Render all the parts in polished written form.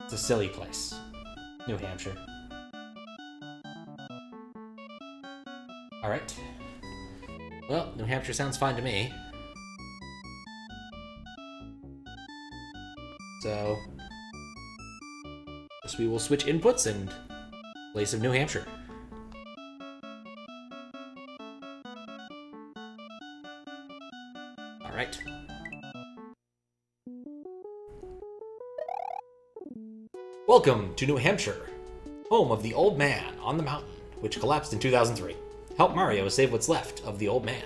It's a silly place. New Hampshire. Alright. Well, New Hampshire sounds fine to me. So, guess we will switch inputs and place of New Hampshire. Alright. Welcome to New Hampshire, home of the Old Man on the Mountain, which collapsed in 2003. Help Mario save what's left of the Old Man.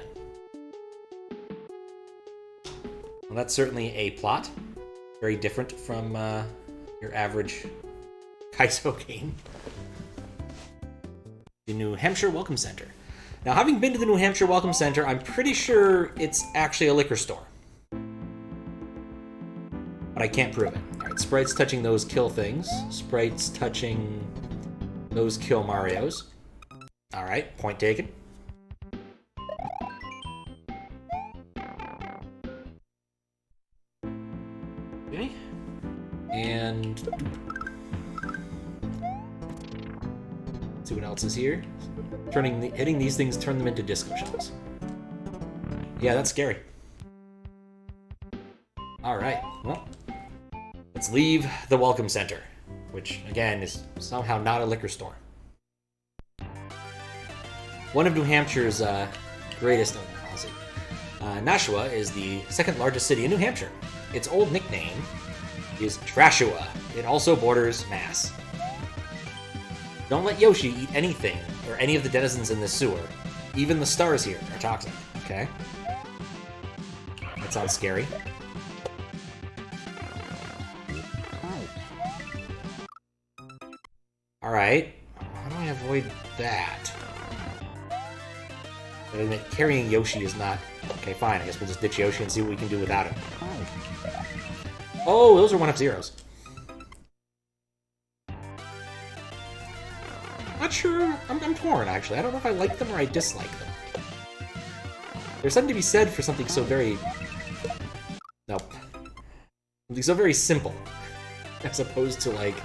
Well, that's certainly a plot. Very different from your average Kaizo game. The New Hampshire Welcome Center. Now, having been to the New Hampshire Welcome Center, I'm pretty sure it's actually a liquor store. But I can't prove it. Alright, sprites touching those kill things. Sprites touching those kill Marios. Alright, point taken. Okay. And let's see what else is here. Hitting these things turn them into disco shells. Yeah, that's scary. Alright, well, let's leave the Welcome Center, which, again, is somehow not a liquor store. One of New Hampshire's greatest... I'll see. Nashua is the second largest city in New Hampshire. Its old nickname is Trashua. It also borders Mass. Don't let Yoshi eat anything, or any of the denizens in this sewer. Even the stars here are toxic, okay? That sounds scary. Alright, how do I avoid that? I admit, carrying Yoshi is not... Okay, fine, I guess we'll just ditch Yoshi and see what we can do without him. Oh, those are 1F-Zeros. Not sure, I'm torn, actually. I don't know if I like them or I dislike them. There's something to be said for something so very... Nope. Something so very simple. As opposed to, like,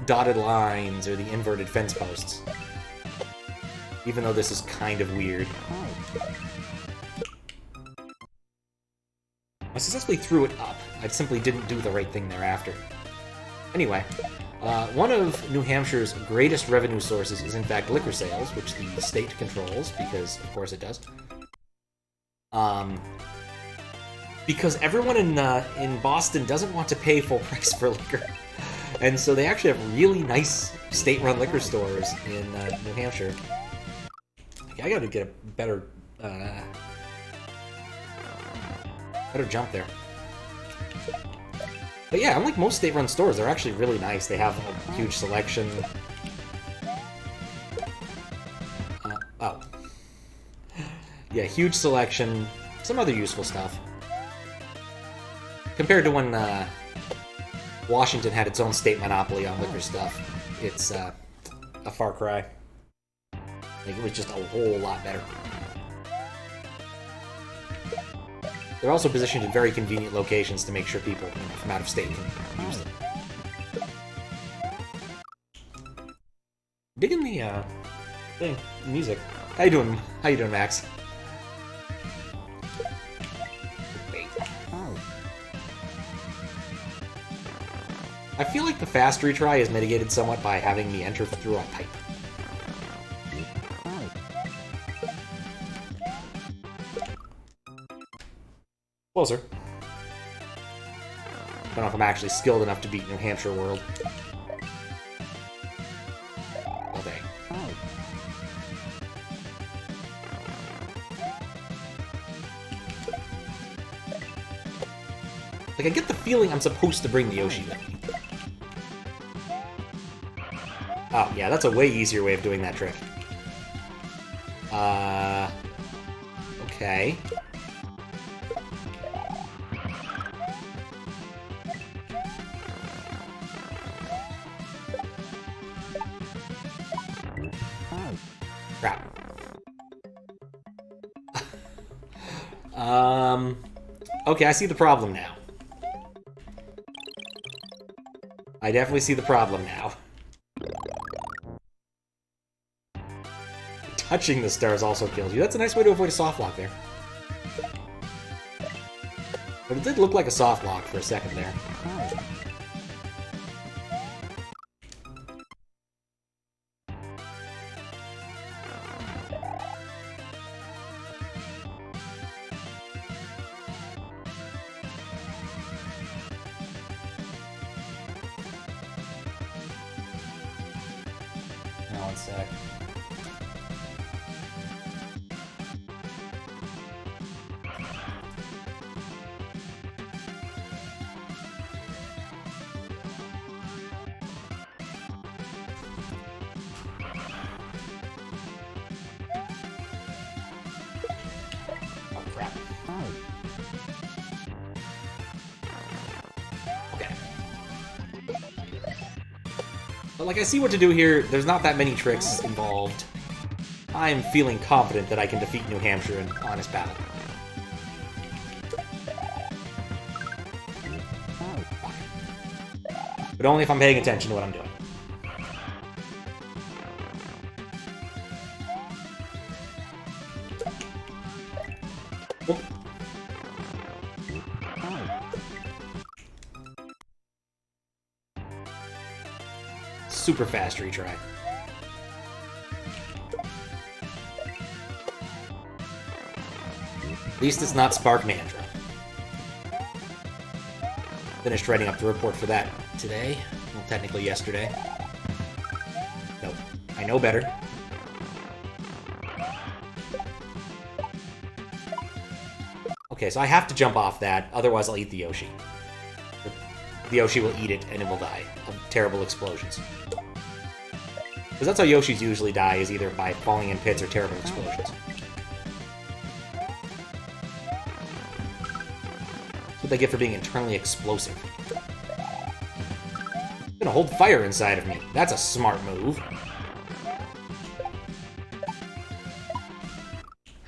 dotted lines or the inverted fence posts. Even though this is kind of weird. I successfully threw it up. I simply didn't do the right thing thereafter. Anyway, one of New Hampshire's greatest revenue sources is in fact liquor sales, which the state controls, because of course it does. Because everyone in Boston doesn't want to pay full price for liquor. And so they actually have really nice state-run liquor stores in New Hampshire. I gotta get a better jump there. But yeah, unlike most state-run stores, they're actually really nice. They have a huge selection. Oh. Yeah, huge selection. Some other useful stuff. Compared to when Washington had its own state monopoly on liquor stuff, it's a far cry. Like, it was just a whole lot better. They're also positioned in very convenient locations to make sure people from out of state can use them. Digging the thing, music. How you doing? How you doing, Max? Wait. I feel like the fast retry is mitigated somewhat by having me enter through a pipe. Closer. I don't know if I'm actually skilled enough to beat New Hampshire World. Well, dang. Like, I get the feeling I'm supposed to bring the Yoshi with me. Oh, yeah, that's a way easier way of doing that trick. Okay. Crap. Okay, I see the problem now. I definitely see the problem now. Touching the stars also kills you. That's a nice way to avoid a soft lock there. But it did look like a soft lock for a second there. Now, one sec. But like, I see what to do here. There's not that many tricks involved. I'm feeling confident that I can defeat New Hampshire in honest battle. But only if I'm paying attention to what I'm doing. Whoop. Super fast retry. At least it's not Spark Mandra. Finished writing up the report for that today. Well, technically yesterday. Nope. I know better. Okay, so I have to jump off that, otherwise I'll eat the Yoshi. The Yoshi will eat it, and it will die of terrible explosions. Because that's how Yoshis usually die, is either by falling in pits or terrible explosions. That's what they get for being internally explosive. I'm gonna hold fire inside of me. That's a smart move.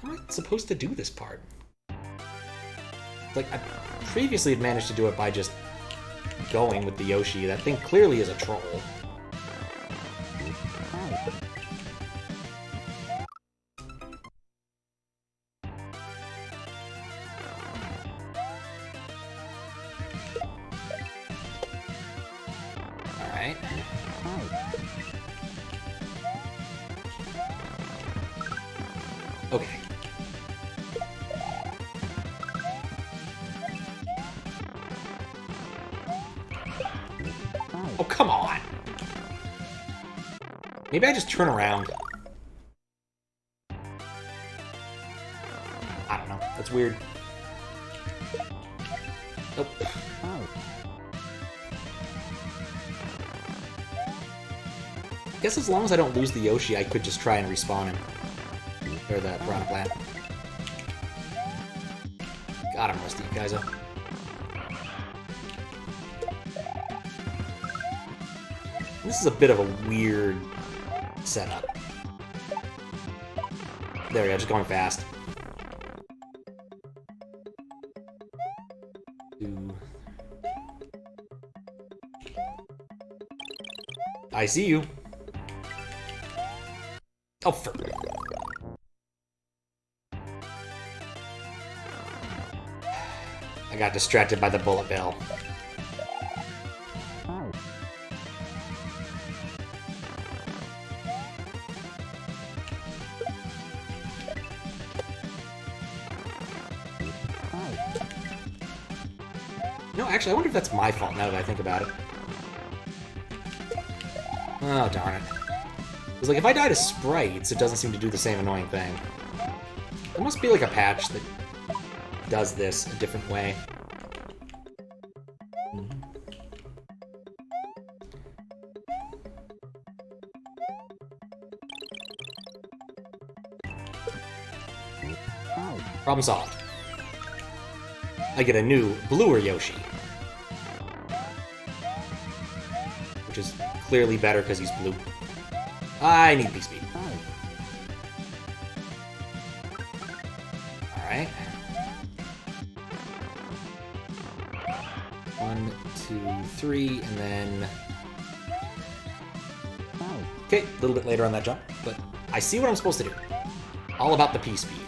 How am I supposed to do this part? Like, I previously had managed to do it by just going with the Yoshi. That thing clearly is a troll. Alright. Okay. Oh, come on! Maybe I just turn around. I don't know. That's weird. Nope. I guess as long as I don't lose the Yoshi, I could just try and respawn him. Or the Piranha Plant. God, I'm rusty, guys. This is a bit of a weird setup. There we go, just going fast. I see you. Oh, for... I got distracted by the bullet bill. No, actually, I wonder if that's my fault now that I think about it. Oh, darn it. Because, like, if I die to sprites, it doesn't seem to do the same annoying thing. There must be, like, a patch that does this a different way. Problem solved. I get a new, bluer Yoshi. Which is clearly better because he's blue. I need B-Speed. Alright. 1, 2, 3, and then Okay, a little bit later on that jump, but I see what I'm supposed to do. All about the P-speed.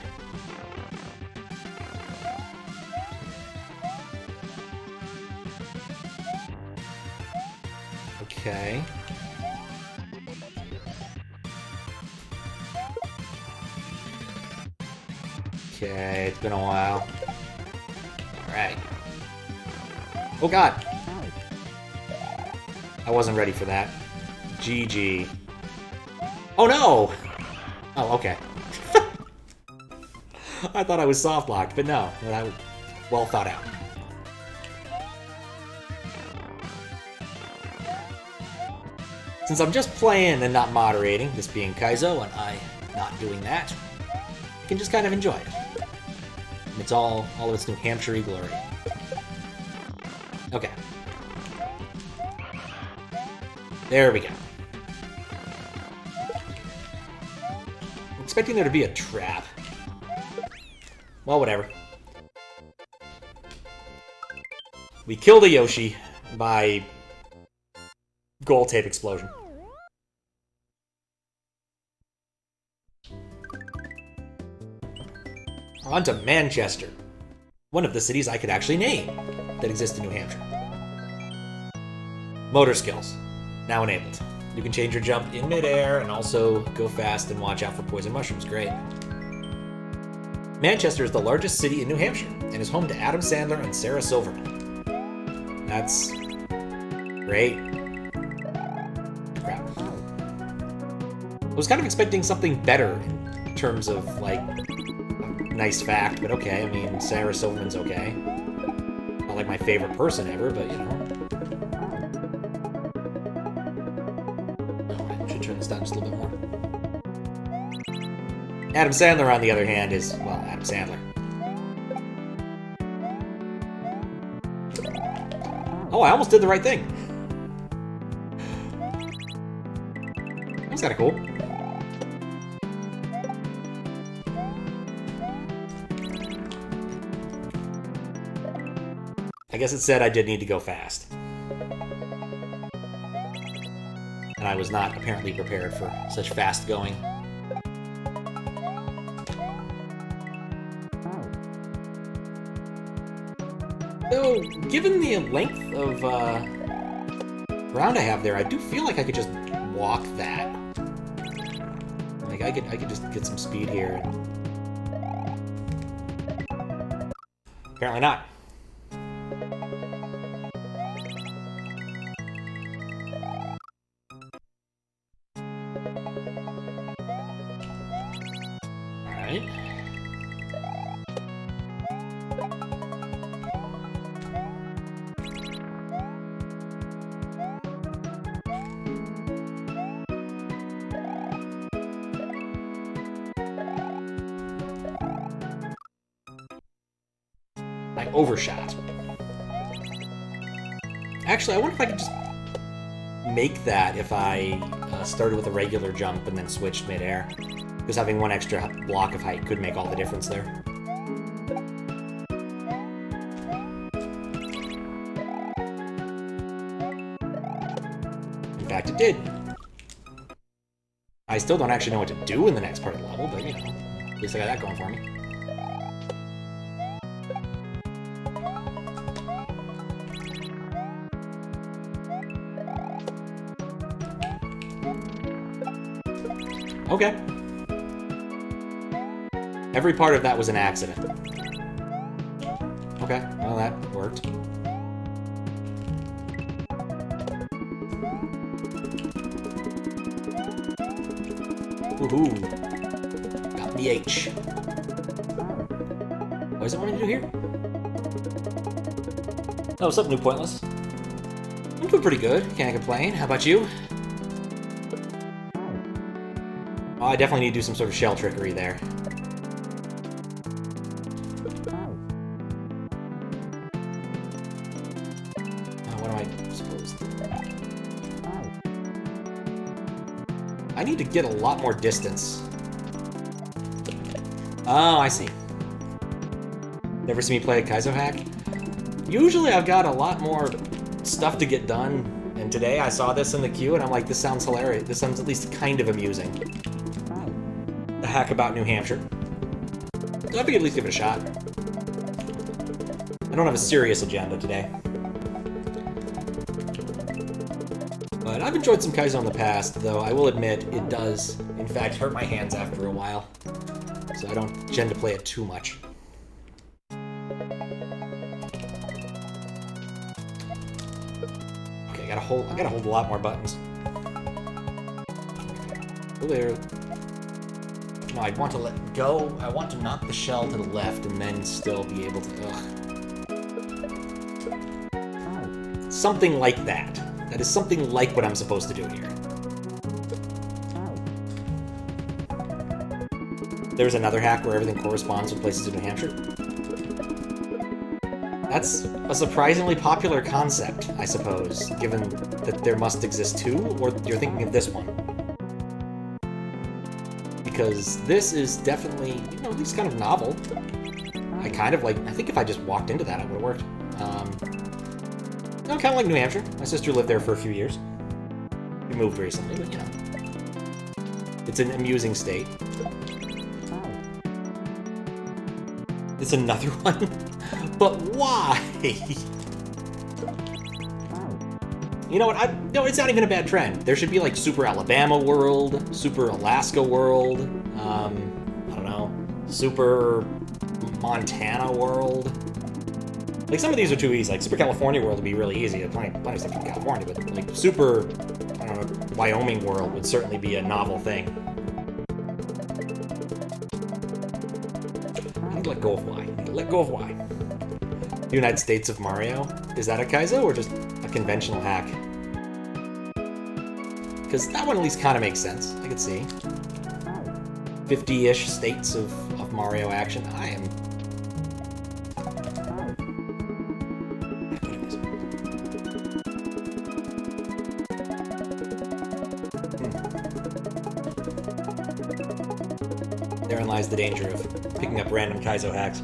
Okay. Okay, it's been a while. Alright. Oh god! I wasn't ready for that. GG. Oh no! Oh, okay. I thought I was soft locked, but no. That was well thought out. Since I'm just playing and not moderating, this being Kaizo and I not doing that, I can just kind of enjoy it. And it's all of its New Hampshire glory. Okay. There we go. I'm expecting there to be a trap. Well, whatever. We killed a Yoshi by gold tape explosion. On to Manchester, one of the cities I could actually name that exist in New Hampshire. Motor skills, now enabled. You can change your jump in midair and also go fast and watch out for poison mushrooms. Great. Manchester is the largest city in New Hampshire and is home to Adam Sandler and Sarah Silverman. That's great. Crap. I was kind of expecting something better in terms of, like, nice fact, but okay. I mean, Sarah Silverman's okay. Not like my favorite person ever, but you know. Oh, I should turn this down just a little bit more. Adam Sandler, on the other hand, is, well, Adam Sandler. Oh, I almost did the right thing. That was kind of cool. I guess it said I did need to go fast. And I was not apparently prepared for such fast going. Though, given the length of ground I have there, I do feel like I could just walk that. Like I could just get some speed here. Apparently not. I overshot. Actually, I wonder if I could just make that if I started with a regular jump and then switched midair. Because having one extra block of height could make all the difference there. In fact, it did. I still don't actually know what to do in the next part of the level, but you know, at least I got that going for me. Okay. Every part of that was an accident. Okay, well that worked. Woohoo! Got the H. What does it want me to do here? Oh, something new pointless. I'm doing pretty good, can't complain. How about you? Oh, I definitely need to do some sort of shell trickery there. What am I supposed to do? I need to get a lot more distance. Oh, I see. Never see me play a Kaizo hack? Usually I've got a lot more stuff to get done and And today I saw this in the queue, and I'm like, this sounds hilarious. This sounds at least kind of amusing. A hack about New Hampshire. So I think at least give it a shot. I don't have a serious agenda today. But I've enjoyed some Kaizo in the past, though I will admit it does, in fact, hurt my hands after a while. So I don't tend to play it too much. Okay, I gotta hold a lot more buttons. Oh, there. No, I'd want to let go. I want to knock the shell to the left and then still be able to... Ugh. Something like that. That is something like what I'm supposed to do here. There's another hack where everything corresponds with places in New Hampshire. That's a surprisingly popular concept, I suppose, given that there must exist two, or you're thinking of this one. Because this is definitely, you know, at least kind of novel. I think if I just walked into that, it would have worked. No, kind of like New Hampshire. My sister lived there for a few years. We moved recently, but you know. It's an amusing state. It's another one? But why? You know what? No, it's not even a bad trend. There should be like Super Alabama World, Super Alaska World, I don't know, Super Montana World. Like, some of these are too easy. Like, Super California World would be really easy. Plenty of stuff in California, but, like, Super, I don't know, Wyoming World would certainly be a novel thing. I need to let go of Y. Let go of Y. The United States of Mario? Is that a Kaizo or just a conventional hack? Because that one at least kind of makes sense. I could see. 50-ish states of Mario action. I am... Therein lies the danger of picking up random Kaizo hacks.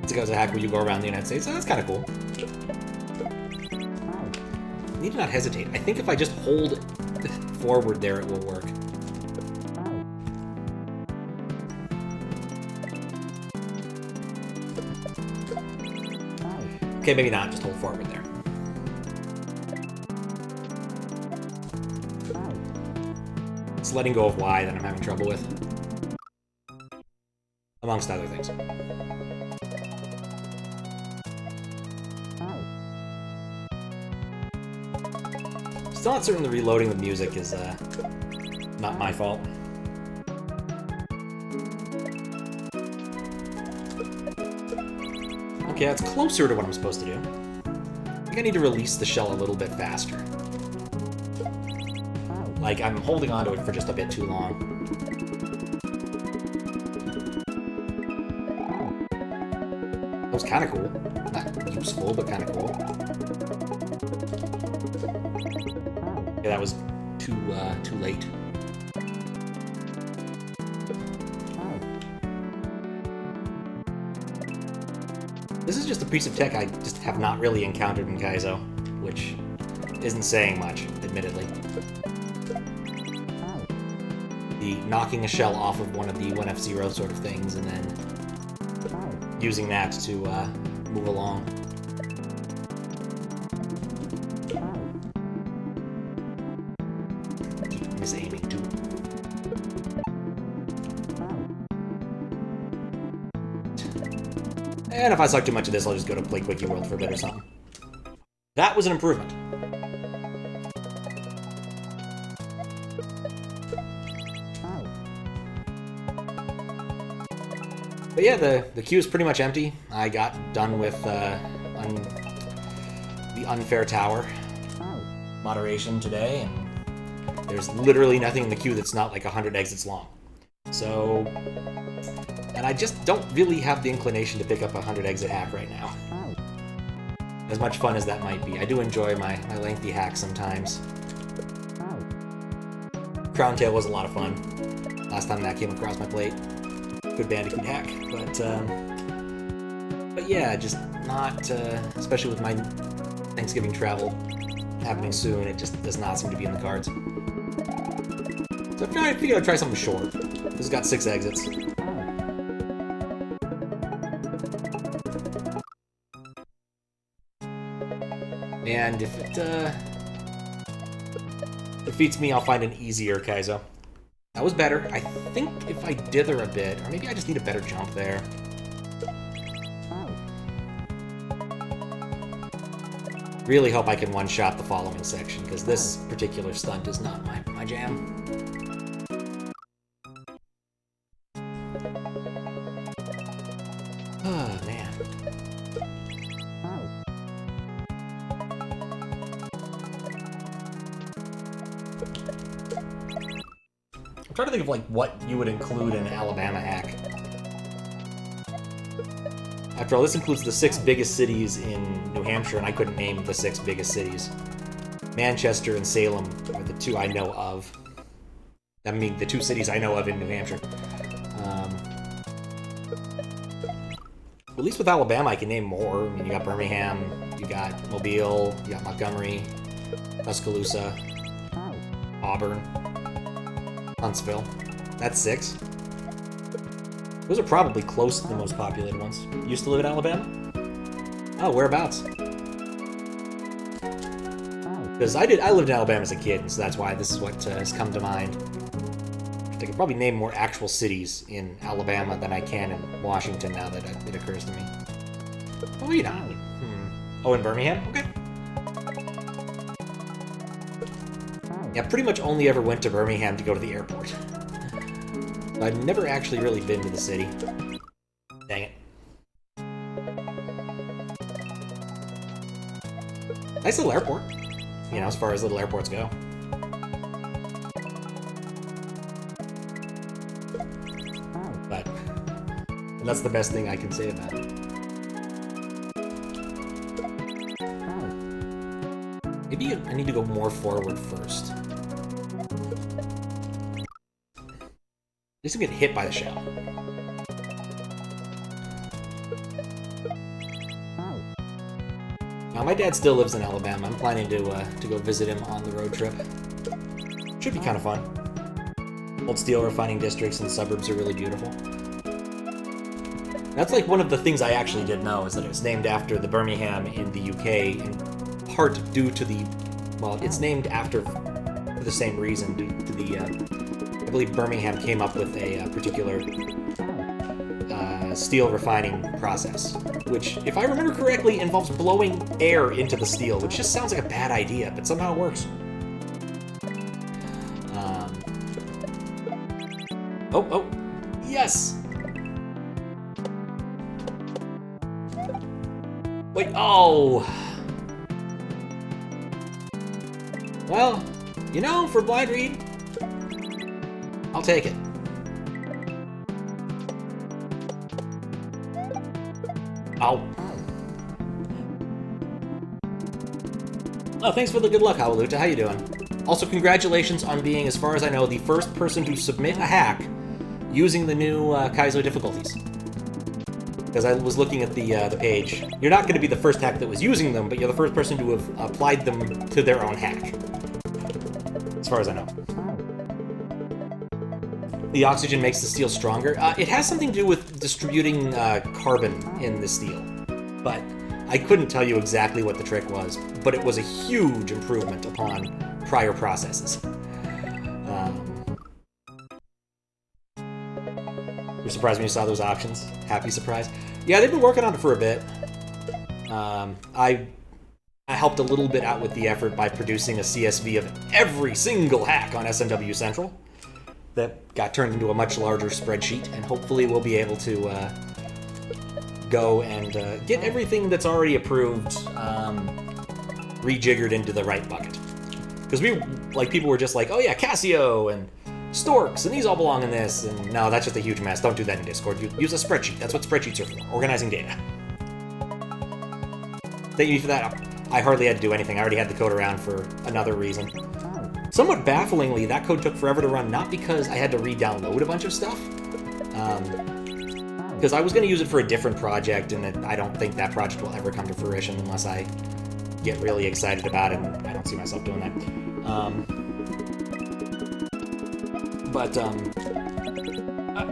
It's a Kaizo hack where you go around the United States, so that's kind of cool. Need to not hesitate. I think if I just hold forward there, it will work. Okay, maybe not. Just hold forward there. It's letting go of Y that I'm having trouble with. Amongst other things. Still not certain the reloading the music is not my fault. Okay, that's closer to what I'm supposed to do. I think I need to release the shell a little bit faster. Like, I'm holding onto it for just a bit too long. That was kind of cool. Not useful, but kind of cool. Yeah, that was too late. This is just a piece of tech I just have not really encountered in Kaizo, which isn't saying much, admittedly. The knocking a shell off of one of the 1F0 sort of things, and then using that to move along. Keep misaiming, too. And if I suck too much of this, I'll just go to Play Quickie World for a bit or something. That was an improvement. But yeah, the queue is pretty much empty. I got done with the Unfair Tower moderation today, and there's literally nothing in the queue that's not like 100 exits long. So... And I just don't really have the inclination to pick up a 100 exit hack right now. As much fun as that might be. I do enjoy my lengthy hacks sometimes. Crown Tail was a lot of fun. Last time that came across my plate. Good Bandicoot hack. But yeah, just not, especially with my Thanksgiving travel, happening soon. It just does not seem to be in the cards. So I figured I'd try something short. This has got 6 exits. And if it defeats me, I'll find an easier Kaizo. That was better. I think if I dither a bit, or maybe I just need a better jump there. Really hope I can one-shot the following section, because this particular stunt is not my jam. Oh, man. I'm trying to think of, like, what you would include in an Alabama hack. After all, this includes the 6 biggest cities in New Hampshire, and I couldn't name the 6 biggest cities. Manchester and Salem are the 2 I know of. I mean, the 2 cities I know of in New Hampshire. At least with Alabama, I can name more. I mean, you got Birmingham, you got Mobile, you got Montgomery, Tuscaloosa, Auburn, Huntsville. That's 6. Those are probably close to the most populated ones. You used to live in Alabama? Oh, whereabouts? Because I lived in Alabama as a kid, and so that's why this is what has come to mind. I could probably name more actual cities in Alabama than I can in Washington now that it occurs to me. Oh, you know. Oh, in Birmingham? Okay. Yeah, pretty much only ever went to Birmingham to go to the airport. I've never actually really been to the city. Dang it. Nice little airport. You know, as far as little airports go. But that's the best thing I can say about it. Maybe I need to go more forward first. At least I'm getting hit by the shell. Now, my dad still lives in Alabama. I'm planning to go visit him on the road trip. Should be kind of fun. Old steel refining districts and suburbs are really beautiful. That's like one of the things I actually did know, is that it was named after the Birmingham in the UK, in part due to the... Well, it's named after, for the same reason, due to the... I believe Birmingham came up with a particular steel refining process, which, if I remember correctly, involves blowing air into the steel, which just sounds like a bad idea, but somehow it works. Oh, yes! Wait, oh! Well, you know, for blind read, I'll take it. Ow. Oh, thanks for the good luck, Howluta. How you doing? Also, congratulations on being, as far as I know, the first person to submit a hack using the new Kaizo difficulties. Because I was looking at the page. You're not going to be the first hack that was using them, but you're the first person to have applied them to their own hack. As far as I know. The oxygen makes the steel stronger. It has something to do with distributing carbon in the steel. But I couldn't tell you exactly what the trick was, but it was a huge improvement upon prior processes. You're surprised when you saw those options? Happy surprise? Yeah, they've been working on it for a bit. I helped a little bit out with the effort by producing a CSV of every single hack on SMW Central. That got turned into a much larger spreadsheet, and hopefully we'll be able to go and get everything that's already approved rejiggered into the right bucket. Because people were just like, oh yeah, Casio and Storks, and these all belong in this, and no, that's just a huge mess. Don't do that in Discord. Use a spreadsheet. That's what spreadsheets are for, organizing data. Thank you for that. I hardly had to do anything. I already had the code around for another reason. Somewhat bafflingly, that code took forever to run, not because I had to re-download a bunch of stuff, because I was going to use it for a different project, and I don't think that project will ever come to fruition unless I get really excited about it, and I don't see myself doing that.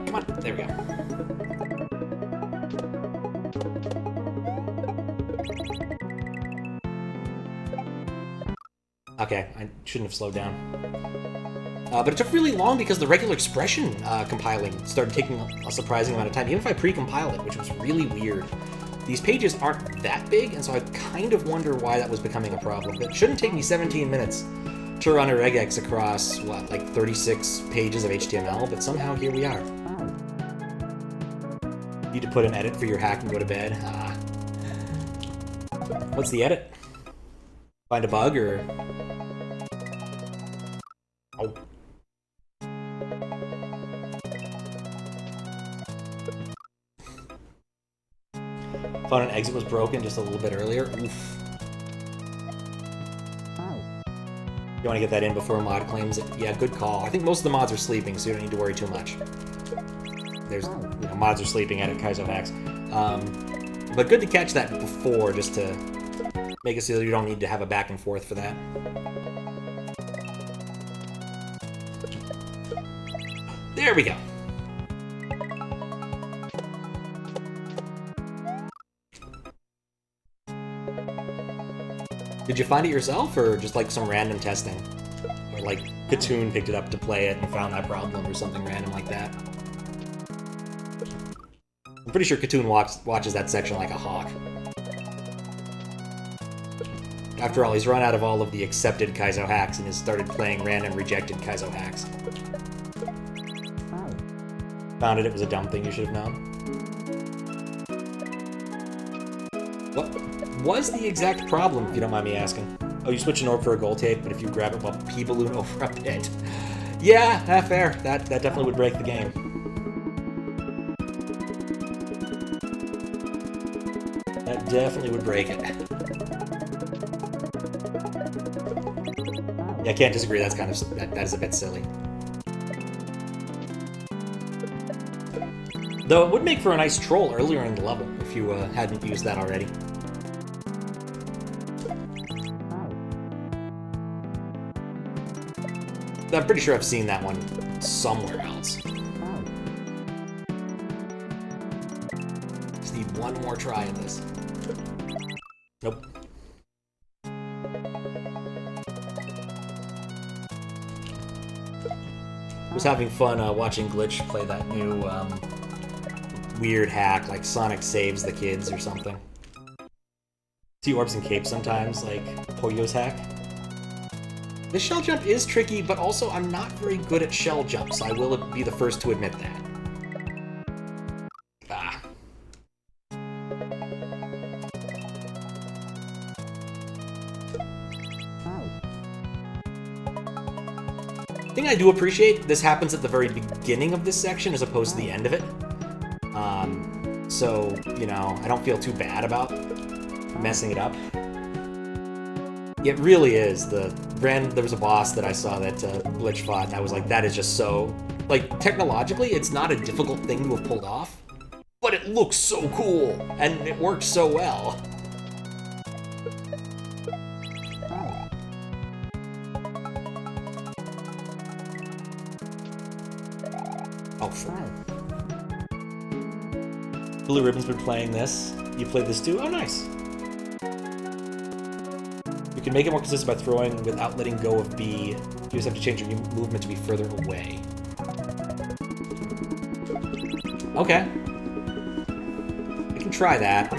Come on, there we go. Okay, I shouldn't have slowed down. But it took really long because the regular expression compiling started taking a surprising amount of time, even if I pre-compiled it, which was really weird. These pages aren't that big, and so I kind of wonder why that was becoming a problem. But it shouldn't take me 17 minutes to run a regex across, what, like 36 pages of HTML, but somehow here we are. Need to put an edit for your hack and go to bed. What's the edit? Find a bug, or... Oh. Found an exit was broken just a little bit earlier. Oof. You want to get that in before a mod claims it? Yeah, good call. I think most of the mods are sleeping, so you don't need to worry too much. There's, you know, mods are sleeping, edit Kaizo hacks. But good to catch that before, just to make it so that you don't need to have a back and forth for that. There we go. Did you find it yourself, or just like some random testing? Or like Katoon picked it up to play it and found that problem, or something random like that? I'm pretty sure Katoon watches that section like a hawk. After all, he's run out of all of the accepted Kaizo hacks and has started playing random rejected Kaizo hacks. Found it was a dumb thing you should have known. What was the exact problem, if you don't mind me asking? Oh, you switch an orb for a gold tape, but if you grab it while P-balloon over a pit. Yeah, fair. That definitely would break the game. That definitely would break it. Yeah, I can't disagree. That's kind of that is a bit silly. Though it would make for a nice troll earlier in the level if you hadn't used that already. I'm pretty sure I've seen that one somewhere else. Just need one more try at this. Nope. I was having fun watching Glitch play that new weird hack, like Sonic saves the kids or something. See orbs and capes sometimes, like Poyo's hack. The shell jump is tricky, but also I'm not very good at shell jumps. I will be the first to admit that. Ah. Thing I do appreciate, this happens at the very beginning of this section as opposed to the end of it. So, you know, I don't feel too bad about messing it up. It really is. There was a boss that I saw that Glitch fought, and I was like, that is just so... Like, technologically, it's not a difficult thing to have pulled off, but it looks so cool, and it worked so well. Oh, sure. Blue Ribbon's been playing this. You played this too? Oh, nice. You can make it more consistent by throwing without letting go of B. You just have to change your movement to be further away. Okay. I can try that.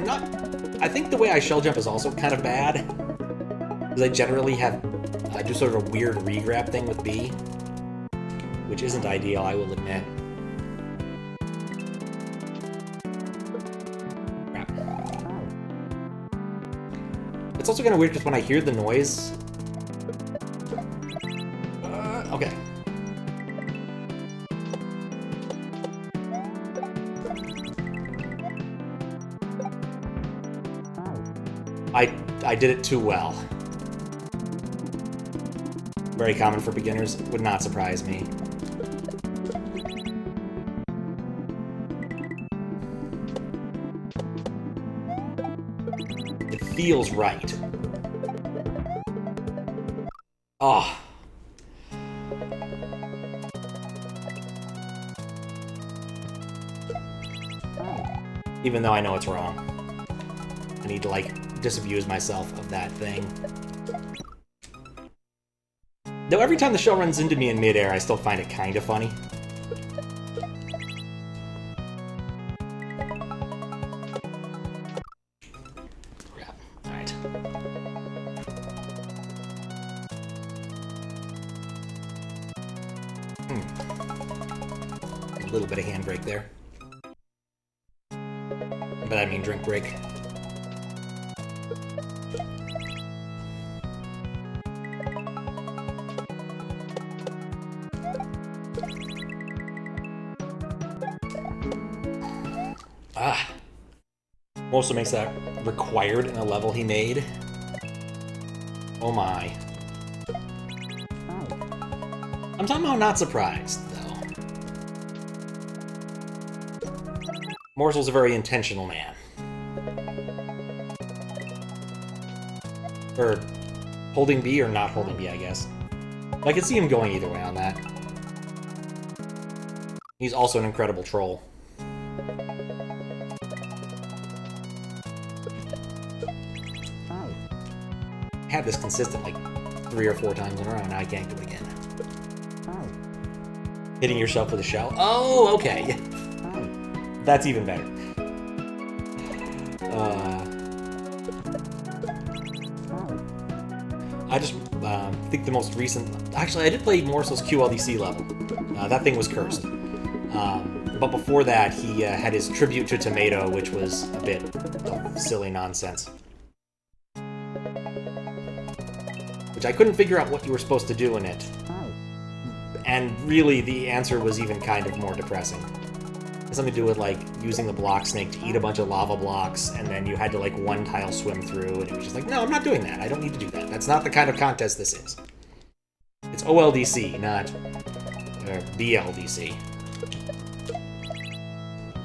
I think the way I shell jump is also kind of bad. Because I generally I do sort of a weird re-grab thing with B. Which isn't ideal, I will admit. It's also kind of weird because when I hear the noise... okay. I did it too well. Very common for beginners. Would not surprise me. It feels right. Oh. Even though I know it's wrong. I need to, like, disabuse myself of that thing. Though every time the shell runs into me in midair, I still find it kind of funny. Crap. Alright. A little bit of handbrake there. But I mean drink break. Ah. Also makes that required in a level he made. Oh my. I'm somehow not surprised, though. Morsel's a very intentional man. Or holding B or not holding B, I guess. I could see him going either way on that. He's also an incredible troll. I had this consistent like 3 or 4 times in a row, and now I can't do it again. Hitting yourself with a shell? Oh, okay. That's even better. I just think the most recent... Actually, I did play Morsel's QLDC level. That thing was cursed. But before that, he had his Tribute to Tomato, which was a bit of silly nonsense. Which I couldn't figure out what you were supposed to do in it. And really, the answer was even kind of more depressing. It had something to do with, like, using the block snake to eat a bunch of lava blocks, and then you had to, like, one tile swim through, and it was just like, no, I'm not doing that. I don't need to do that. That's not the kind of contest this is. It's OLDC, not BLDC.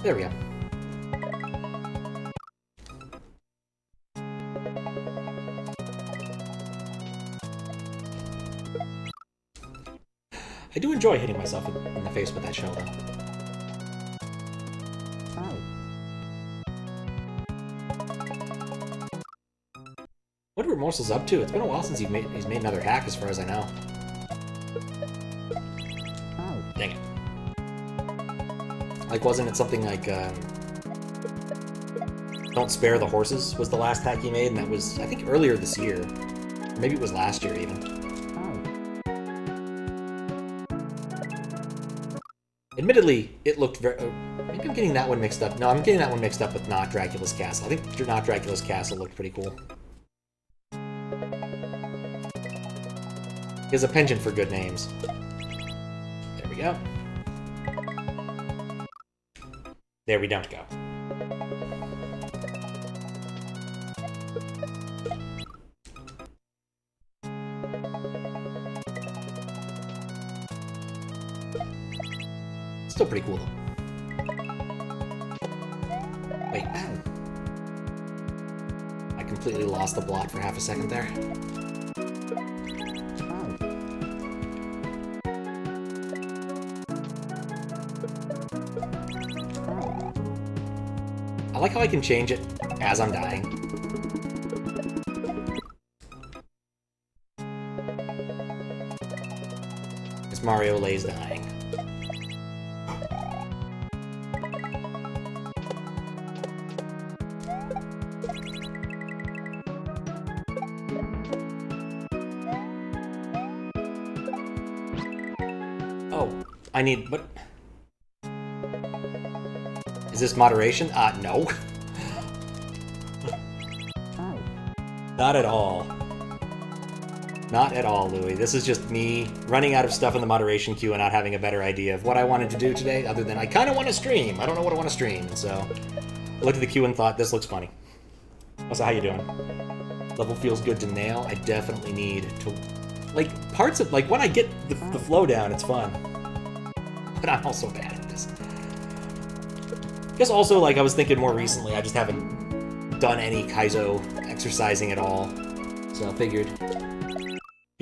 There we go. I do enjoy hitting myself in the face with that shell, though. What are Morsel's up to? It's been a while since he's made another hack, as far as I know. Dang it. Like, wasn't it something like, Don't Spare the Horses was the last hack he made, and that was, I think, earlier this year. Or maybe it was last year, even. Admittedly, it looked very... maybe I'm getting that one mixed up. No, I'm getting that one mixed up with Not Dracula's Castle. I think Not Dracula's Castle looked pretty cool. He has a penchant for good names. There we go. There we don't go. Still pretty cool, though. Wait. I completely lost the blot for half a second there. I like how I can change it as I'm dying. As Mario lays dying. I need... what? Is this moderation? No. Not at all. Not at all, Louis. This is just me running out of stuff in the moderation queue and not having a better idea of what I wanted to do today, other than I kind of want to stream. I don't know what I want to stream, and so I looked at the queue and thought, this looks funny. So how you doing? Level feels good to nail. I definitely need to... like, parts of... like, when I get the flow down, it's fun. But I'm also bad at this. I guess also, like, I was thinking more recently, I just haven't done any Kaizo exercising at all. So I figured,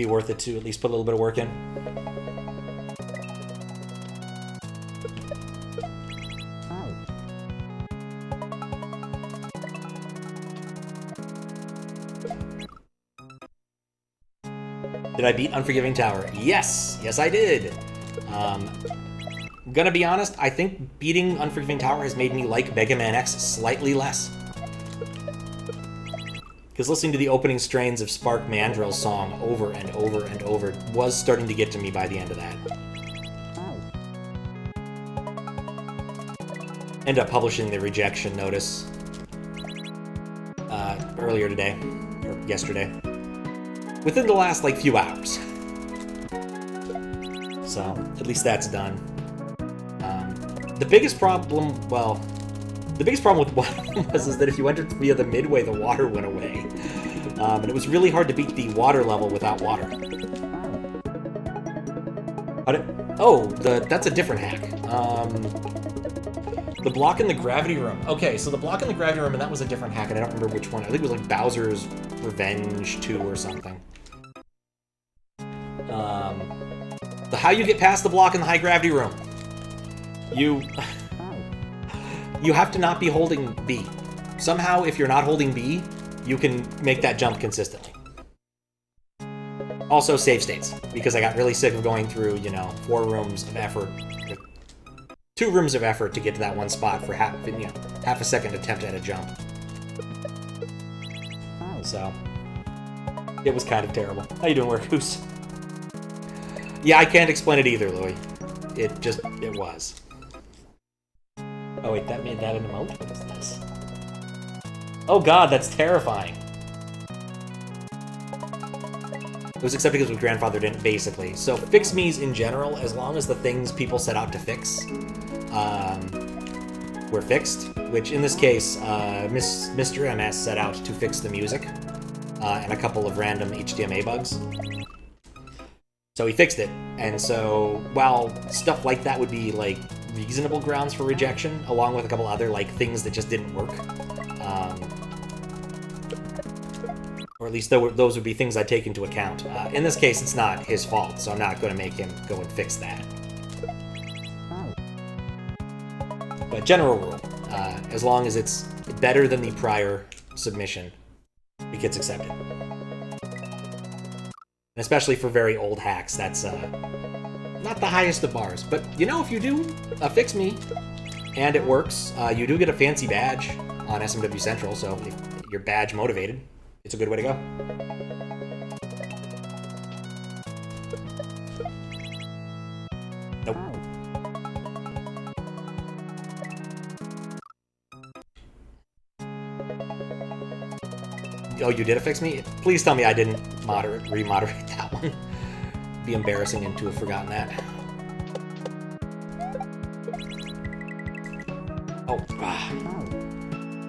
be worth it to at least put a little bit of work in. Did I beat Unforgiving Tower? Yes! Yes, I did! I'm gonna be honest, I think beating Unforgiving Tower has made me like Mega Man X slightly less. Because listening to the opening strains of Spark Mandrill's song over and over and over was starting to get to me by the end of that. Ended up publishing the rejection notice earlier today, or yesterday. Within the last, like, few hours. So, at least that's done. The biggest problem, well, the biggest problem with one was is that if you entered via the midway, the water went away. And it was really hard to beat the water level without water. That's a different hack. The block in the gravity room. Okay, so the block in the gravity room, and that was a different hack, and I don't remember which one. I think it was like Bowser's Revenge 2 or something. How you get past the block in the high gravity room. You have to not be holding B. Somehow, if you're not holding B, you can make that jump consistently. Also, save states, because I got really sick of going through, 4 rooms of effort, 2 rooms of effort to get to that one spot for half a second attempt at a jump. So, it was kind of terrible. How you doing, Wergoose? Yeah, I can't explain it either, Louie. It was. Oh wait, that made that an emote? What is this? Oh god, that's terrifying. It was accepted because we grandfathered in, basically. So fix-me's in general, as long as the things people set out to fix were fixed, which in this case, Mr. MS set out to fix the music and a couple of random HDMA bugs. So he fixed it, and so while stuff like that would be like reasonable grounds for rejection, along with a couple other like things that just didn't work, or at least those would be things I'd take into account. In this case, it's not his fault, so I'm not going to make him go and fix that. But general rule, as long as it's better than the prior submission, it gets accepted. Especially for very old hacks, that's not the highest of bars. But, if you do fix me, and it works, you do get a fancy badge on SMW Central, so if you're badge motivated, it's a good way to go. Nope. Oh, you did a fix me? Please tell me I didn't remoderate that one. It'd be embarrassing to have forgotten that. Oh.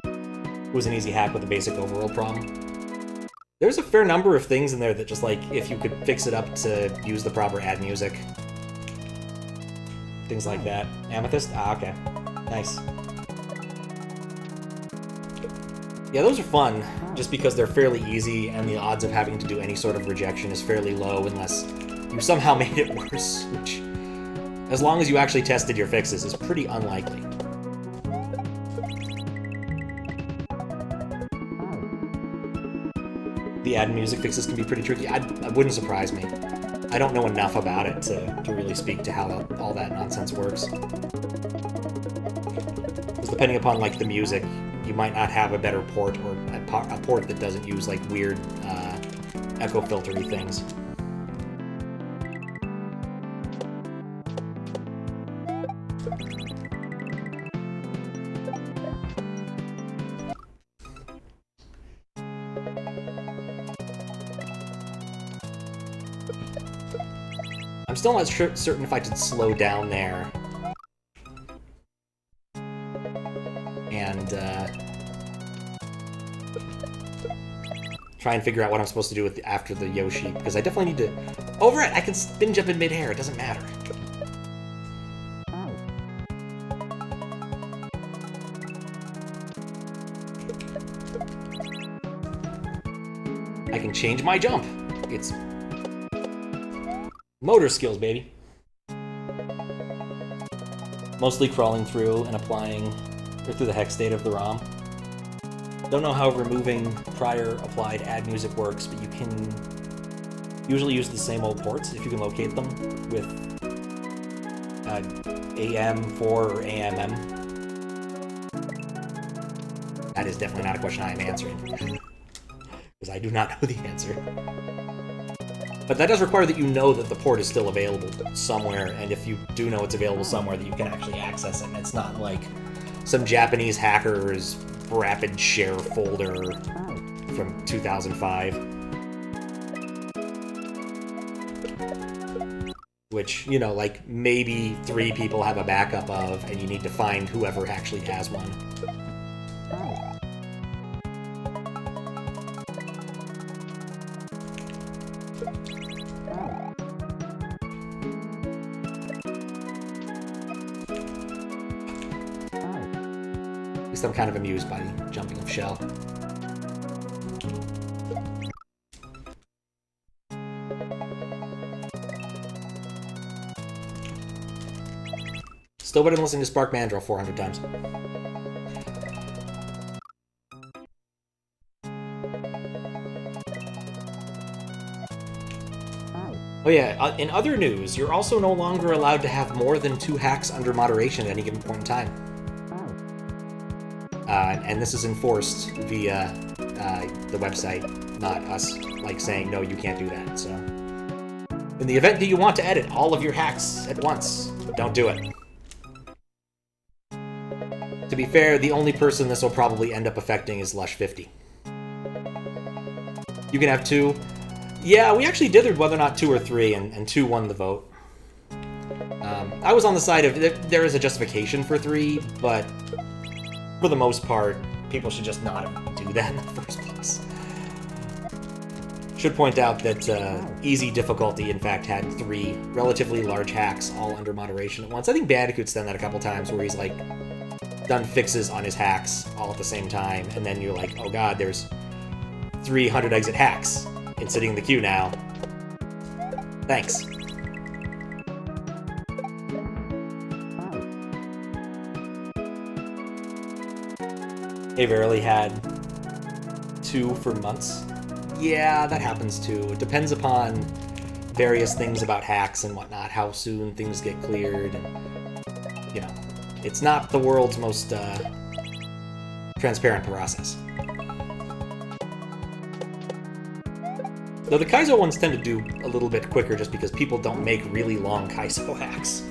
It was an easy hack with a basic overworld problem. There's a fair number of things in there that just, like, if you could fix it up to use the proper add music. Things like that. Amethyst? Ah, okay. Nice. Yeah, those are fun, just because they're fairly easy, and the odds of having to do any sort of rejection is fairly low unless you somehow made it worse, which, as long as you actually tested your fixes, is pretty unlikely. The add music fixes can be pretty tricky. It wouldn't surprise me. I don't know enough about it to really speak to how all that nonsense works. Because depending upon, like, the music, you might not have a better port, or a port that doesn't use, like, weird echo filtery things. I'm still not certain if I should slow down there. And, try and figure out what I'm supposed to do after the Yoshi, because I definitely need to... Over it! I can spin jump in midair, it doesn't matter. I can change my jump. It's Motor skills, baby. Mostly crawling through and applying, or through the hex state of the ROM. Don't know how removing prior applied add music works, but you can usually use the same old ports if you can locate them with AM4 or AMM. That is definitely not a question I am answering, because I do not know the answer. But that does require that you know that the port is still available somewhere, and if you do know it's available somewhere, that you can actually access it, and it's not like some Japanese hacker's rapid share folder from 2005. Which, you know, like, maybe 3 people have a backup of, and you need to find whoever actually has one. At least I'm kind of amused by the jumping of shell. Still better than listening to Spark Mandrill 400 times. Oh yeah, in other news, you're also no longer allowed to have more than 2 hacks under moderation at any given point in time. And this is enforced via the website, not us, like, saying, no, you can't do that, so... In the event that you want to edit all of your hacks at once, don't do it. To be fair, the only person this will probably end up affecting is Lush50. You can have 2. Yeah, we actually dithered whether or not 2 or 3, and 2 won the vote. I was on the side of there is a justification for 3, but for the most part, people should just not do that in the first place. Should point out that Easy Difficulty, in fact, had 3 relatively large hacks all under moderation at once. I think Bandicoot's done that a couple times, where he's, like, done fixes on his hacks all at the same time, and then you're like, oh god, there's 300 exit hacks and sitting in the queue now. Thanks. They rarely had 2 for months. Yeah, that happens too. It depends upon various things about hacks and whatnot, how soon things get cleared, and, you know, it's not the world's most transparent process. Though the Kaizo ones tend to do a little bit quicker just because people don't make really long Kaizo hacks.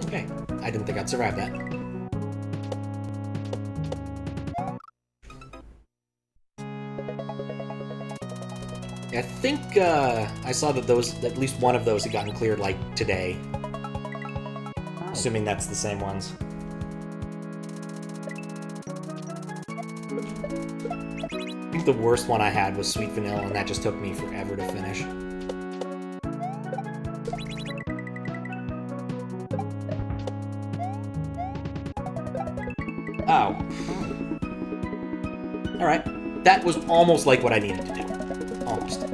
Okay, I didn't think I'd survive that. I think I saw that at least one of those had gotten cleared, like, today. Assuming that's the same ones. I think the worst one I had was Sweet Vanilla, and that just took me forever to finish. Oh. Alright. That was almost like what I needed to do. Almost.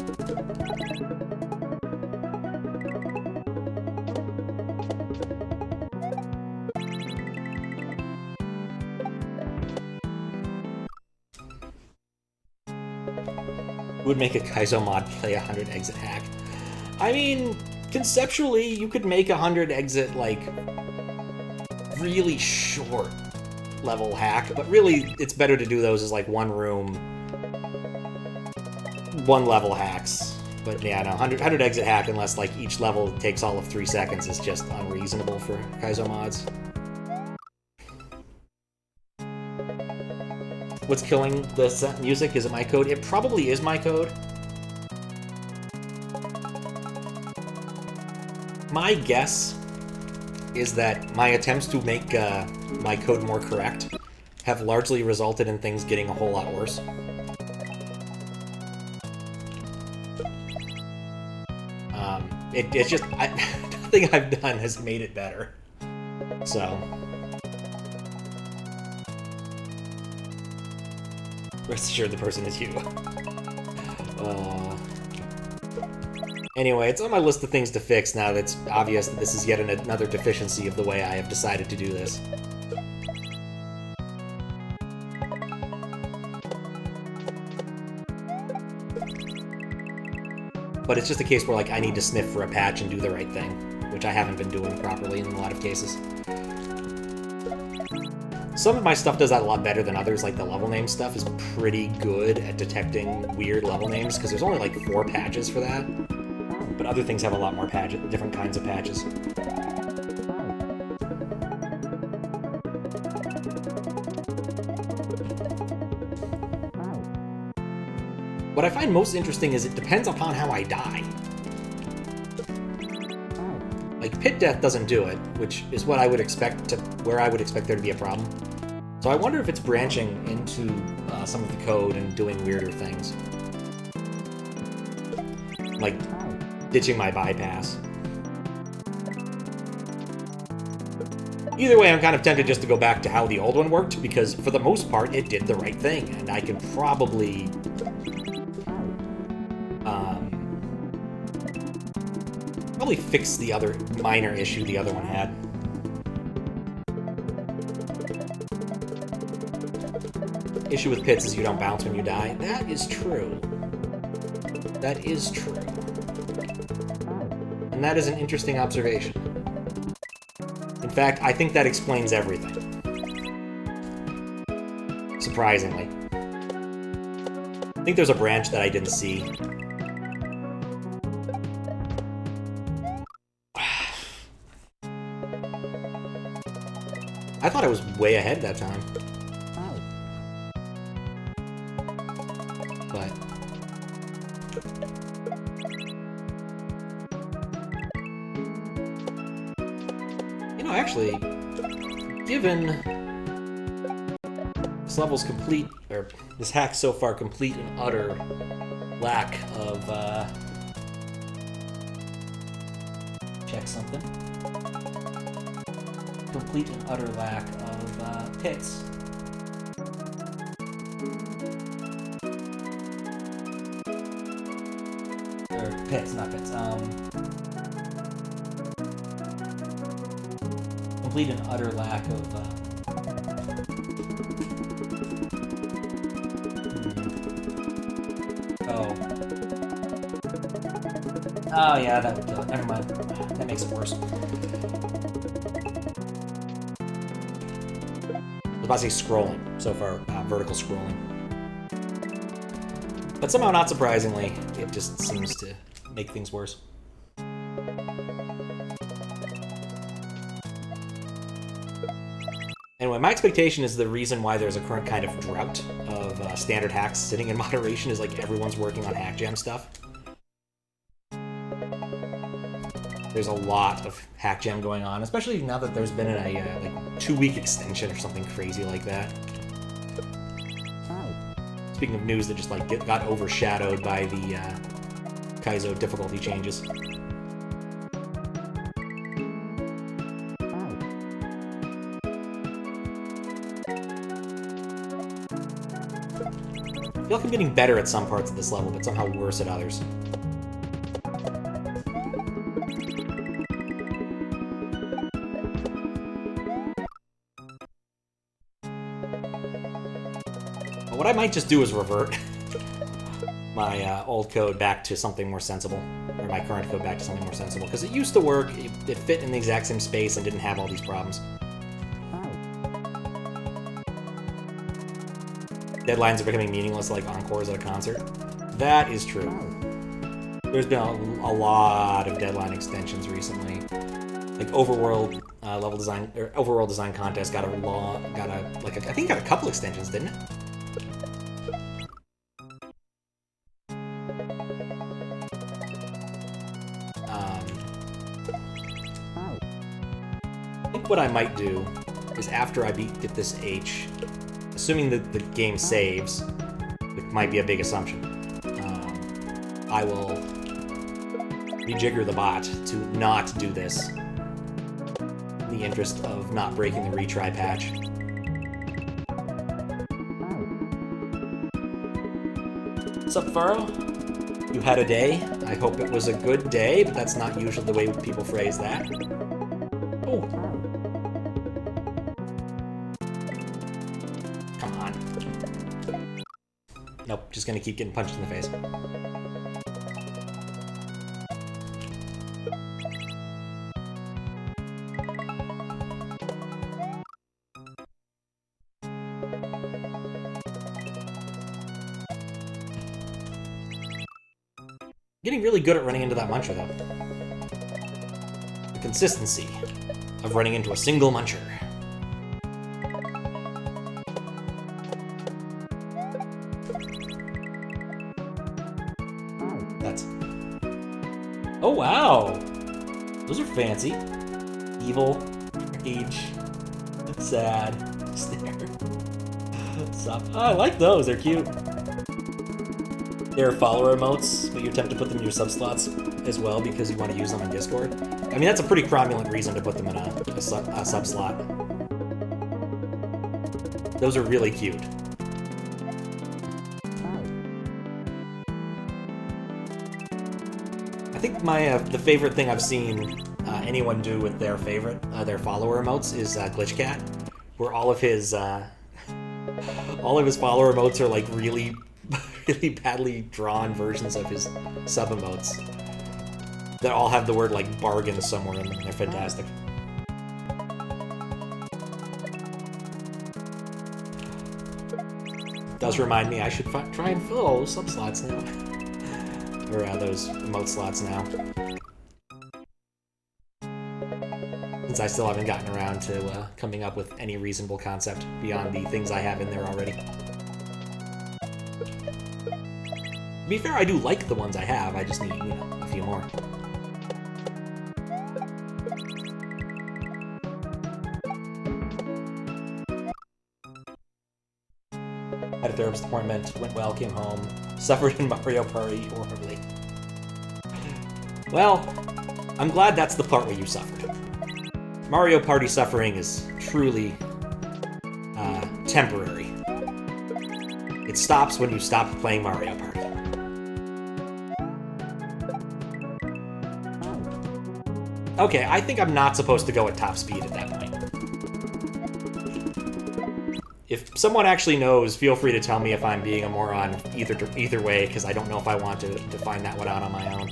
Would make a Kaizo mod play 100 exit hack. I mean, conceptually, you could make 100 exit, like, really short level hack, but really, it's better to do those as, like, one room, one level hacks. But yeah, no, 100 exit hack, unless, like, each level takes all of 3 seconds, is just unreasonable for Kaizo mods. What's killing the set music? Is it my code? It probably is my code. My guess is that my attempts to make my code more correct have largely resulted in things getting a whole lot worse. It's just... nothing I've done has made it better. So... rest assured the person is you. Anyway, it's on my list of things to fix now that it's obvious that this is yet another deficiency of the way I have decided to do this. But it's just a case where, like, I need to sniff for a patch and do the right thing, which I haven't been doing properly in a lot of cases. Some of my stuff does that a lot better than others, like the level name stuff is pretty good at detecting weird level names, because there's only like 4 patches for that. But other things have a lot more patches, different kinds of patches. What I find most interesting is it depends upon how I die. Like, pit death doesn't do it, which is what I would expect where I would expect there to be a problem. So I wonder if it's branching into some of the code and doing weirder things. Like ditching my bypass. Either way, I'm kind of tempted just to go back to how the old one worked, because for the most part, it did the right thing, and I can probably... probably fix the other minor issue the other one had. Issue with pits is you don't bounce when you die. That is true. That is true. And that is an interesting observation. In fact, I think that explains everything. Surprisingly. I think there's a branch that I didn't see. I thought I was way ahead that time. But... you know, actually, given this level's complete, or this hack's so far complete and utter lack of, check something. Complete and utter lack of pits. Or pits, not pits. Complete and utter lack of Oh yeah, that would kill it. Never mind. That makes it worse. I was about to say scrolling. So far, vertical scrolling. But somehow, not surprisingly, it just seems to make things worse. Anyway, my expectation is the reason why there's a current kind of drought of standard hacks sitting in moderation is like everyone's working on hack jam stuff. There's a lot of hack jam going on, especially now that there's been a like 2-week extension or something crazy like that. Speaking of news that just like got overshadowed by the Kaizo difficulty changes. I feel like I'm getting better at some parts of this level, but somehow worse at others. But what I might just do is revert my old code back to something more sensible, or my current code back to something more sensible, because it used to work, it fit in the exact same space and didn't have all these problems. Deadlines are becoming meaningless like encores at a concert. That is true. There's been a lot of deadline extensions recently. Like Overworld level design or Overworld design contest got I think got a couple extensions, didn't it? I think what I might do is after I get this H, assuming that the game saves, which might be a big assumption, I will rejigger the bot to not do this in the interest of not breaking the retry patch. What's up, Furrow? You had a day? I hope it was a good day, but that's not usually the way people phrase that. Oh. Come on. Nope, just gonna keep getting punched in the face. Getting really good at running into that muncher, though. The consistency of running into a single muncher. That's... Oh, wow! Those are fancy. Evil, rage, sad, stare. Sup. Oh, I like those, they're cute. They're follower emotes, but you attempt to put them in your sub-slots as well because you want to use them on Discord. I mean, that's a pretty cromulent reason to put them in a sub-slot. Those are really cute. I think the favorite thing I've seen anyone do with their follower emotes is Glitch Cat, where all of his follower emotes are like really badly drawn versions of his sub emotes that all have the word like bargain somewhere in them. They're fantastic. Does remind me I should try and fill all those sub slots now. Or those emote slots now. Since I still haven't gotten around to coming up with any reasonable concept beyond the things I have in there already. To be fair, I do like the ones I have, I just need, you know, a few more. Had a therapist appointment, went well, came home, suffered in Mario Party horribly. Well, I'm glad that's the part where you suffered. Mario Party suffering is truly temporary. It stops when you stop playing Mario Party. Okay, I think I'm not supposed to go at top speed at that point. If someone actually knows, feel free to tell me if I'm being a moron either way, because I don't know if I want to find that one out on my own.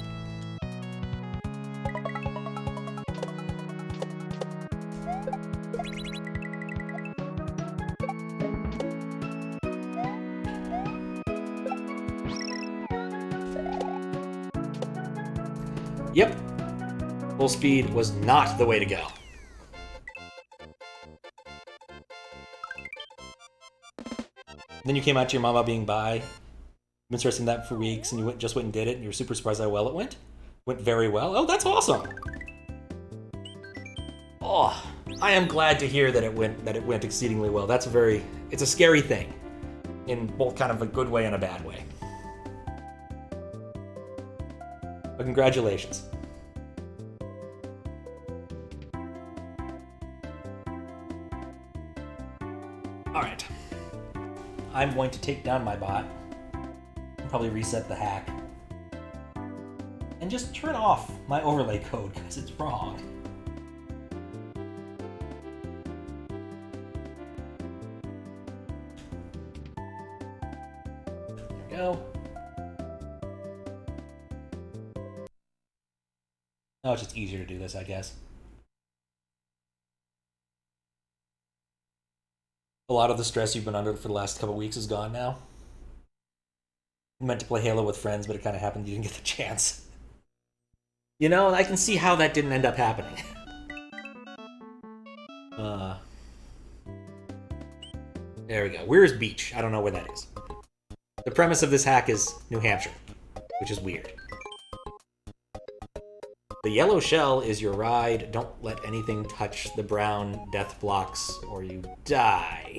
Yep. Full speed was not the way to go. Then you came out to your mama being bi. You've been stressing that for weeks, and you just went and did it, and you were super surprised how well it went. Went very well. Oh, that's awesome! Oh, I am glad to hear that it went exceedingly well. That's it's a scary thing, in both kind of a good way and a bad way. But congratulations. Alright. I'm going to take down my bot, probably reset the hack, and just turn off my overlay code because it's wrong. There we go. Oh, it's just easier to do this, I guess. A lot of the stress you've been under for the last couple weeks is gone now. You meant to play Halo with friends, but it kind of happened you didn't get the chance. You know, I can see how that didn't end up happening. There we go. Weirs Beach. I don't know where that is. The premise of this hack is New Hampshire, which is weird. The yellow shell is your ride. Don't let anything touch the brown death blocks or you die.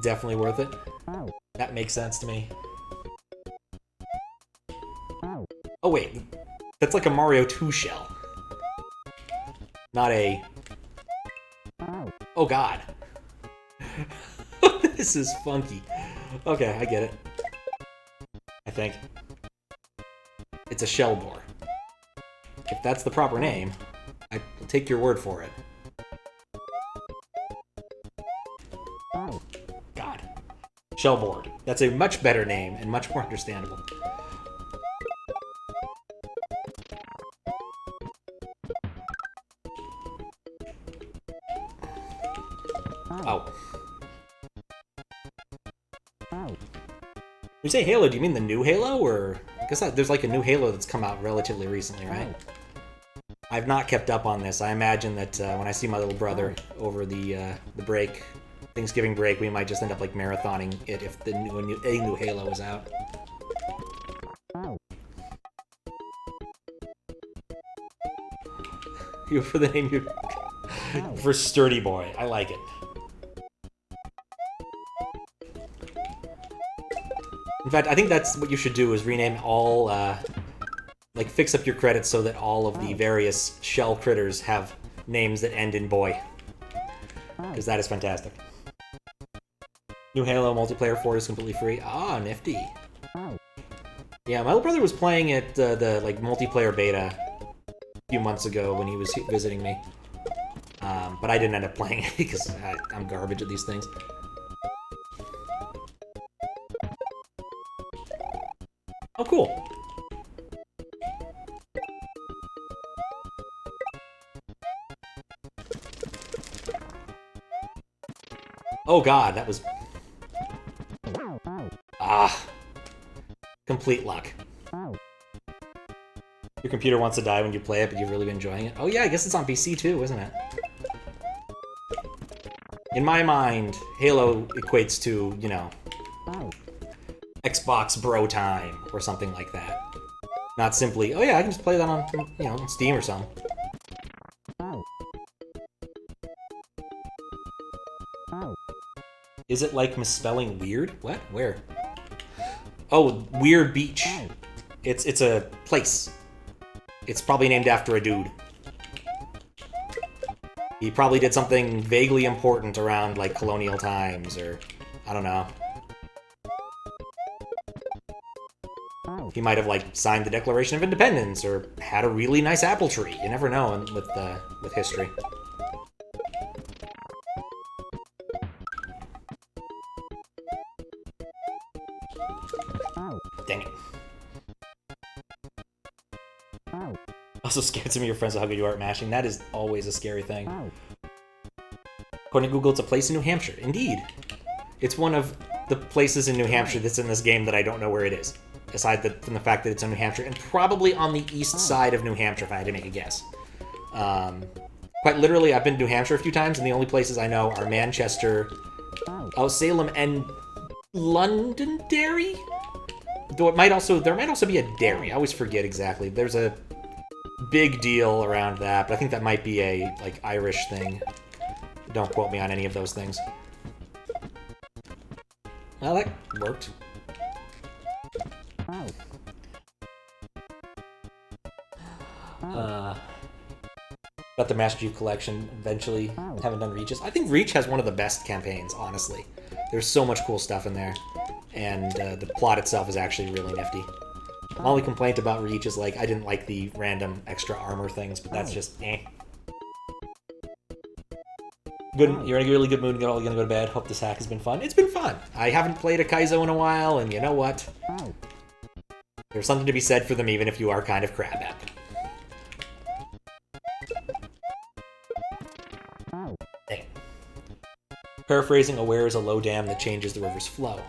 Definitely worth it. That makes sense to me. Oh wait, that's like a Mario 2 shell. Not a... Oh god. This is funky. Okay, I get it. I think. It's a shell boar. If that's the proper name, I'll take your word for it. God. Shellboard. That's a much better name and much more understandable. Oh. When you say Halo, do you mean the new Halo, or... I guess there's like a new Halo that's come out relatively recently, right? I've not kept up on this. I imagine that when I see my little brother over the break, Thanksgiving break, we might just end up like marathoning it if a new Halo is out. You for the name you for Sturdy Boy. I like it. In fact, I think that's what you should do, is rename all, like, fix up your credits so that all of the various shell critters have names that end in boy. Because that is fantastic. New Halo multiplayer 4 is completely free. Ah, nifty. Yeah, my little brother was playing it, the, like, multiplayer beta a few months ago when he was visiting me. But I didn't end up playing it because I'm garbage at these things. Oh, cool. Oh god, that was... Ah. Complete luck. Your computer wants to die when you play it, but you've really been enjoying it. Oh yeah, I guess it's on PC too, isn't it? In my mind, Halo equates to, you know, Xbox bro time, or something like that. Not simply, oh yeah, I can just play that on, you know, Steam or something. Is it like misspelling weird? What? Where? Oh, Weirs Beach. It's a place. It's probably named after a dude. He probably did something vaguely important around, like, colonial times, or... I don't know. He might have, like, signed the Declaration of Independence, or had a really nice apple tree. You never know with history. Dang it. Also scared some of your friends of how good you are at mashing. That is always a scary thing. According to Google, it's a place in New Hampshire. Indeed. It's one of the places in New Hampshire that's in this game that I don't know where it is. Aside from the fact that it's in New Hampshire, and probably on the east side of New Hampshire, if I had to make a guess. Quite literally, I've been to New Hampshire a few times, and the only places I know are Manchester, Salem, and Londonderry? Though there might also be a dairy. I always forget exactly. There's a big deal around that, but I think that might be a, like, Irish thing. Don't quote me on any of those things. Well, that worked. Got the Master Chief Collection eventually. Haven't done Reach's. I think Reach has one of the best campaigns, honestly. There's so much cool stuff in there. And the plot itself is actually really nifty. My only complaint about Reach is, like, I didn't like the random extra armor things, but that's just eh. Good, you're in a really good mood, you're all gonna go to bed. Hope this hack has been fun. It's been fun! I haven't played a Kaizo in a while, and you know what? There's something to be said for them even if you are kind of crab at them. Dang. Paraphrasing, a weir is a low dam that changes the river's flow.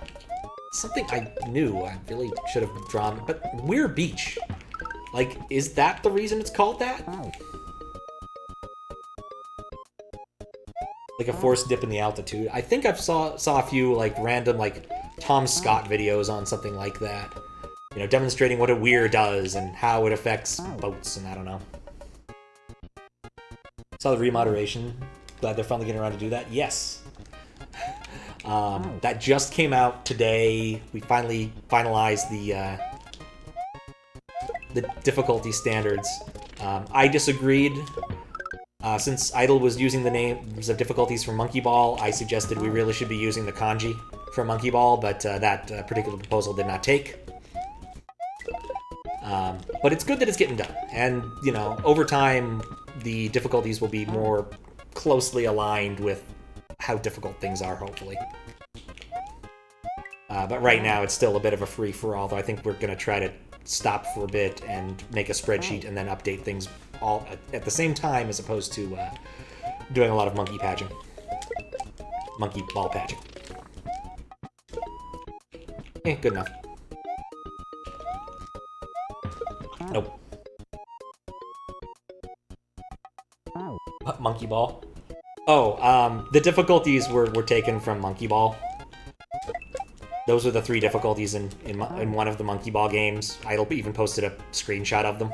Something I knew, I really should have drawn, but Weirs Beach. Like, is that the reason it's called that? Like a forced dip in the altitude. I think I've saw a few, like, random, like, Tom Scott videos on something like that. You know, demonstrating what a weir does and how it affects boats, and I don't know. Saw the remoderation. Glad they're finally getting around to do that. Yes. That just came out today. We finally finalized the difficulty standards. I disagreed. Since Idle was using the names of difficulties for Monkey Ball, I suggested we really should be using the kanji from Monkey Ball, but that particular proposal did not take. But it's good that it's getting done. And, you know, over time, the difficulties will be more closely aligned with how difficult things are, hopefully. But right now, it's still a bit of a free-for-all, though I think we're going to try to stop for a bit and make a spreadsheet and then update things all at the same time, as opposed to doing a lot of monkey patching. Monkey ball patching. Good enough. Nope. What, Monkey Ball? Oh, the difficulties were taken from Monkey Ball. Those are the 3 difficulties in one of the Monkey Ball games. I even posted a screenshot of them.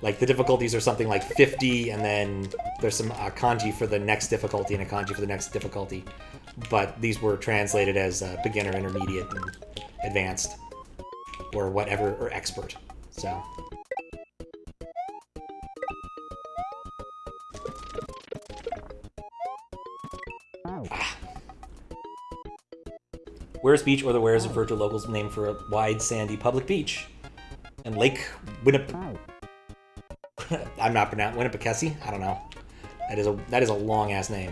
Like, the difficulties are something like 50, and then there's some kanji for the next difficulty and a kanji for the next difficulty. But these were translated as beginner, intermediate, and advanced. Or whatever, or expert. So... Weirs Beach, or the Weirs, refer to a local's name for a wide, sandy public beach. And Lake I'm not pronouncing Winnipekesi? I don't know. That is a long-ass name.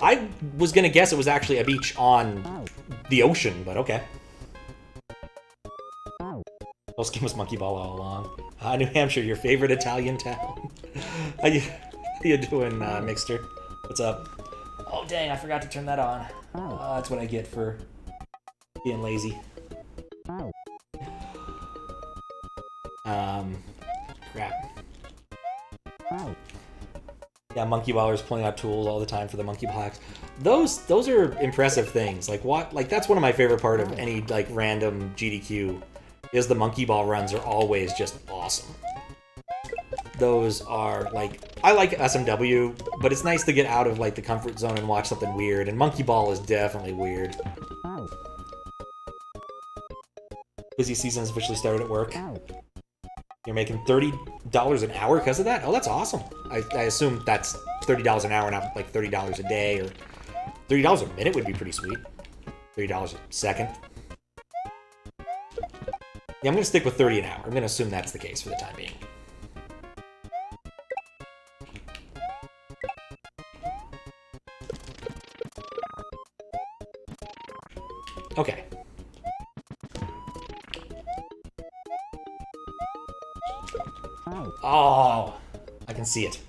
I was gonna guess it was actually a beach on the ocean, but okay. This game was Monkey Ball all along. New Hampshire, your favorite Italian town. How you doing, Mixter? What's up? Oh, dang, I forgot to turn that on. That's what I get for being lazy. Crap. Yeah, Monkey Ballers pulling out tools all the time for the Monkey Ball hacks. Those are impressive things. Like, that's one of my favorite part of any, like, random GDQ, is the Monkey Ball runs are always just awesome. Those are, like, I like SMW, but it's nice to get out of, like, the comfort zone and watch something weird, and Monkey Ball is definitely weird. Busy season has officially started at work. You're making $30 an hour because of that? Oh, that's awesome. I assume that's $30 an hour, not, like, $30 a day, or $30 a minute would be pretty sweet. $30 a second. Yeah, I'm going to stick with 30 an hour. I'm going to assume that's the case for the time being. Okay. Oh, I can see it.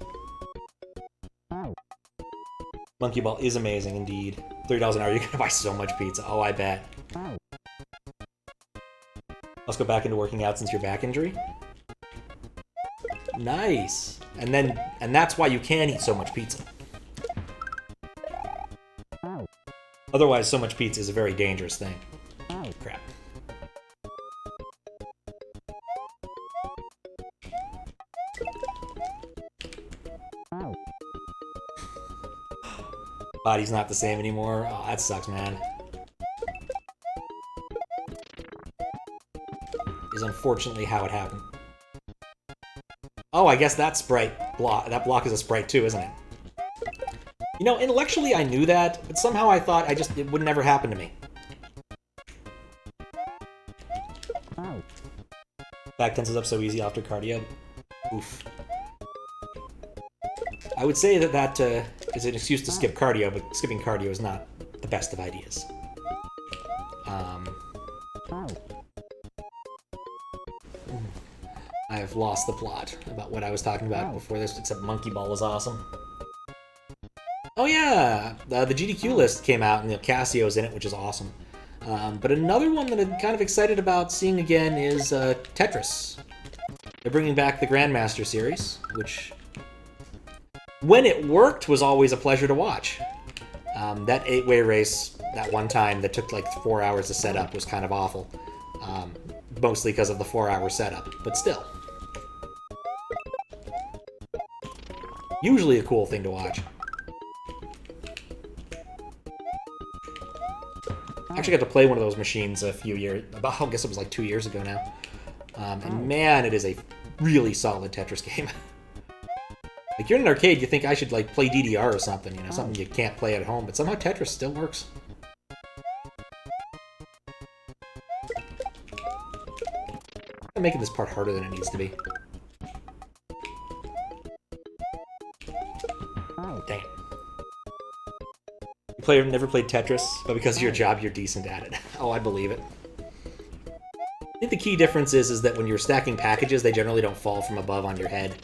Monkey Ball is amazing indeed. $30 an hour, you're gonna buy so much pizza. Oh, I bet. Let's go back into working out since your back injury. Nice. And that's why you can eat so much pizza. Otherwise, so much pizza is a very dangerous thing. Crap. Body's not the same anymore. Oh, that sucks, man. Is unfortunately how it happened. Oh, I guess that block is a sprite too, isn't it? You know, intellectually I knew that, but somehow I thought it would never happen to me. Back tenses up so easy after cardio. Oof. I would say that is an excuse to skip cardio, but skipping cardio is not the best of ideas. I have lost the plot about what I was talking about before this, except Monkey Ball was awesome. Oh yeah, the GDQ list came out, and Cassio's in it, which is awesome. But another one that I'm kind of excited about seeing again is Tetris. They're bringing back the Grandmaster series, which, when it worked, was always a pleasure to watch. That 8-way race, that one time that took like 4 hours to set up, was kind of awful. Mostly because of the 4-hour setup, but still. Usually a cool thing to watch. I actually got to play one of those machines a few years, I guess it was like 2 years ago now. And man, it is a really solid Tetris game. Like, you're in an arcade, you think I should, like, play DDR or something, you know, something you can't play at home, but somehow Tetris still works. I'm making this part harder than it needs to be. Dang it. You never played Tetris, but because of your job, you're decent at it. Oh, I believe it. I think the key difference is that when you're stacking packages, they generally don't fall from above on your head.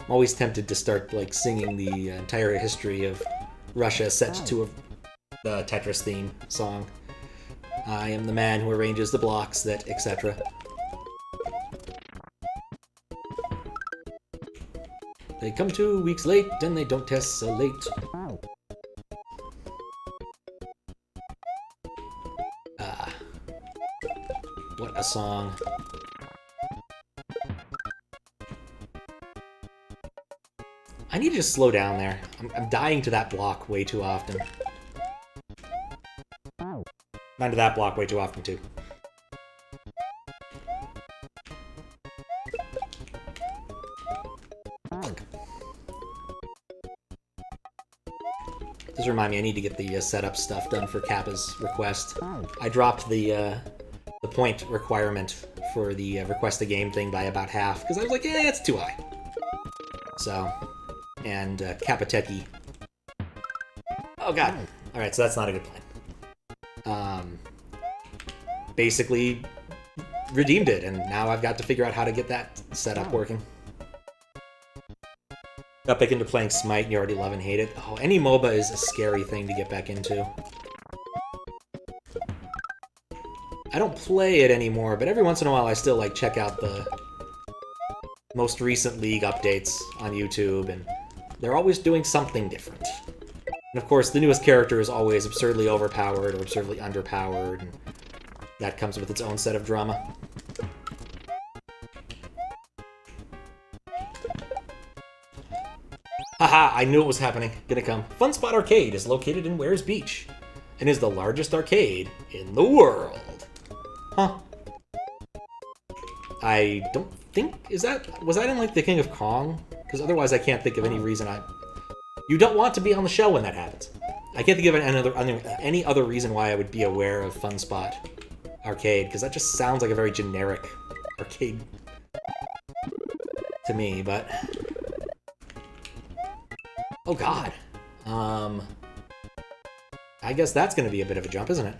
I'm always tempted to start, like, singing the entire history of Russia set to the Tetris theme song. I am the man who arranges the blocks that, etc. They come 2 weeks late, and they don't tessellate. What a song. I need to just slow down there. I'm dying to that block way too often. Dying to that block way too often, too. Does remind me I need to get the setup stuff done for Kappa's request. I dropped the point requirement for the request a game thing by about half, because I was like, eh, it's too high. So, and Kappa Techie. Oh god. Alright, so that's not a good plan. Basically redeemed it, and now I've got to figure out how to get that setup working. Got back into playing Smite, and you already love and hate it. Oh, any MOBA is a scary thing to get back into. I don't play it anymore, but every once in a while I still, like, check out the most recent League updates on YouTube, and they're always doing something different. And of course, the newest character is always absurdly overpowered or absurdly underpowered, and that comes with its own set of drama. Haha, I knew it was happening. Gonna come. Fun Spot Arcade is located in Weirs Beach, and is the largest arcade in the world. Huh. I don't think... was that in, like, the King of Kong? Because otherwise I can't think of any reason You don't want to be on the show when that happens. I can't think of any other reason why I would be aware of Fun Spot Arcade, because that just sounds like a very generic arcade to me, but... Oh god. I guess that's going to be a bit of a jump, isn't it?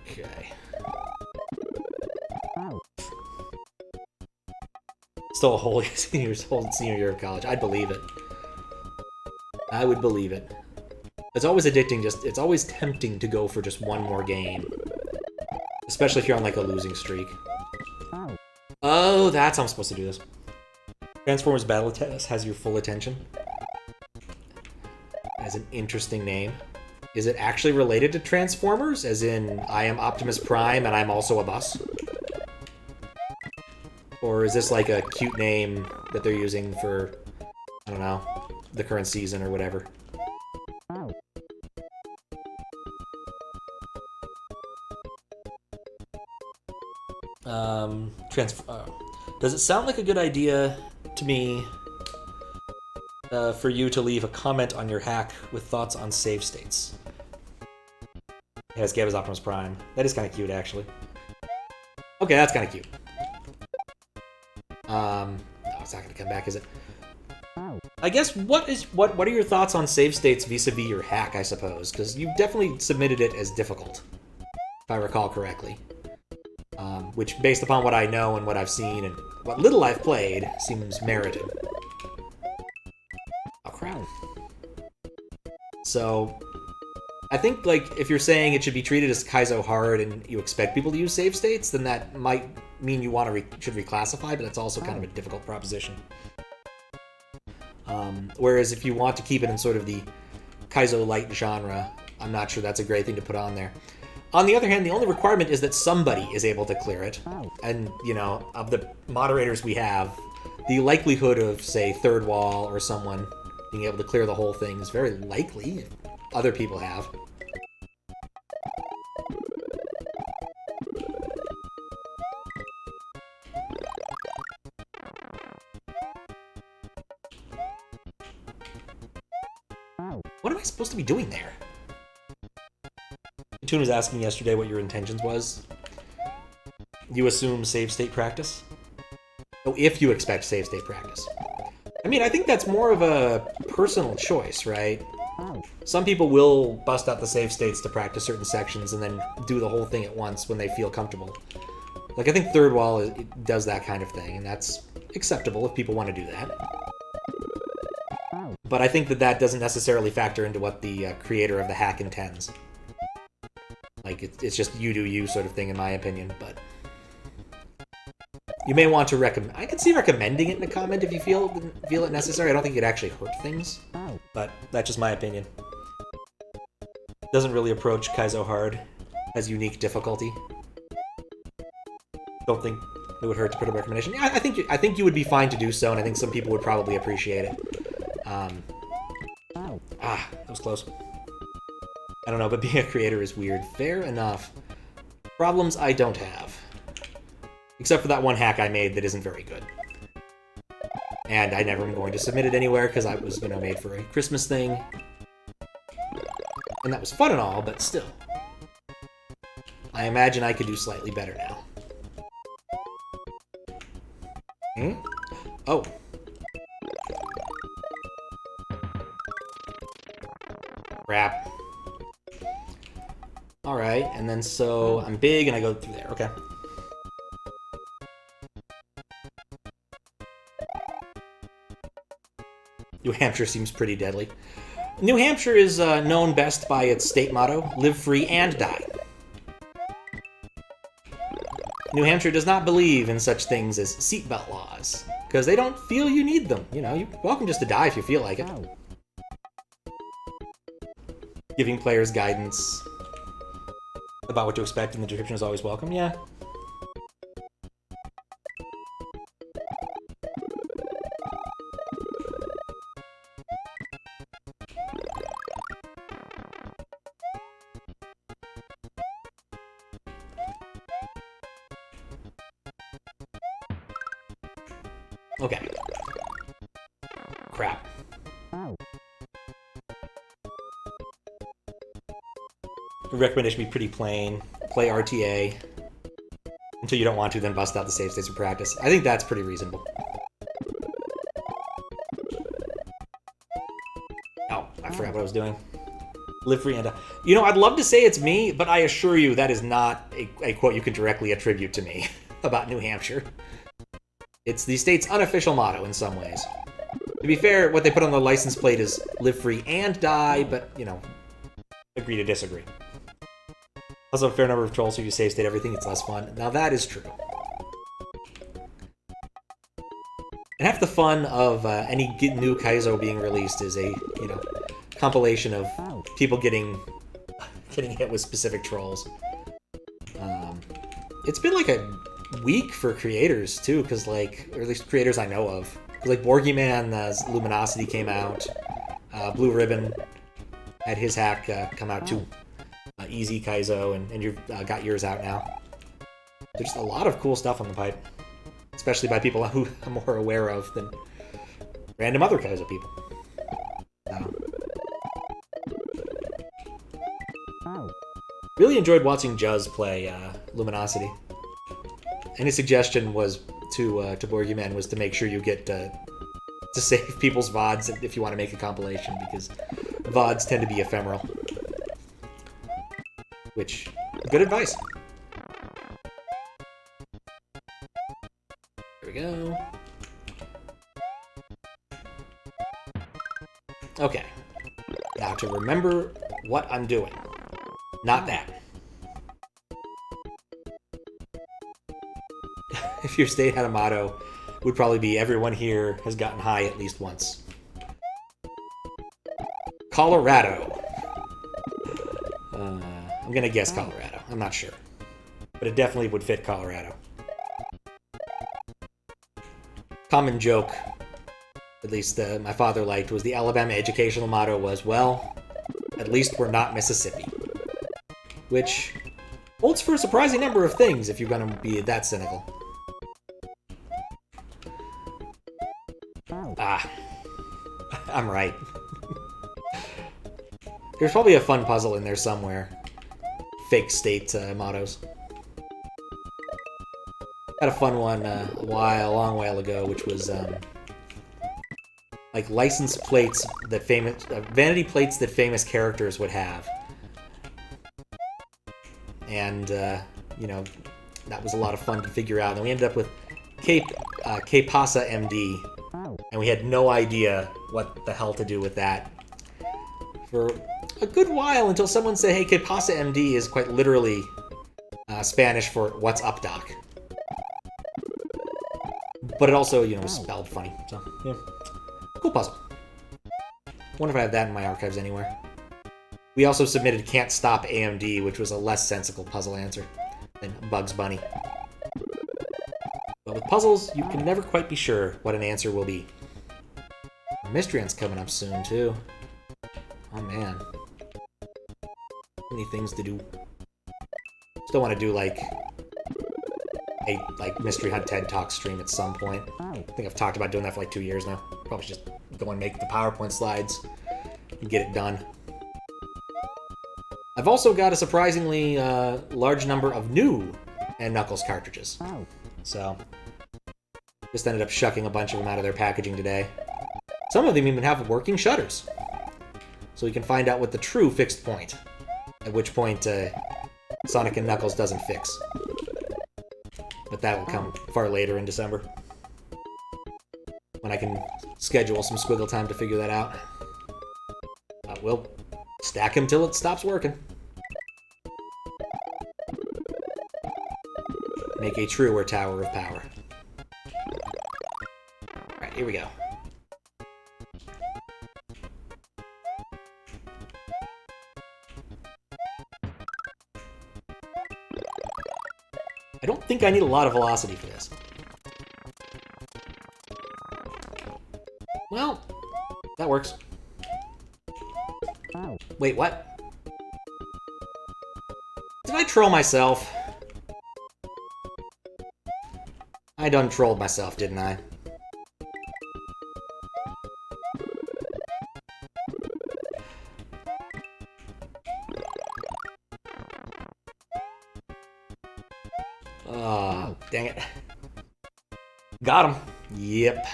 Okay. Still a whole senior year of college. I'd believe it. I would believe it. It's always addicting, it's always tempting to go for just one more game. Especially if you're on, like, a losing streak. Oh, that's how I'm supposed to do this. Transformers Battle Test has your full attention. As an interesting name. Is it actually related to Transformers? As in, I am Optimus Prime and I'm also a bus? Or is this like a cute name that they're using for, I don't know, the current season or whatever? Does it sound like a good idea to me for you to leave a comment on your hack with thoughts on save states? Yes, Gab is Optimus Prime. That is kind of cute, actually. Okay, that's kind of cute. Oh, it's not going to come back, is it? I guess, what are your thoughts on save states vis-a-vis your hack, I suppose? Because you definitely submitted it as difficult, if I recall correctly. Which, based upon what I know and what I've seen and what little I've played, seems merited. Oh, crap. So, I think, like, if you're saying it should be treated as Kaizo hard and you expect people to use save states, then that might mean you should reclassify, but that's also kind of a difficult proposition. Whereas if you want to keep it in sort of the Kaizo light genre, I'm not sure that's a great thing to put on there. On the other hand, the only requirement is that somebody is able to clear it. And, you know, of the moderators we have, the likelihood of, say, Third Wall or someone being able to clear the whole thing is very likely. other people have. What am I supposed to be doing there? Toon was asking yesterday what your intentions was. You assume save state practice? Oh, if you expect save state practice. I mean, I think that's more of a personal choice, right? Some people will bust out the save states to practice certain sections and then do the whole thing at once when they feel comfortable. Like, I think Third Wall it does that kind of thing, and that's acceptable if people want to do that. But I think that doesn't necessarily factor into what the creator of the hack intends. Like, it's just you do you sort of thing, in my opinion, but... You may want to recommend... I can see recommending it in a comment if you feel it necessary. I don't think it actually hurt things, but that's just my opinion. Doesn't really approach Kaizo hard. Has unique difficulty. Don't think it would hurt to put a recommendation. Yeah, I think you would be fine to do so, and I think some people would probably appreciate it. That was close. I don't know, but being a creator is weird. Fair enough. Problems I don't have. Except for that one hack I made that isn't very good. And I never am going to submit it anywhere because I was, made for a Christmas thing. And that was fun and all, but still. I imagine I could do slightly better now. Oh. Crap. Alright, and then so I'm big and I go through there. Okay. New Hampshire seems pretty deadly. New Hampshire is known best by its state motto, live free and die. New Hampshire does not believe in such things as seatbelt laws, because they don't feel you need them. You're welcome just to die if you feel like it. Giving players guidance about what to expect in the description is always welcome, yeah. Okay. Crap. The recommendation should be pretty plain. Play RTA. Until you don't want to, then bust out the save states for practice. I think that's pretty reasonable. Oh, I forgot what I was doing. Live free and... I'd love to say it's me, but I assure you that is not a quote you can directly attribute to me about New Hampshire. It's the state's unofficial motto in some ways. To be fair, what they put on the license plate is live free and die, but, agree to disagree. Also, a fair number of trolls who you save state everything, it's less fun. Now, that is true. And half the fun of any new Kaizo being released is a, compilation of people getting hit with specific trolls. It's been like a week for creators, too, because, or at least creators I know of. Because, Borgyman's Luminosity came out. Blue Ribbon had his hack come out, too. Easy Kaizo, and you've got yours out now. There's just a lot of cool stuff on the pipe. Especially by people who I'm more aware of than random other Kaizo people. Really enjoyed watching Juz play Luminosity. And his suggestion was to Borgyman was to make sure you get to save people's VODs if you want to make a compilation, because VODs tend to be ephemeral. Which, good advice. There we go. Okay. Now to remember what I'm doing. Not that. If your state had a motto, it would probably be everyone here has gotten high at least once. Colorado. I'm gonna guess Colorado. I'm not sure. But it definitely would fit Colorado. Common joke, at least my father liked, was the Alabama educational motto was, well, at least we're not Mississippi. Which holds for a surprising number of things if you're gonna be that cynical. Ah, I'm right. There's probably a fun puzzle in there somewhere. Fake state mottos. Had a fun one a long while ago, which was like license plates that vanity plates that famous characters would have. And you know, that was a lot of fun to figure out. And we ended up with K Pasa MD, and we had no idea what the hell to do with that for a good while until someone said, "Hey, K Pasa MD is quite literally Spanish for "What's up, Doc?" But it also, you know, was spelled funny. So yeah, cool puzzle. Wonder if I have that in my archives anywhere. We also submitted Can't Stop AMD, which was a less sensible puzzle answer than Bugs Bunny. But with puzzles, you can never quite be sure what an answer will be. Mystery Hunt's coming up soon, too. Oh, man. So many things to do. Still want to do, like, a Mystery Hunt TED Talk stream at some point. I think I've talked about doing that for, like, 2 years now. Probably just go and make the PowerPoint slides and get it done. I've also got a surprisingly large number of new Knuckles cartridges. So, just ended up shucking a bunch of them out of their packaging today. Some of them even have working shutters. So we can find out what the true fixed point. At which point, Sonic and Knuckles doesn't fix. But that will come far later in December. When I can schedule some squiggle time to figure that out. We'll stack him till it stops working. Make a truer Tower of Power. Alright, here we go. I don't think I need a lot of velocity for this. Well, that works. Wait, what? Did I troll myself? I done trolled myself, didn't I? Oh, dang it. Got him. Yep.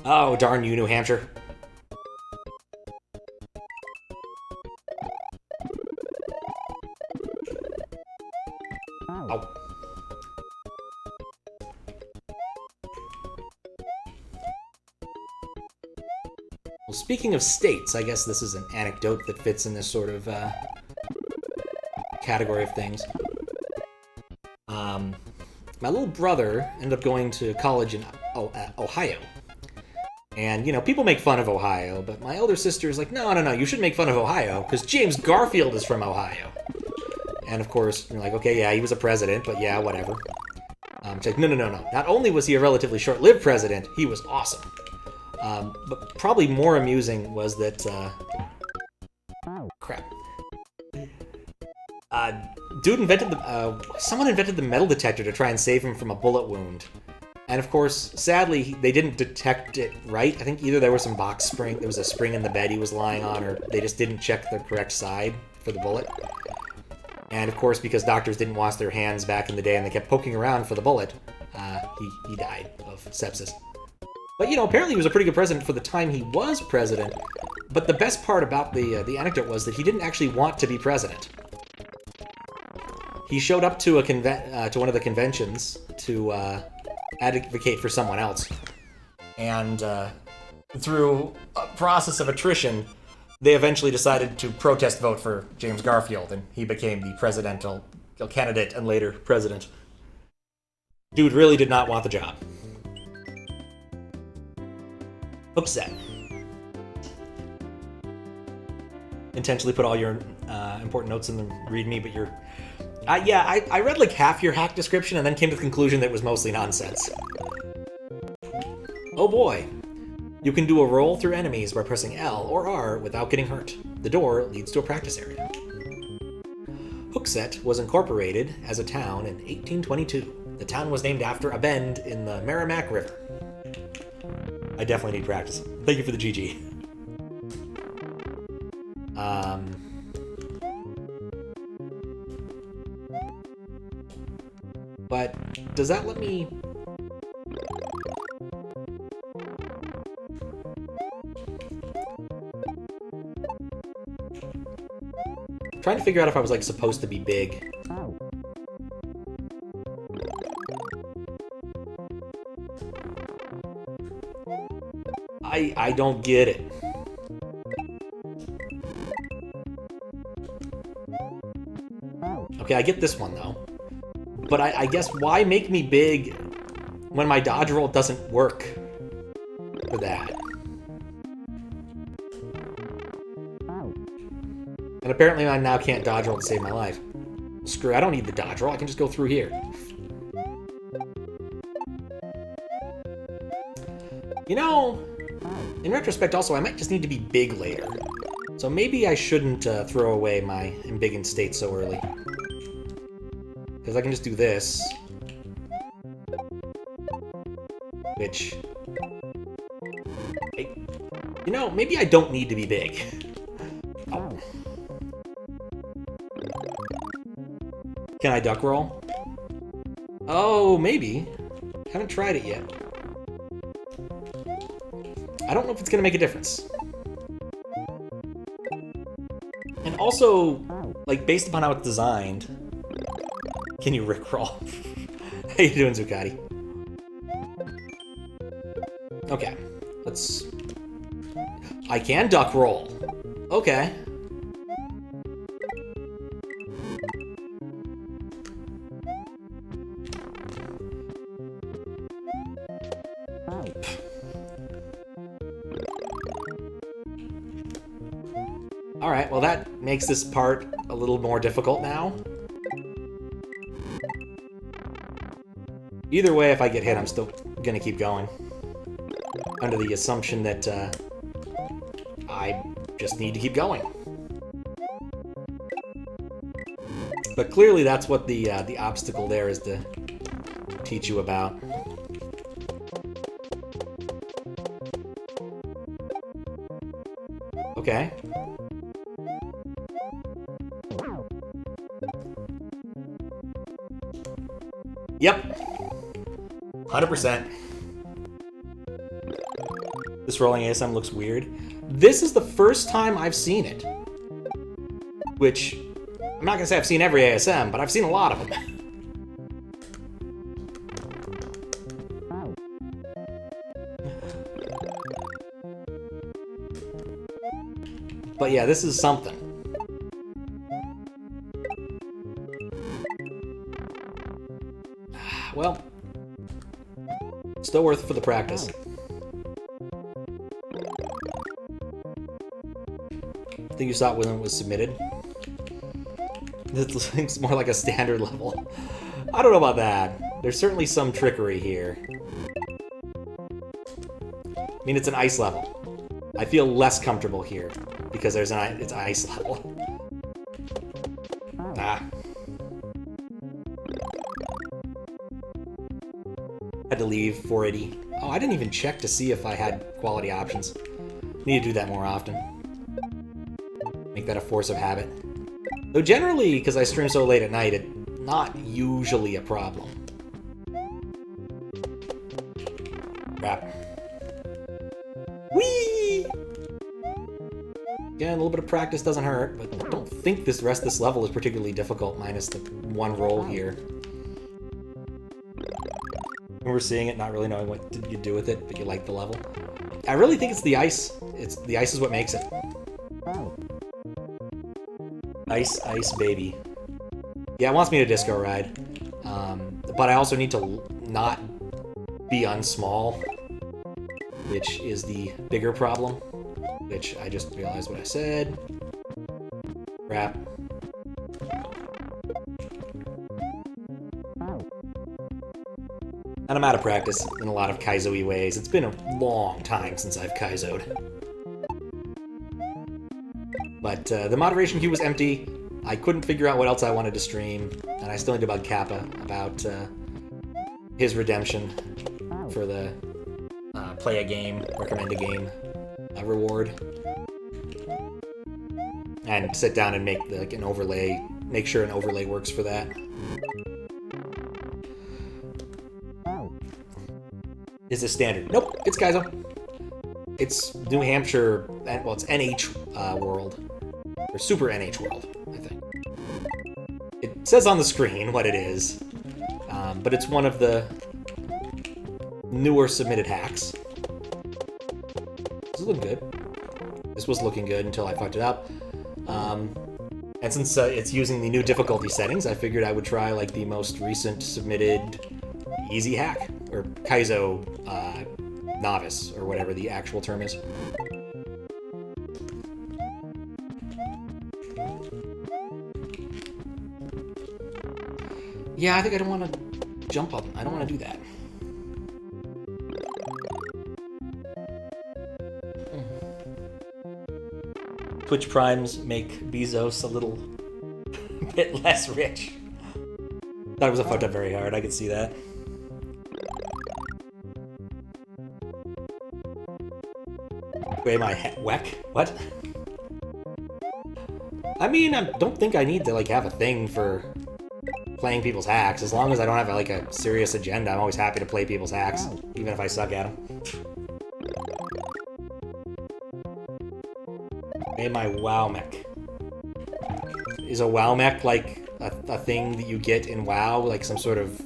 Oh, darn you, New Hampshire. Oh. Well, speaking of states, I guess this is an anecdote that fits in this sort of category of things. My little brother ended up going to college in Ohio. And, you know, people make fun of Ohio, but my elder sister is like, no, you shouldn't make fun of Ohio, because James Garfield is from Ohio. And, of course, you're like, okay, yeah, he was a president, but yeah, whatever. She's like, no. Not only was he a relatively short-lived president, he was awesome. But probably more amusing was that, crap. Someone invented the metal detector to try and save him from a bullet wound. And of course, sadly, they didn't detect it right. I think either there was some box spring, there was a spring in the bed he was lying on, or they just didn't check the correct side for the bullet. And of course, because doctors didn't wash their hands back in the day and they kept poking around for the bullet, he died of sepsis. But, you know, apparently he was a pretty good president for the time he was president. But the best part about the anecdote was that he didn't actually want to be president. He showed up to to one of the conventions to advocate for someone else, and through a process of attrition, they eventually decided to protest vote for James Garfield, and he became the presidential candidate and later president. Dude really did not want the job. Hooksett. Intentionally put all your important notes in the README, but you're... I read like half your hack description and then came to the conclusion that it was mostly nonsense. Oh boy. You can do a roll through enemies by pressing L or R without getting hurt. The door leads to a practice area. Hooksett was incorporated as a town in 1822. The town was named after a bend in the Merrimack River. I definitely need practice. Thank you for the GG. But does that let me... I'm trying to figure out if I was, like, supposed to be big. I don't get it. Okay, I get this one, though. But I guess why make me big when my dodge roll doesn't work for that? And apparently I now can't dodge roll to save my life. Screw it, I don't need the dodge roll, I can just go through here. You know, in retrospect also, I might just need to be big later. So maybe I shouldn't throw away my embiggened state so early. Because I can just do this. Which... you know, maybe I don't need to be big. Oh. Can I duck roll? Oh, maybe. Haven't tried it yet. I don't know if it's going to make a difference. And also, like, based upon how it's designed... Can you rickroll? How you doing, Zuccotti? Okay, let's... I can duck roll. Okay. Alright, well that makes this part a little more difficult now. Either way, if I get hit, I'm still gonna keep going. Under the assumption that, I just need to keep going. But clearly that's what the obstacle there is to teach you about. Okay. Yep. 100%. This rolling ASM looks weird. This is the first time I've seen it. Which, I'm not gonna say I've seen every ASM, but I've seen a lot of them. But yeah, this is something. Well, still worth it for the practice. I think you saw it when it was submitted. This looks more like a standard level. I don't know about that. There's certainly some trickery here. I mean, it's an ice level. I feel less comfortable here because there's it's an ice level. Ah. Had to leave 480. Oh, I didn't even check to see if I had quality options. Need to do that more often. Make that a force of habit. Though generally, because I stream so late at night, it's not usually a problem. Crap. Whee! Again, a little bit of practice doesn't hurt, but I don't think the rest of this level is particularly difficult, minus the one roll here. I remember seeing it, not really knowing what you do with it, but you like the level. I really think it's the ice. The ice is what makes it. Ice, ice, baby. Yeah, it wants me to disco ride. But I also need to not be unsmall, which is the bigger problem. Which I just realized what I said. Crap. And I'm out of practice in a lot of Kaizo-y ways. It's been a long time since I've Kaizo'd. But the moderation queue was empty. I couldn't figure out what else I wanted to stream. And I still need to bug Kappa about his redemption for the play a game, recommend a game reward. And sit down and make like an overlay, make sure an overlay works for that. Is this standard? Nope, it's Kaizo. It's New Hampshire, well, it's NH World. Or Super NH World, I think. It says on the screen what it is, but it's one of the newer submitted hacks. This is looking good. This was looking good until I fucked it up. And since it's using the new difficulty settings, I figured I would try like the most recent submitted easy hack, or Kaizo novice, or whatever the actual term is. Yeah, I think I don't want to jump up. I don't want to do that. Twitch Primes make Bezos a little bit less rich. Thought it was fucked up very hard, I could see that. Wait, my weck? What? I mean, I don't think I need to like have a thing for playing people's hacks. As long as I don't have like a serious agenda, I'm always happy to play people's hacks, even if I suck at them. Hey, my WoW mech. Is a WoW mech like a thing that you get in WoW, like some sort of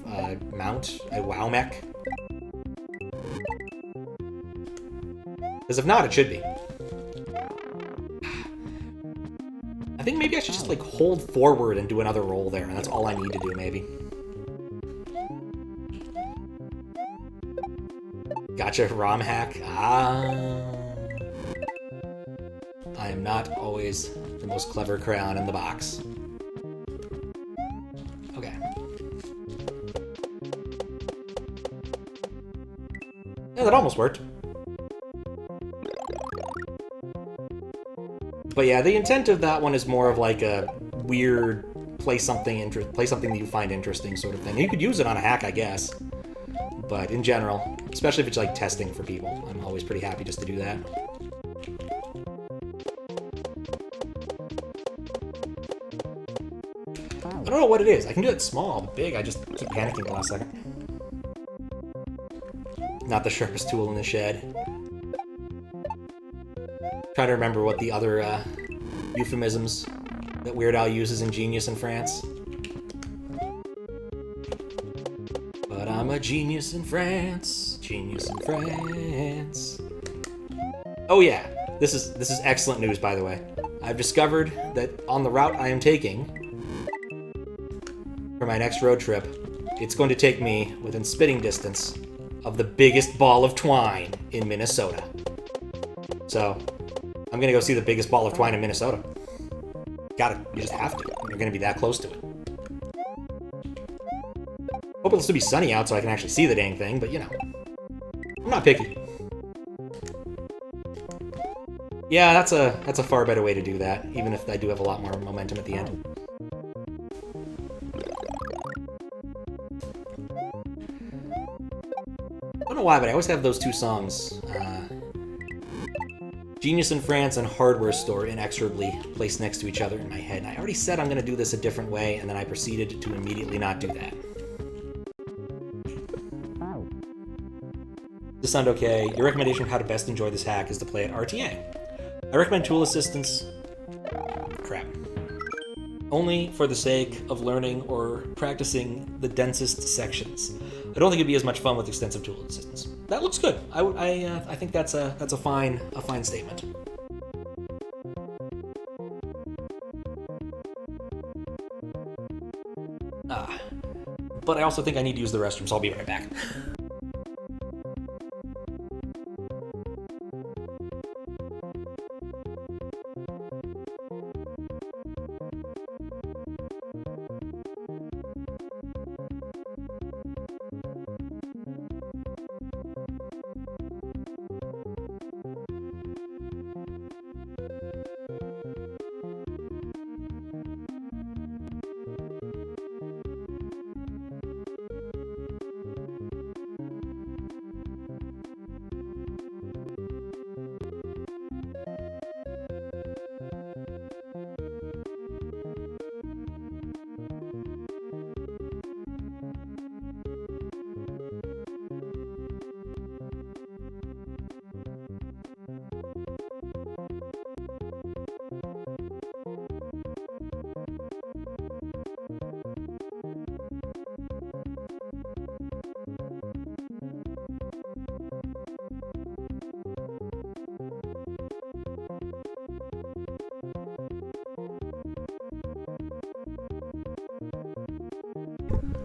mount? A WoW mech? Because if not, it should be. I think maybe I should just like hold forward and do another roll there, and that's all I need to do, maybe. Gotcha, ROM hack. Ah. I am not always the most clever crayon in the box. Okay. Yeah, that almost worked. But yeah, the intent of that one is more of like a weird play something that you find interesting sort of thing. You could use it on a hack, I guess. But in general, especially if it's like testing for people, I'm always pretty happy just to do that. I don't know what it is. I can do it small, but big, I just keep panicking the last second. Not the sharpest tool in the shed. Trying to remember what the other euphemisms that Weird Al uses in Genius in France. But I'm a genius in France. Genius in France. Oh yeah, this is excellent news, by the way. I've discovered that on the route I am taking for my next road trip, it's going to take me within spitting distance of the biggest ball of twine in Minnesota. So, I'm gonna go see the biggest ball of twine in Minnesota. You just have to. You're gonna be that close to it. Hope it'll still be sunny out so I can actually see the dang thing, but you know. I'm not picky. Yeah, that's a far better way to do that, even if I do have a lot more momentum at the end. I don't know why, but I always have those two songs. Genius in France and Hardware Store inexorably placed next to each other in my head. And I already said I'm going to do this a different way, and then I proceeded to immediately not do that. Does this sound okay? Your recommendation of how to best enjoy this hack is to play at RTA. I recommend tool assistance. Crap. Only for the sake of learning or practicing the densest sections. I don't think it'd be as much fun with extensive tool assistance. That looks good. I think that's a fine statement. But I also think I need to use the restroom, so I'll be right back.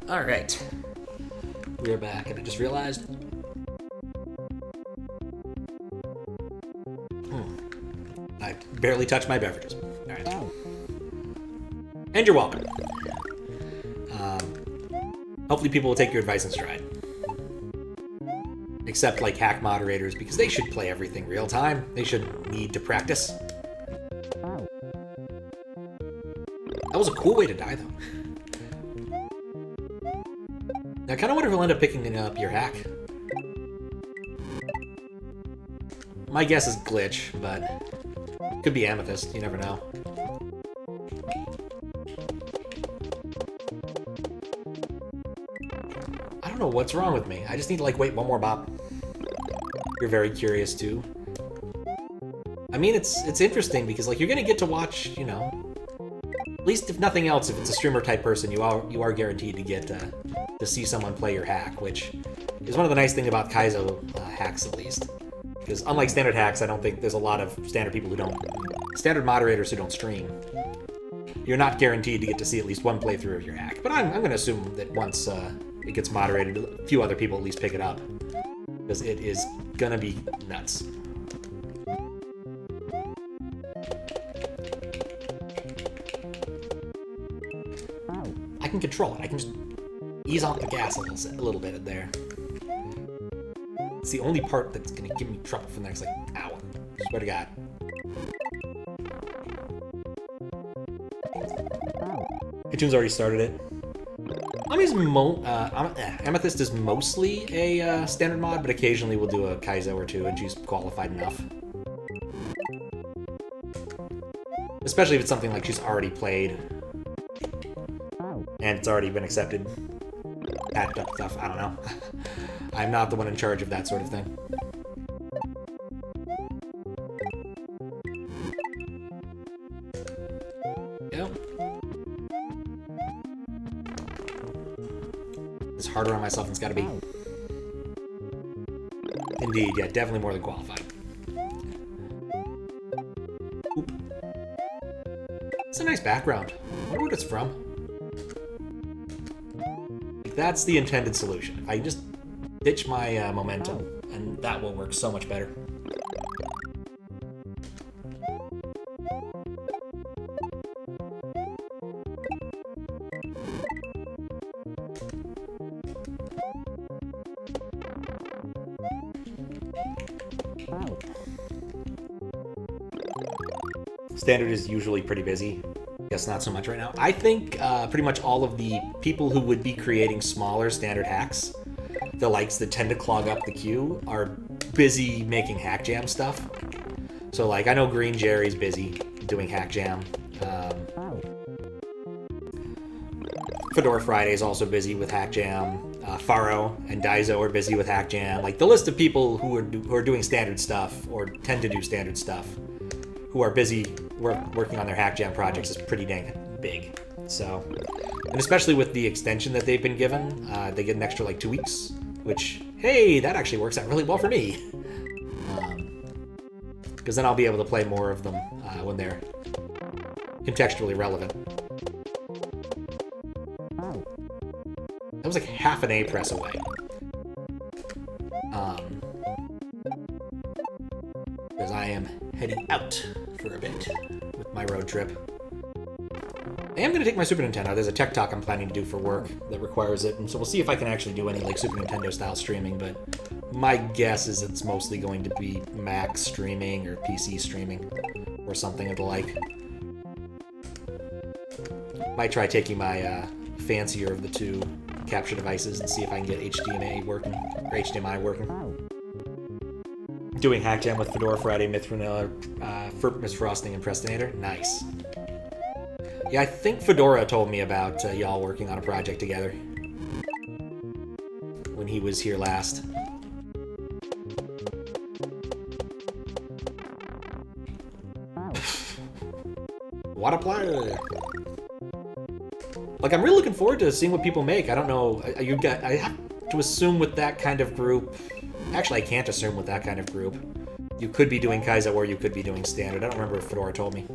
Alright. We're back, and I just realized... I barely touched my beverages. Alright. And you're welcome. Hopefully people will take your advice in stride. Except, like, hack moderators, because they should play everything real time. They shouldn't need to practice. That was a cool way to die, though. I kind of wonder if we'll end up picking up your hack. My guess is glitch, but could be amethyst. You never know. I don't know what's wrong with me. I just need to, like, wait one more bop. You're very curious, too. I mean, it's interesting because, like, you're gonna get to watch, you know... At least, if nothing else, if it's a streamer-type person, you are guaranteed to get to see someone play your hack, which is one of the nice things about Kaizo hacks, at least. Because unlike standard hacks, I don't think there's a lot of standard moderators who don't stream. You're not guaranteed to get to see at least one playthrough of your hack. But I'm going to assume that once it gets moderated, a few other people at least pick it up. Because it is going to be nuts. I can control it. I can just ease off the gas a little bit in there. It's the only part that's going to give me trouble for the next, like, hour. Swear to God. iTunes already started it. Amethyst is mostly a standard mod, but occasionally we'll do a Kaizo or two, and she's qualified enough. Especially if it's something like she's already played. And it's already been accepted. Patched up stuff, I don't know. I'm not the one in charge of that sort of thing. Yep. It's harder on myself than it's gotta be. Indeed, yeah, definitely more than qualified. Oop. It's a nice background. I wonder what it's from. That's the intended solution. If I just ditch my momentum, and that will work so much better. Standard is usually pretty busy. Guess not so much right now. I think pretty much all of the people who would be creating smaller standard hacks, the likes that tend to clog up the queue, are busy making hack jam stuff. So, like, I know Green Jerry's busy doing hack jam. Fedora Friday's also busy with hack jam. Faro and Daizo are busy with hack jam. Like, the list of people who are doing standard stuff, or tend to do standard stuff, who are busy working on their hack jam projects is pretty dang big. So, and especially with the extension that they've been given, they get an extra, like, 2 weeks, which, hey, that actually works out really well for me. Because then I'll be able to play more of them when they're contextually relevant. That was like half an A press away. Because I am heading out for a bit with my road trip. I am going to take my Super Nintendo. There's a tech talk I'm planning to do for work that requires it, and so we'll see if I can actually do any, like, Super Nintendo style streaming, but my guess is it's mostly going to be Mac streaming or PC streaming or something of the like. Might try taking my fancier of the two capture devices and see if I can get HDMI working. Doing hack jam with Fedora Friday, Myth Vanilla, Miss Frosting, and Prestinator. Nice. Yeah, I think Fedora told me about y'all working on a project together when he was here last. What a player! Like, I'm really looking forward to seeing what people make. I don't know. I have to assume with that kind of group. Actually, I can't assume with that kind of group. You could be doing Kaizo or you could be doing standard. I don't remember if Fedora told me.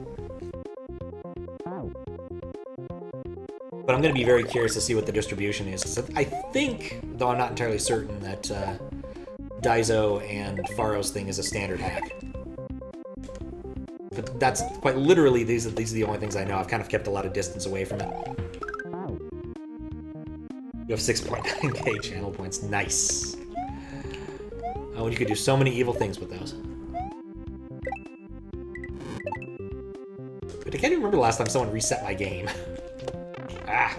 But I'm going to be very curious to see what the distribution is. Because I think, though I'm not entirely certain, that Daiso and Faro's thing is a standard hack. But that's quite literally, these are the only things I know. I've kind of kept a lot of distance away from it. You have 6.9k channel points. Nice. Oh, and you could do so many evil things with those. But I can't even remember the last time someone reset my game. Ah.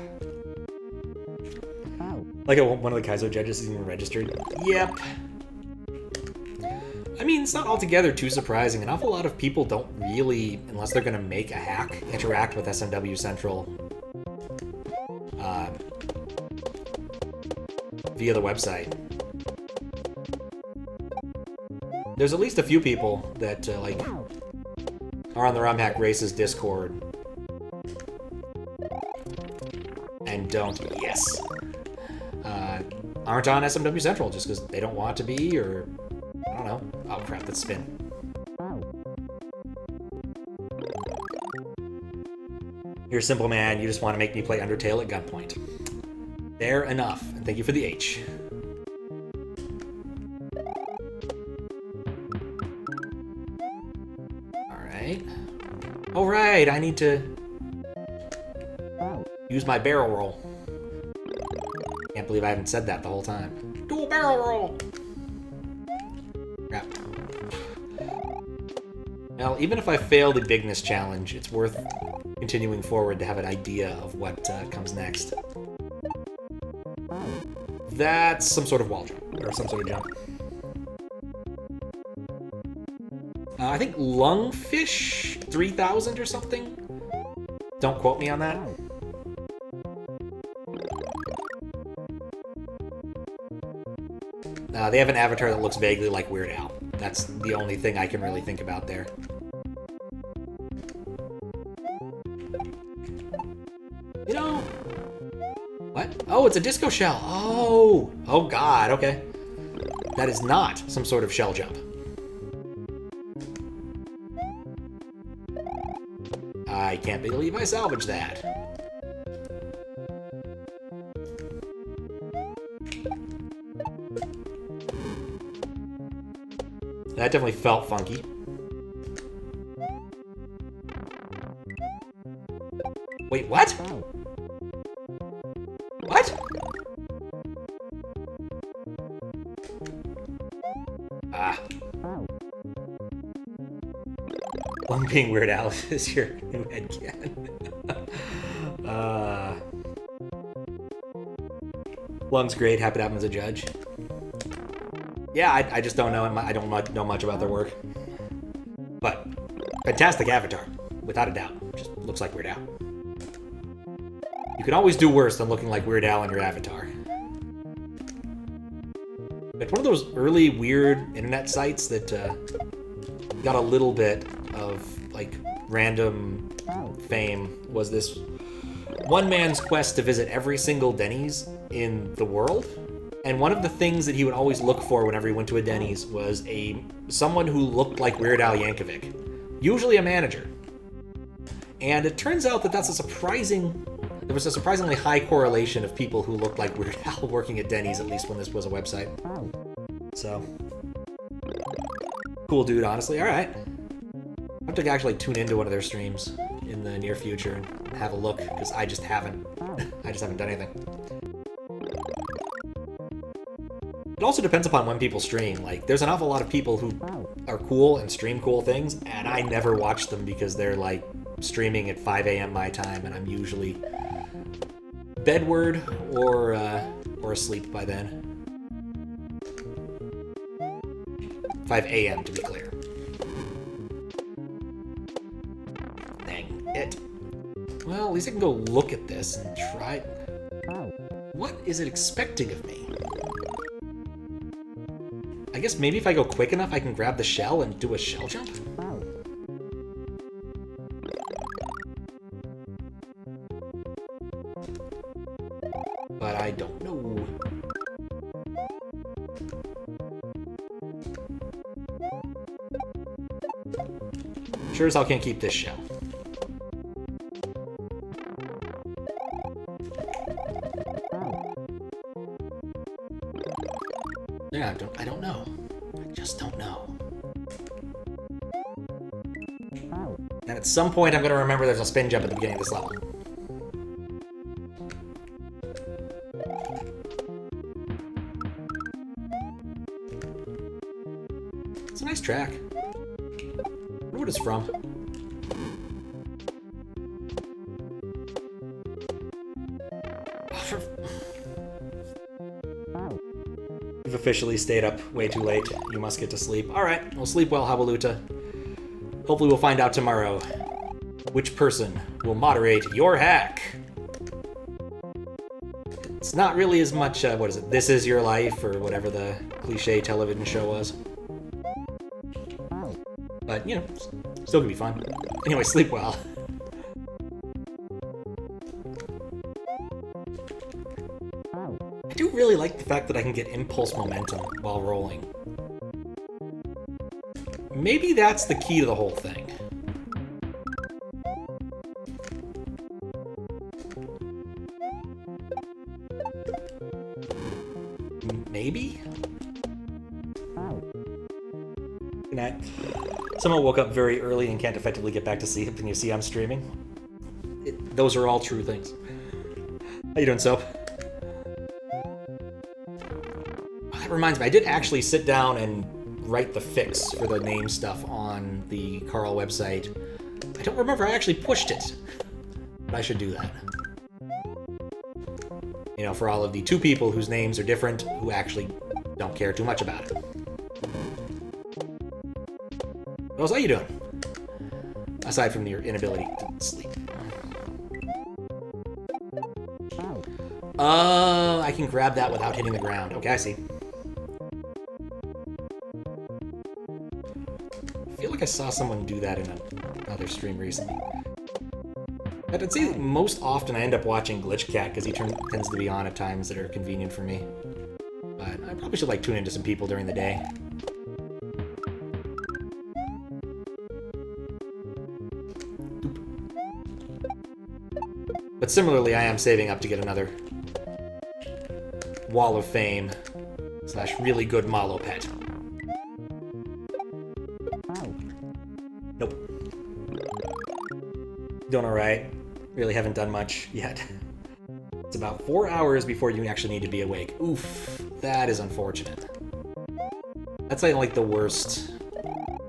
Like one of the Kaizo judges isn't even registered. Yep. I mean, it's not altogether too surprising. An awful lot of people don't really, unless they're going to make a hack, interact with SMW Central via the website. There's at least a few people that like are on the ROM Hack Races Discord and don't, yes, aren't on SMW Central just because they don't want to be, or I don't know. Oh crap, that's spin. You're a simple man, you just want to make me play Undertale at gunpoint. Fair enough, and thank you for the H. Alright. Alright, I need to use my barrel roll. Can't believe I haven't said that the whole time. Do a barrel roll! Crap. Well, even if I fail the bigness challenge, it's worth continuing forward to have an idea of what comes next. That's some sort of wall jump, or some sort of jump. I think Lungfish 3000 or something? Don't quote me on that. They have an avatar that looks vaguely like Weird Al. That's the only thing I can really think about there. You know... What? Oh, it's a disco shell. Oh! Oh god, okay. That is not some sort of shell jump. I can't believe I salvaged that. That definitely felt funky. Wait, what? What? Ah. Lung being Weird Al is your new headcanon. Lung's great, happy to have him as a judge. Yeah, I just don't know. I don't know much about their work. But, fantastic avatar, without a doubt. Just looks like Weird Al. You can always do worse than looking like Weird Al in your avatar. It's one of those early weird internet sites that got a little bit of like random fame. Was this one man's quest to visit every single Denny's in the world? And one of the things that he would always look for whenever he went to a Denny's was someone who looked like Weird Al Yankovic, usually a manager. And it turns out that there was a surprisingly high correlation of people who looked like Weird Al working at Denny's, at least when this was a website. So, cool dude, honestly. All right, I have to actually tune into one of their streams in the near future and have a look, because I just haven't done anything. It also depends upon when people stream. Like, there's an awful lot of people who are cool and stream cool things, and I never watch them because they're, like, streaming at 5 a.m. my time, and I'm usually bedward or asleep by then. 5 a.m. to be clear. Dang it. Well, at least I can go look at this and try... What is it expecting of me? I guess maybe if I go quick enough, I can grab the shell and do a shell jump? But I don't know. Sure as hell can't keep this shell. Yeah, I don't know. I just don't know. And at some point, I'm going to remember there's a spin jump at the beginning of this level. It's a nice track. I wonder what it's from. We've officially stayed up way too late. You must get to sleep. Alright, well, sleep well, Habaluta. Hopefully we'll find out tomorrow which person will moderate your hack. It's not really as much, what is it, This Is Your Life, or whatever the cliche television show was. But, you know, still can be fun. Anyway, sleep well. I do really like the fact that I can get impulse momentum while rolling. Maybe that's the key to the whole thing. Maybe? Good night. Someone woke up very early and can't effectively get back to sleep, and you see I'm streaming. Those are all true things. How you doing, Soap? That reminds me, I did actually sit down and write the fix for the name stuff on the Carl website. I don't remember I actually pushed it, but I should do that. You know, for all of the 2 people whose names are different, who actually don't care too much about it. What else are you doing? Aside from your inability to sleep. I can grab that without hitting the ground. Okay, I see. I feel like I saw someone do that in another stream recently. But I'd say most often I end up watching Glitch Cat because he tends to be on at times that are convenient for me. But I probably should like tune into some people during the day. But similarly, I am saving up to get another Wall of Fame / really good Malo pet. Nope. Doing alright. Really haven't done much yet. It's about 4 hours before you actually need to be awake. Oof, that is unfortunate. That's like the worst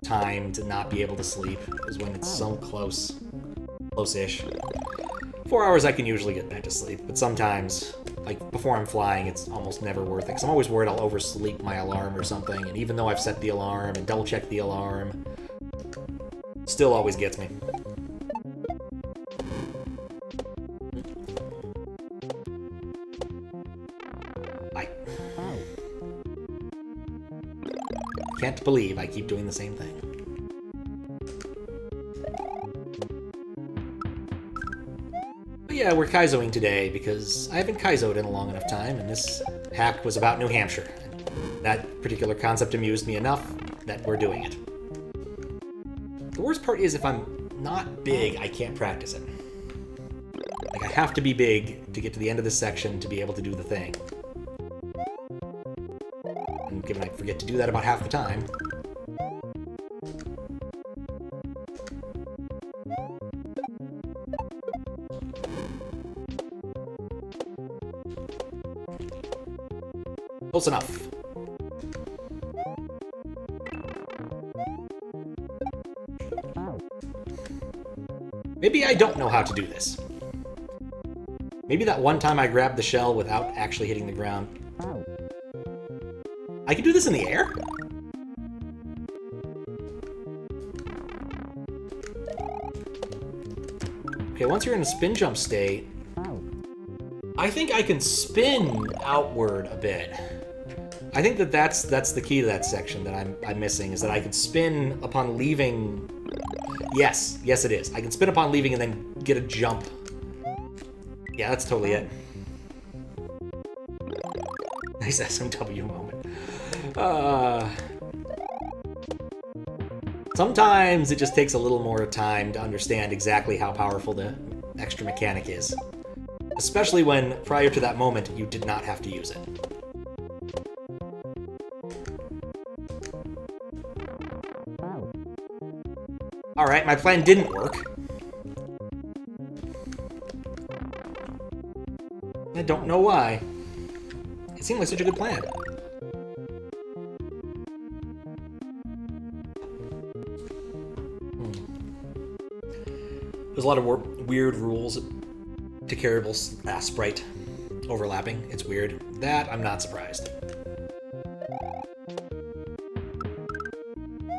time to not be able to sleep, is when it's so close-ish. 4 hours I can usually get back to sleep, but sometimes, like before I'm flying, it's almost never worth it, because I'm always worried I'll oversleep my alarm or something, and even though I've set the alarm and double-checked the alarm, still always gets me. Can't believe I keep doing the same thing. But yeah, we're Kaizoing today because I haven't Kaizoed in a long enough time, and this hack was about New Hampshire. That particular concept amused me enough that we're doing it. The worst part is if I'm not big, I can't practice it. Like, I have to be big to get to the end of this section to be able to do the thing. And given I forget to do that about half the time... Close enough. Maybe I don't know how to do this. Maybe that one time I grabbed the shell without actually hitting the ground. I can do this in the air? Okay, once you're in a spin jump state, I think I can spin outward a bit. I think that's the key to that section that I'm missing, is that I can spin upon leaving. Yes, it is. I can spin upon leaving and then get a jump. Yeah, that's totally it. Nice SMW moment. Sometimes it just takes a little more time to understand exactly how powerful the extra mechanic is. Especially when, prior to that moment, you did not have to use it. Alright, my plan didn't work. I don't know why. It seemed like such a good plan. There's a lot of weird rules to carryable sprite overlapping. It's weird. That, I'm not surprised.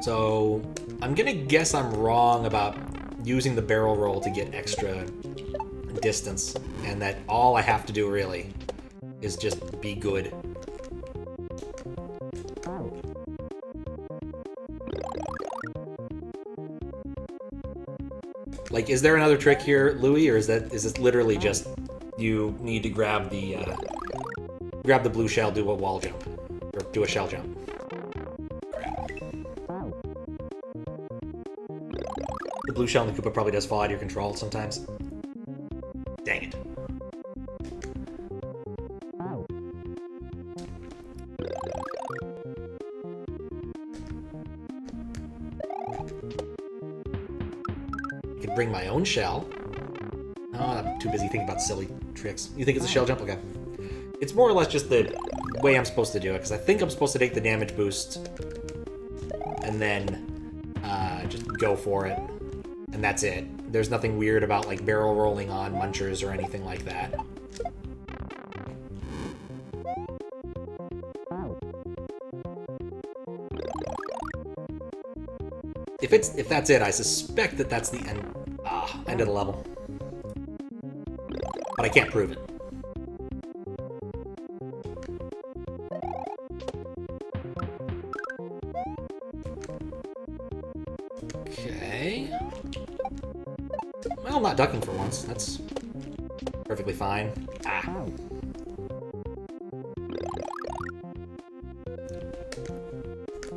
So, I'm gonna guess I'm wrong about using the barrel roll to get extra distance, and that all I have to do, really, is just be good. Like, is there another trick here, Louis, or is this literally just you need to grab the blue shell, do a wall jump, or do a shell jump? The blue shell in the Koopa probably does fall out of your control sometimes. Dang it. I could bring my own shell. Oh, I'm too busy thinking about silly tricks. You think it's a shell jump? Okay. It's more or less just the way I'm supposed to do it, because I think I'm supposed to take the damage boost and then just go for it. And that's it. There's nothing weird about, like, barrel rolling on munchers or anything like that. If that's it, I suspect that that's the end of the level. But I can't prove it. Okay. Well, not ducking for once. That's perfectly fine. Ah.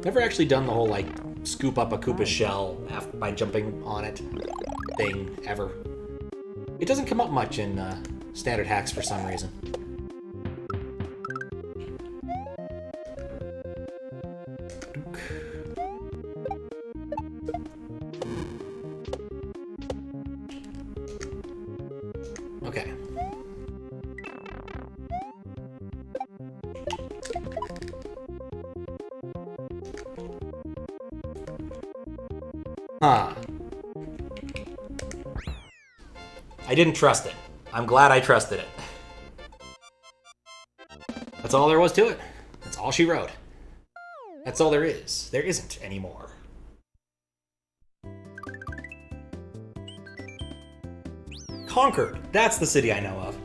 Never actually done the whole, like, scoop up a Koopa shell by jumping on it thing, ever. It doesn't come up much in standard hacks for some reason. Okay. Huh. I didn't trust it. I'm glad I trusted it. That's all there was to it. That's all she wrote. That's all there is. There isn't anymore. Concord. That's the city I know of.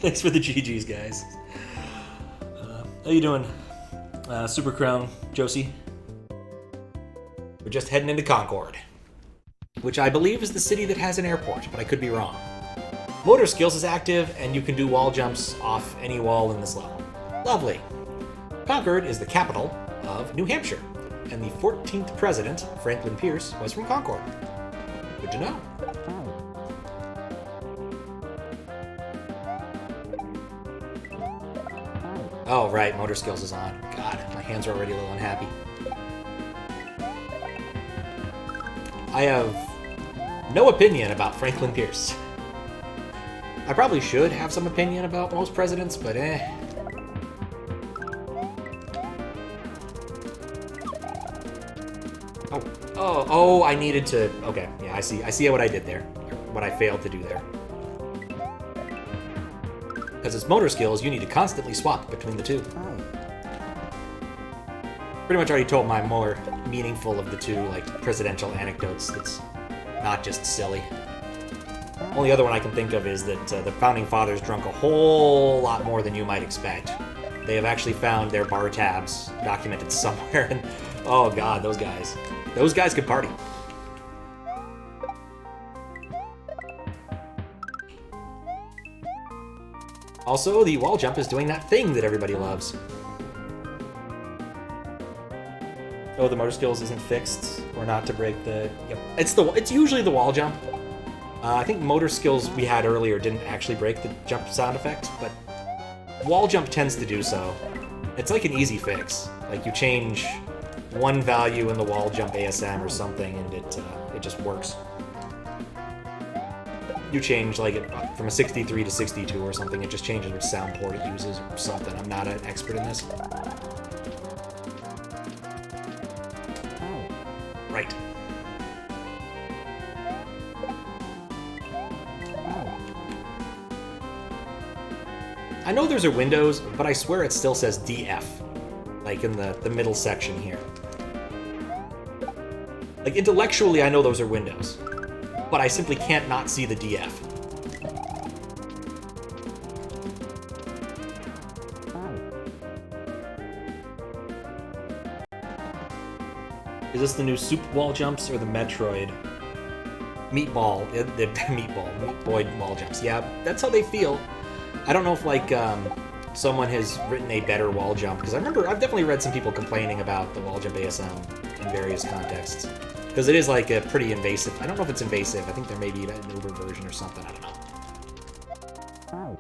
Thanks for the GGs, guys. How you doing, Super Crown Josie? We're just heading into Concord, which I believe is the city that has an airport, but I could be wrong. Motor skills is active, and you can do wall jumps off any wall in this level. Lovely. Concord is the capital of New Hampshire, and the 14th president, Franklin Pierce, was from Concord. Good to know. Oh, right, motor skills is on. God, my hands are already a little unhappy. I have no opinion about Franklin Pierce. I probably should have some opinion about most presidents, but eh. Oh, I needed to... Okay, yeah, I see what I did there. What I failed to do there. Because it's motor skills, you need to constantly swap between the two. Pretty much already told my more meaningful of the two, like, presidential anecdotes that's not just silly. Only other one I can think of is that the Founding Fathers drunk a whole lot more than you might expect. They have actually found their bar tabs documented somewhere, and oh god, those guys. Those guys could party. Also, the wall jump is doing that thing that everybody loves. Oh, the motor skills isn't fixed, or not to break the... Yep. It's usually the wall jump. I think motor skills we had earlier didn't actually break the jump sound effect, but wall jump tends to do so. It's like an easy fix. Like, you change one value in the wall jump ASM or something, and it just works. You change like it from a 63 to 62 or something. It just changes which sound port it uses or something. I'm not an expert in this. Right. I know those are windows, but I swear it still says DF, like in the middle section here. Like, intellectually, I know those are windows, but I simply can't not see the DF. Is this the new Soup wall jumps or the Metroid? Meatball, the Meatboy wall jumps. Yeah, that's how they feel. I don't know if, like, someone has written a better wall jump, because I've definitely read some people complaining about the wall jump ASM in various contexts. Because it is, like, a pretty invasive. I don't know if it's invasive. I think there may be an Uber version or something. I don't know.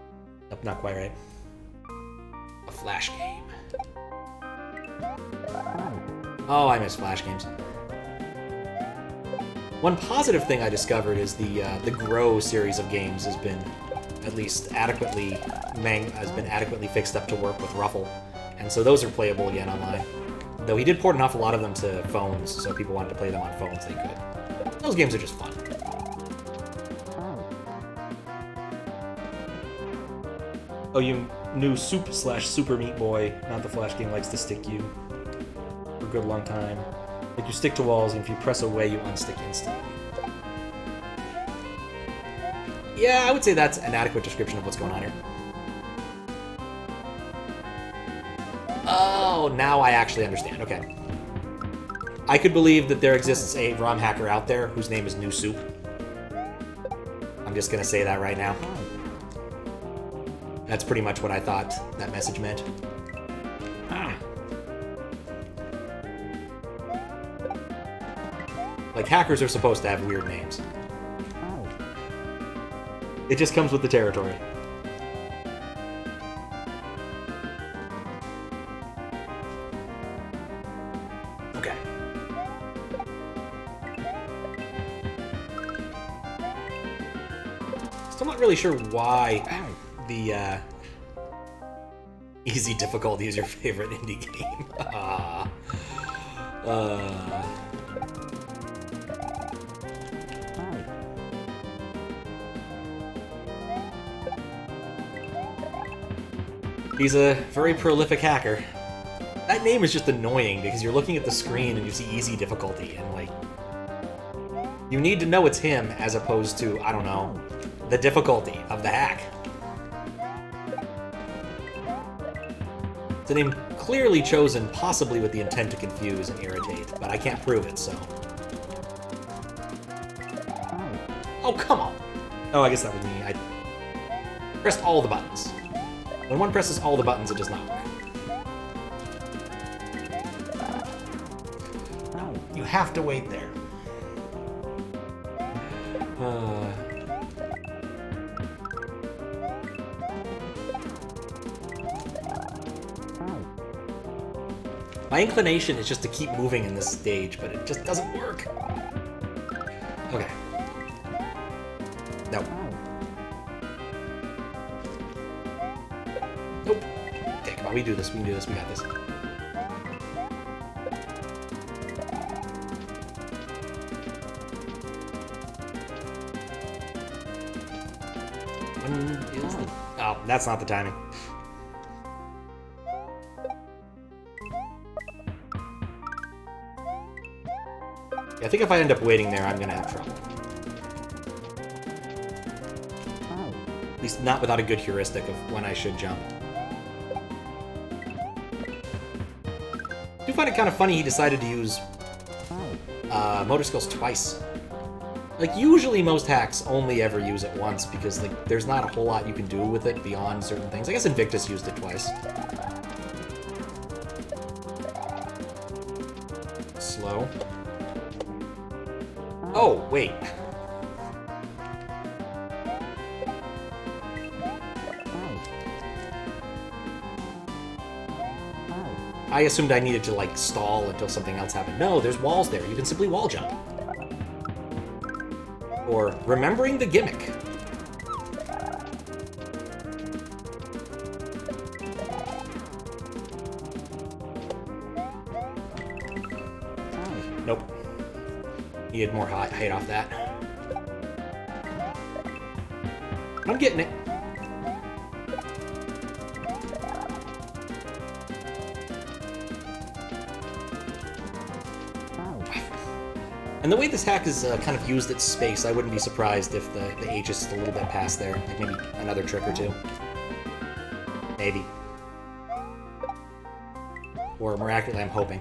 Nope, not quite right. A Flash game. Oh, I miss Flash games. One positive thing I discovered is the Grow series of games has been at least adequately fixed up to work with Ruffle, and so those are playable again online. Though he did port an awful lot of them to phones, so if people wanted to play them on phones, they could. Those games are just fun. Oh, you new Super Meat Boy, not the Flash game, likes to stick you for a good long time. Like, you stick to walls, and if you press away, you unstick instantly. Yeah, I would say that's an adequate description of what's going on here. Oh, now I actually understand. Okay. I could believe that there exists a ROM hacker out there whose name is New Soup. I'm just going to say that right now. That's pretty much what I thought that message meant. Like, hackers are supposed to have weird names. It just comes with the territory. Okay. Still not really sure why the easy difficulty is your favorite indie game. He's a very prolific hacker. That name is just annoying because you're looking at the screen and you see easy difficulty, and like, you need to know it's him as opposed to, I don't know, the difficulty of the hack. It's a name clearly chosen possibly with the intent to confuse and irritate, but I can't prove it, so. Oh, come on. Oh, I guess that was me. I pressed all the buttons. When one presses all the buttons, it does not work. No, you have to wait there. My inclination is just to keep moving in this stage, but it just doesn't work. Okay. No. Nope. Okay, come on, we do this, we can do this, we got this. Oh, that's not the timing. I think if I end up waiting there, I'm gonna have trouble. At least not without a good heuristic of when I should jump. I do find it kind of funny he decided to use motor skills twice. Like, usually most hacks only ever use it once because, like, there's not a whole lot you can do with it beyond certain things. I guess Invictus used it twice. Slow. Oh, wait. I assumed I needed to, like, stall until something else happened. No, there's walls there. You can simply wall jump. Or remembering the gimmick. Nope. Needed more height off that. I'm getting it. And the way this hack is kind of used its space, I wouldn't be surprised if the age is just a little bit past there. Like maybe another trick or two. Maybe. Or miraculously, I'm hoping.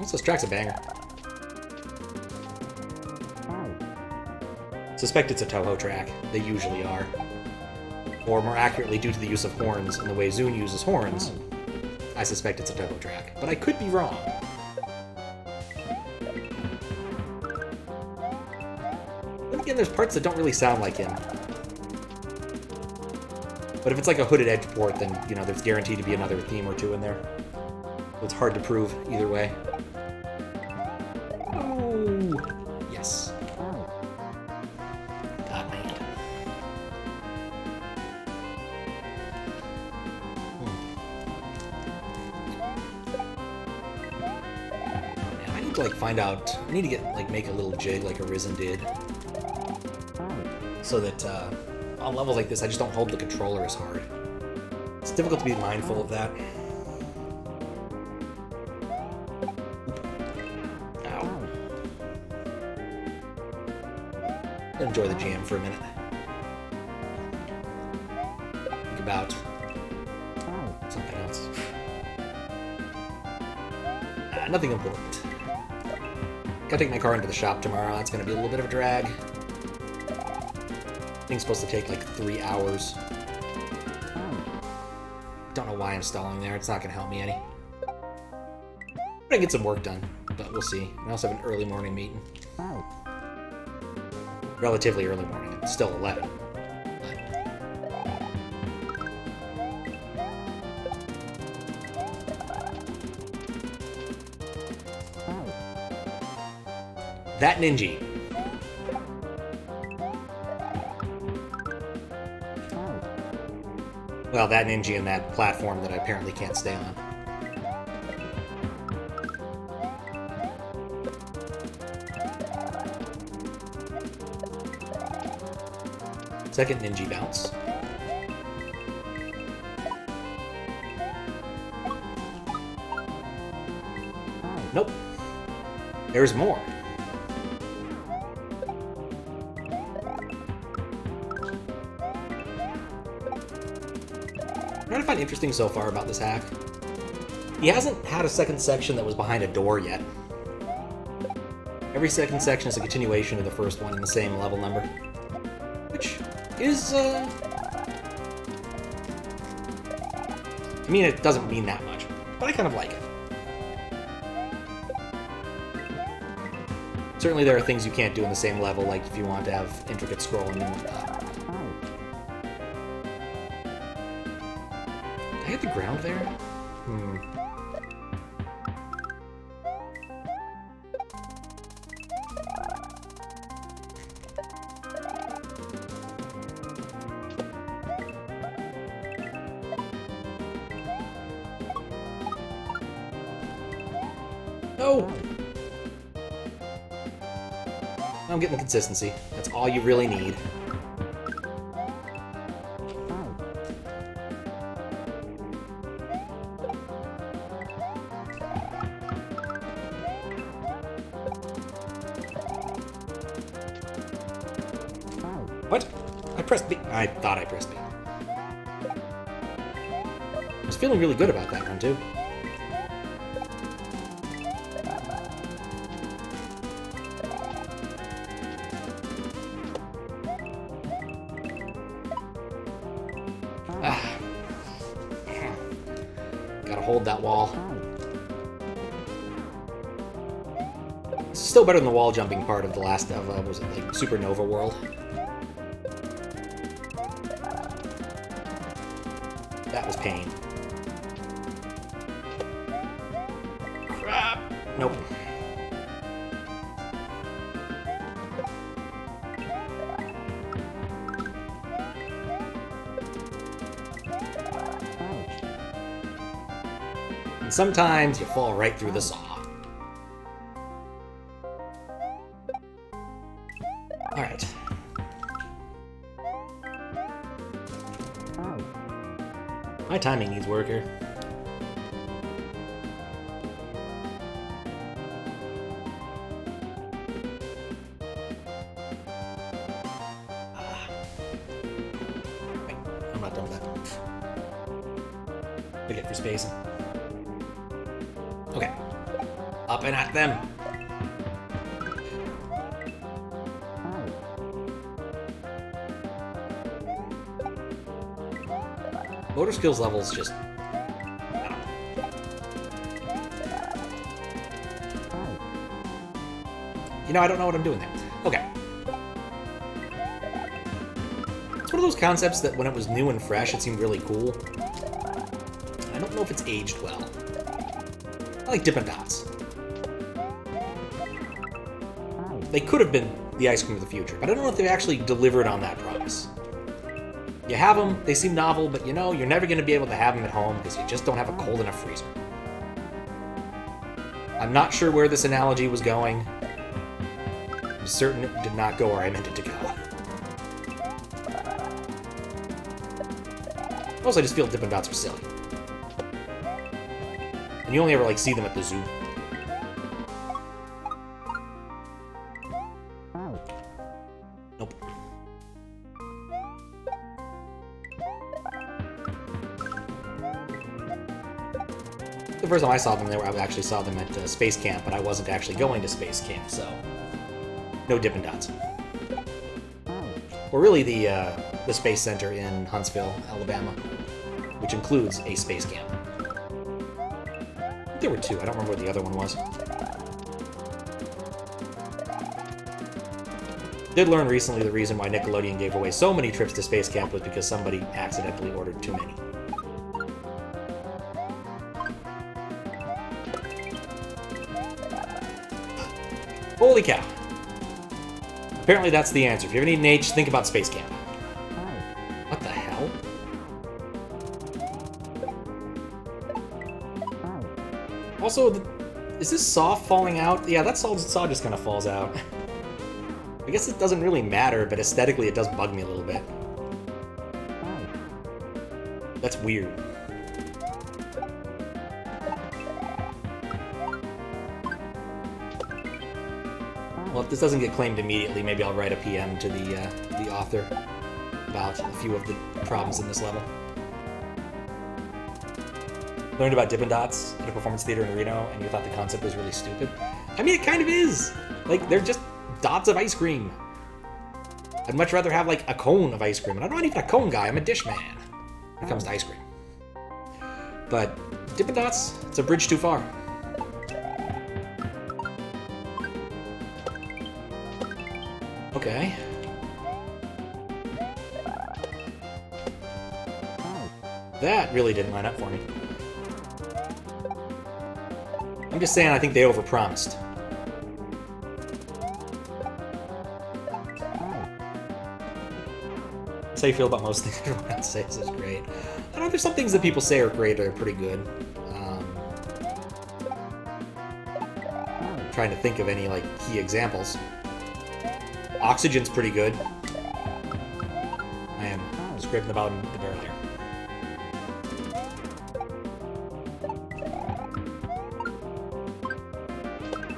Also, this track's a banger. Suspect it's a Toho track. They usually are. Or more accurately, due to the use of horns and the way Zune uses horns, I suspect it's a Toho track. But I could be wrong. Then again, there's parts that don't really sound like him. But if it's like a hooded edge port, then, you know, there's guaranteed to be another theme or two in there. So it's hard to prove either way. Oh, yes. God, my hand. Yeah, I need to, like, find out... I need to get, like, make a little jig like Arisen did. So that, on levels like this, I just don't hold the controller as hard. It's difficult to be mindful of that. Ow. Enjoy the jam for a minute. Think about something else. Nothing important. Gotta take my car into the shop tomorrow. That's gonna be a little bit of a drag. Thing's supposed to take like 3 hours. Don't know why I'm stalling there. It's not gonna help me any. I'm gonna get some work done, but we'll see. I also have an early morning meeting. Relatively early morning. It's still 11. That Ninja. Well, that Ninja and that platform that I apparently can't stay on. Second Ninja bounce. Nope. There's more. What I find interesting so far about this hack, he hasn't had a second section that was behind a door yet. Every second section is a continuation of the first one in the same level number, which is, I mean, it doesn't mean that much, but I kind of like it. Certainly there are things you can't do in the same level, like if you want to have intricate scrolling and whatnot. Did I hit the ground there? No! I'm getting the consistency. That's all you really need. What? I pressed B. I thought I pressed B. I was feeling really good about that one, too. Gotta hold that wall. It's still better than the wall jumping part of the last of, was it like Supernova World? That was pain. Nope. And sometimes you fall right through the saw. Alright. My timing needs work here. Wait, I'm not done with that. Forget for spacing. Okay. Up and at them. Motor skills levels just... You know, I don't know what I'm doing there. Okay. It's one of those concepts that when it was new and fresh, it seemed really cool. I don't know if it's aged well. I like Dippin' Dots. They could have been the ice cream of the future, but I don't know if they actually delivered on that promise. You have them, they seem novel, but you know, you're never going to be able to have them at home because you just don't have a cold enough freezer. I'm not sure where this analogy was going. I'm certain it did not go where I meant it to go. Also, I just feel Dippin' Dots are silly. And you only ever, like, see them at the zoo. Nope. The first time I saw them, I actually saw them at Space Camp, but I wasn't actually going to Space Camp, so no Dippin' Dots. Or really the Space Center in Huntsville, Alabama, which includes a Space Camp. There were two. I don't remember what the other one was. Did learn recently the reason why Nickelodeon gave away so many trips to Space Camp was because somebody accidentally ordered too many. Holy cow. Apparently that's the answer. If you ever need an H, think about Space Camp. What the hell? Also, is this saw falling out? Yeah, that saw just kind of falls out. I guess it doesn't really matter, but aesthetically it does bug me a little bit. That's weird. Well, if this doesn't get claimed immediately, maybe I'll write a PM to the author about a few of the problems in this level. Learned about Dippin' Dots at a performance theater in Reno, and you thought the concept was really stupid? I mean, it kind of is! Like, they're just dots of ice cream. I'd much rather have, like, a cone of ice cream. And I'm not even a cone guy, I'm a dish man when it comes to ice cream. But Dippin' Dots, it's a bridge too far. Okay. That really didn't line up for me. I'm just saying I think they overpromised. That's how you feel about most things everyone else says is great. I know there's some things that people say are great or are pretty good. Trying to think of any like key examples. Oxygen's pretty good. I am scraping the bottom of the barrel here.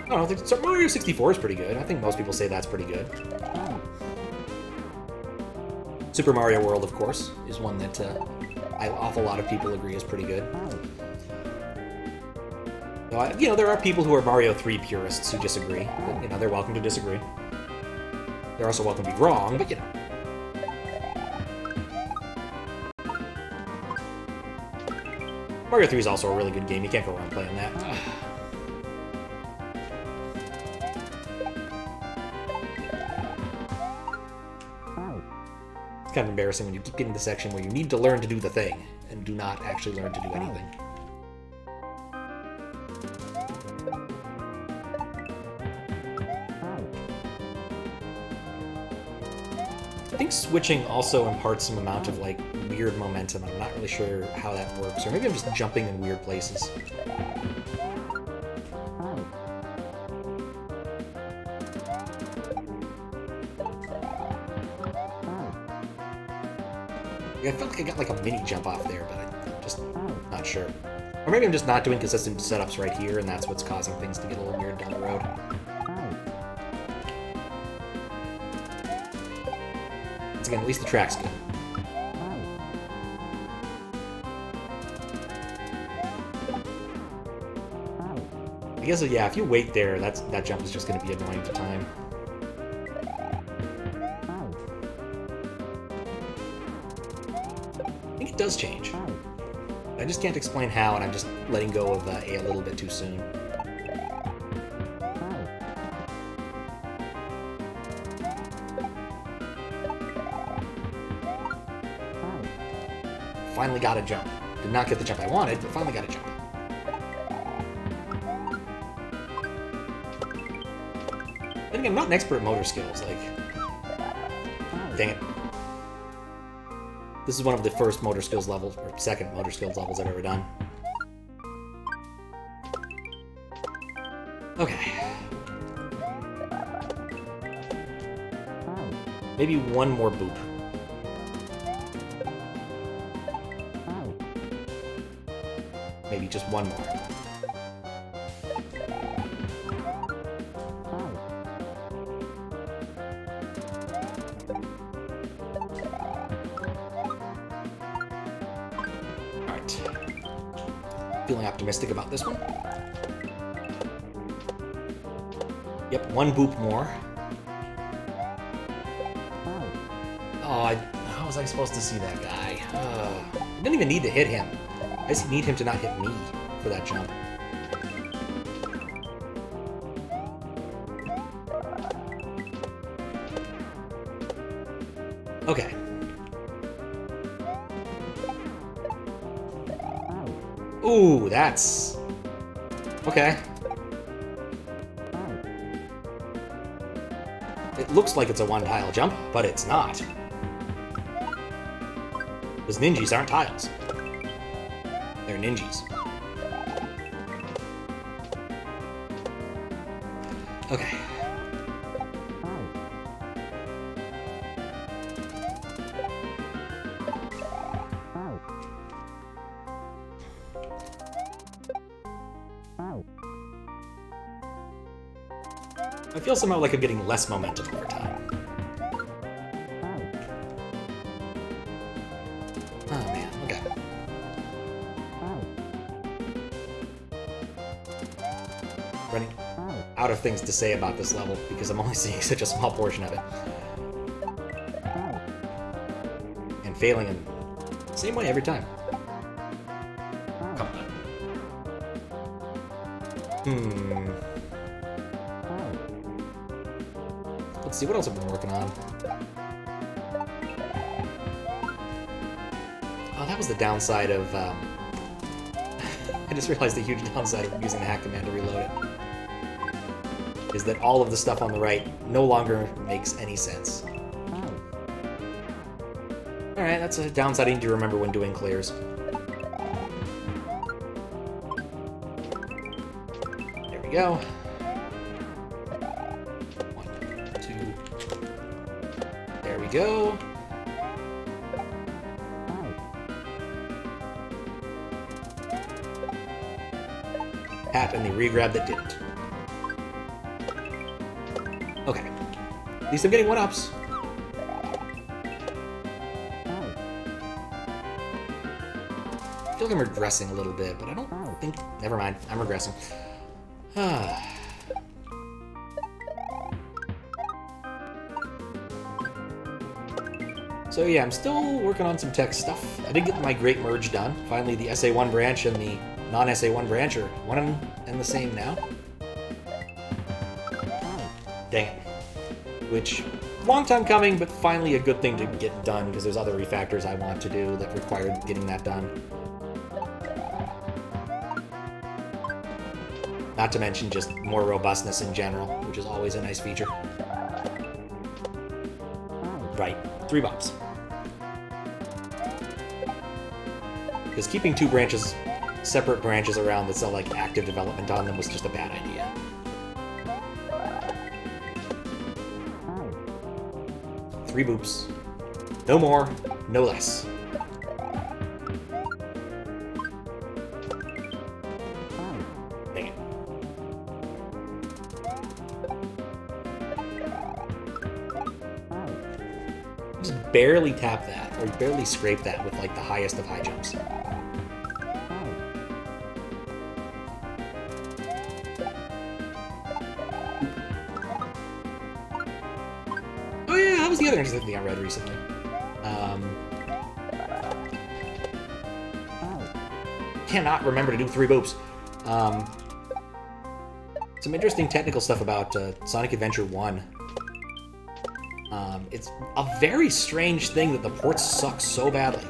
I don't know, so Mario 64 is pretty good. I think most people say that's pretty good. Super Mario World, of course, is one that an awful lot of people agree is pretty good. So, you know, there are people who are Mario 3 purists who disagree. But, you know, they're welcome to disagree. They're also welcome to be wrong, but you know. Mario 3 is also a really good game. You can't go wrong playing that. It's kind of embarrassing when you keep getting to the section where you need to learn to do the thing and do not actually learn to do anything. I think switching also imparts some amount of, like, weird momentum. I'm not really sure how that works. Or maybe I'm just jumping in weird places. I felt like I got, like, a mini jump off there, but I'm just not sure. Or maybe I'm just not doing consistent setups right here, and that's what's causing things to get a little weird down the road. Once again, at least the track's good. I guess, yeah, if you wait there, that jump is just going to be annoying to time. I think it does change. I just can't explain how, and I'm just letting go of A a little bit too soon. Finally got a jump. Did not get the jump I wanted, but finally got a jump. Then again, I'm not an expert at motor skills, like... Dang it. This is one of the first motor skills levels, or second motor skills levels I've ever done. Okay. Maybe one more boop. Maybe just one more. Alright. Feeling optimistic about this one. Yep, one boop more. Oh, how was I supposed to see that guy? I didn't even need to hit him. I just need him to not hit me for that jump. Okay. Ooh, that's... Okay. It looks like it's a one-tile jump, but it's not. Because ninjas aren't tiles. They're ninjas. Okay. I feel somehow like I'm getting less momentum over time. Oh man, okay. Running out of things to say about this level because I'm only seeing such a small portion of it. And failing in the same way every time. Come on. Let's see, what else have I been working on? Oh, that was the downside of, I just realized the huge downside of using the hack command to reload it. Is that all of the stuff on the right no longer makes any sense. Alright, that's a downside I need to remember when doing clears. There we go. Go. Hat and the re-grab that didn't. Okay. At least I'm getting one-ups. I feel like I'm regressing a little bit, but I don't think... Never mind. I'm regressing. So yeah, I'm still working on some tech stuff. I did get my Great Merge done. Finally, the SA1 branch and the non-SA1 branch are one and the same now. Dang it. Which, long time coming, but finally a good thing to get done, because there's other refactors I want to do that require getting that done. Not to mention just more robustness in general, which is always a nice feature. Right, 3 bumps. Because keeping 2 branches, separate branches around that still like active development on them was just a bad idea. Three boops. No more, no less. Dang it. Just barely tap that, or barely scrape that with like the highest of high jumps. Oh yeah, that was the other interesting thing I read recently. Cannot remember to do 3 boops. Some interesting technical stuff about Sonic Adventure 1. It's a very strange thing that the ports suck so badly.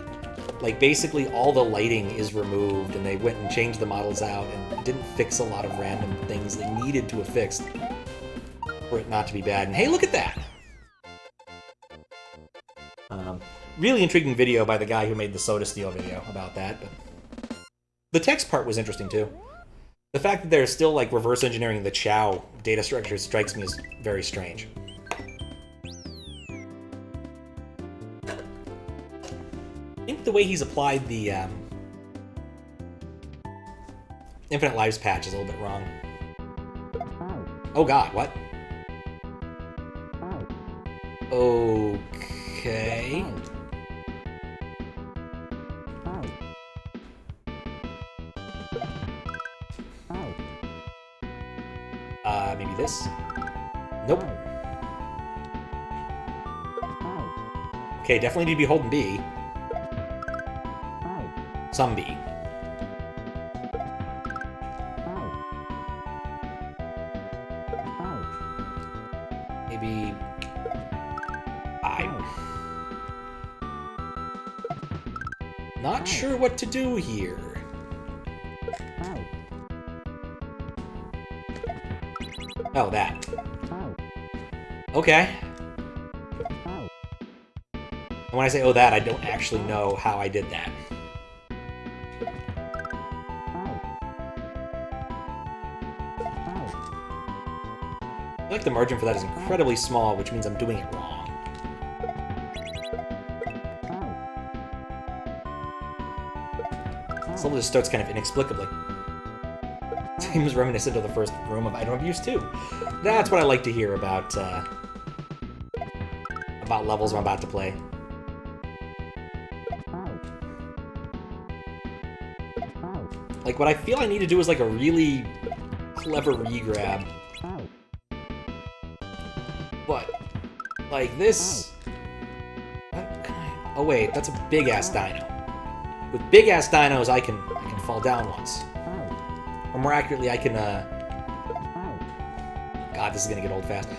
Like, basically all the lighting is removed, and they went and changed the models out and didn't fix a lot of random things they needed to have fixed for it not to be bad. And hey, look at that! Really intriguing video by the guy who made the Soda Steel video about that, but the text part was interesting too. The fact that they're still like reverse engineering the Chow data structure strikes me as very strange. I think the way he's applied the Infinite Lives patch is a little bit wrong. Oh god, what? Okay. Maybe this? Nope. Okay, definitely need to be holding B. Some B. Maybe... I'm not sure what to do here. Oh, that. Okay. And when I say, oh, that, I don't actually know how I did that. I feel like the margin for that is incredibly small, which means I'm doing it wrong. This level just starts kind of inexplicably. Seems reminiscent of the first room of Item Abuse 2. That's what I like to hear about levels I'm about to play. Like, what I feel I need to do is like a really clever re-grab. But, like this... What can I... Oh wait, that's a big-ass dino. With big-ass dinos, I can fall down once. Or more accurately, I can, God, this is gonna get old fast.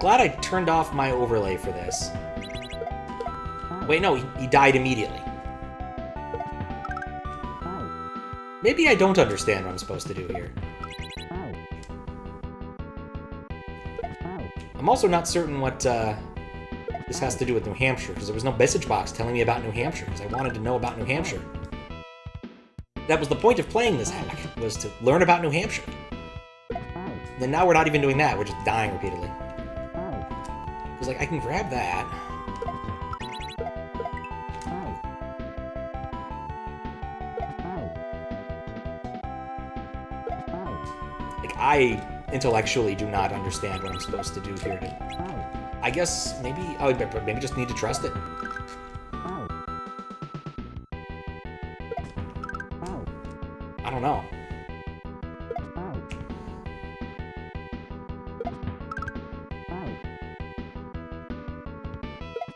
Glad I turned off my overlay for this. Wait, no, he died immediately. Maybe I don't understand what I'm supposed to do here. I'm also not certain what, this has to do with New Hampshire, because there was no message box telling me about New Hampshire, because I wanted to know about New Hampshire. That was the point of playing this hack, was to learn about New Hampshire. Then now we're not even doing that, we're just dying repeatedly. Because, like, I can grab that. Like, I intellectually do not understand what I'm supposed to do here. I guess maybe, oh, maybe just need to trust it. I don't know.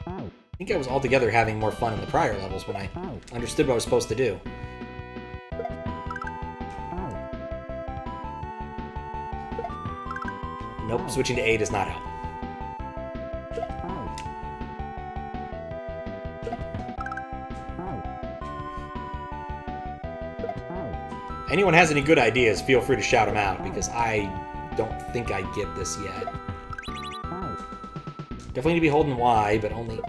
I think I was altogether having more fun in the prior levels when I understood what I was supposed to do. Nope, switching to A does not help. Anyone has any good ideas, feel free to shout them out, because I don't think I get this yet. Definitely need to be holding Y, but only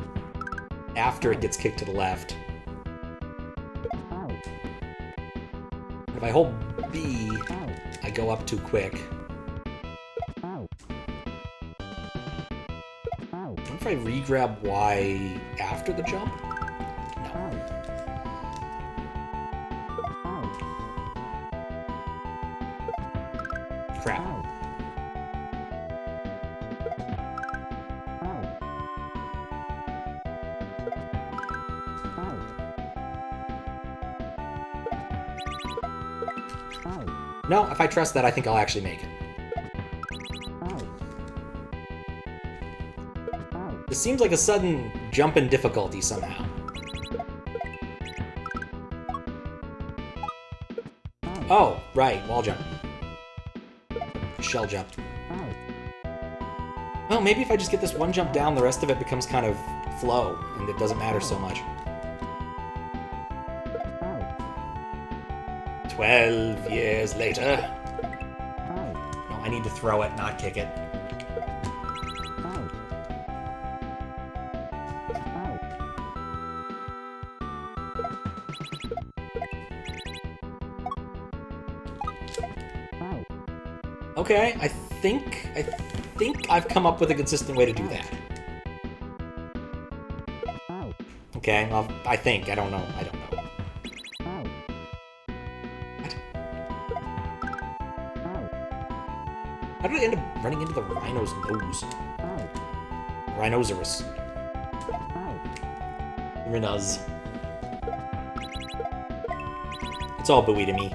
after it gets kicked to the left. If I hold B, I go up too quick. What if I re-grab Y after the jump? No. Crap. No, if I trust that, I think I'll actually make it. This seems like a sudden jump in difficulty somehow. Oh, right, wall jump. Shell jump. Well, maybe if I just get this one jump down, the rest of it becomes kind of flow, and it doesn't matter so much. 12 years later. No, I need to throw it, not kick it. Okay, I think I've come up with a consistent way to do that. Okay, well, I think. I don't know. What? How did I end up running into the rhino's nose? Rhinoceros. Rhinos. It's all buoy to me.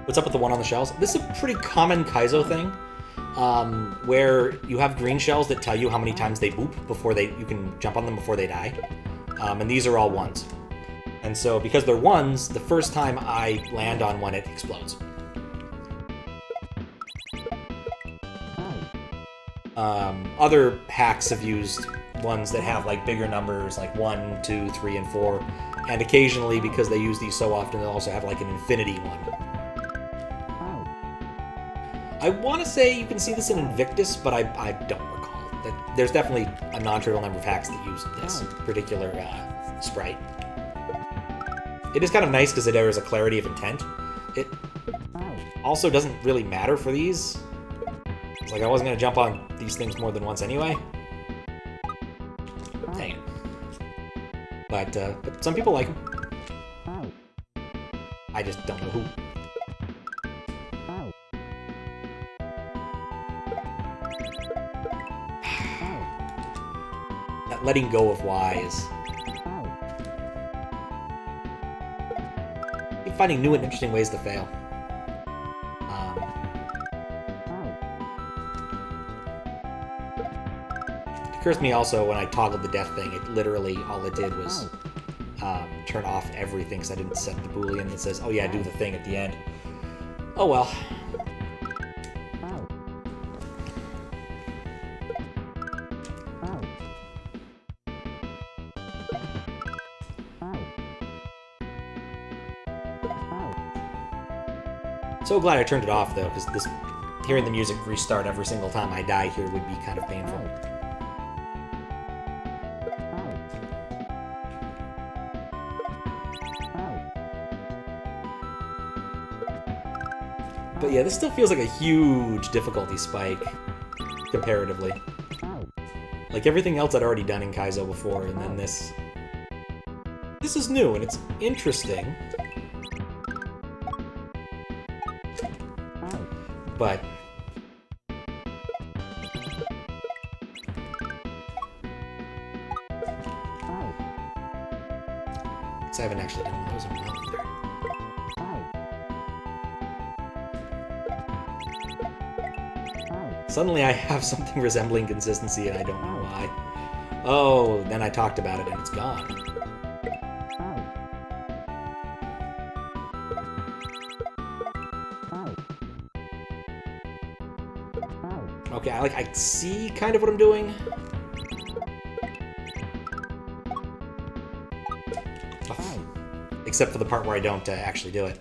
What's up with the one on the shells? This is a pretty common Kaizo thing, where you have green shells that tell you how many times they boop before you can jump on them before they die. And these are all ones. And so because they're ones, the first time I land on one, it explodes. Other hacks have used ones that have like bigger numbers, like 1, 2, 3, and 4. And occasionally, because they use these so often, they'll also have like an infinity one. I want to say you can see this in Invictus, but I don't recall. There's definitely a non-trivial number of hacks that use this particular sprite. It is kind of nice because there is a clarity of intent. It also doesn't really matter for these. It's like I wasn't going to jump on these things more than once anyway. Dang it. But some people like them. I just don't know who. That letting go of Y is... keep finding new and interesting ways to fail. It occurs to me also when I toggled the death thing, it literally, all it did was turn off everything because I didn't set the boolean that says, oh yeah, do the thing at the end. Oh well. So glad I turned it off, though, because hearing the music restart every single time I die here would be kind of painful. But yeah, this still feels like a huge difficulty spike, comparatively. Like everything else I'd already done in Kaizo before, and then this... This is new, and it's interesting. But I haven't actually done one of those in a while either. Suddenly I have something resembling consistency and I don't know why. Oh, then I talked about it and it's gone. Okay, I see kind of what I'm doing. Oh. Except for the part where I don't actually do it.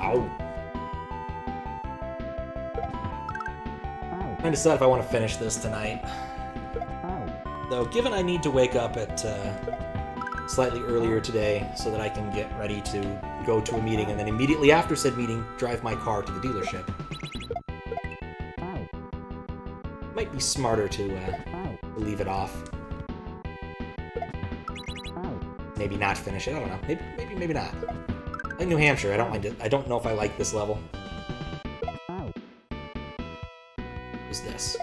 Ow. I'm trying to decide if I want to finish this tonight. Though, given I need to wake up at slightly earlier today so that I can get ready to go to a meeting and then immediately after said meeting drive my car to the dealership. Might be smarter to leave it off. Maybe not finish it. I don't know. Maybe not. I like New Hampshire. I don't mind it. I don't know if I like this level. What's this?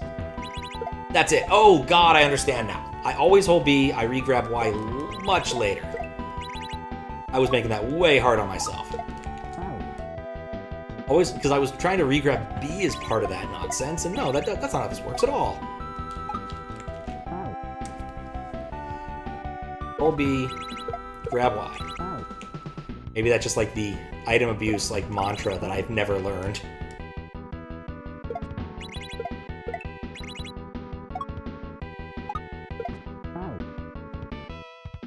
That's it. Oh god, I understand now. I always hold B. I re-grab Y much later. I was making that way hard on myself. Always, because I was trying to re-grab B as part of that nonsense, and no, that's not how this works at all. Hold B, grab Y. Maybe that's just like the item abuse like mantra that I've never learned.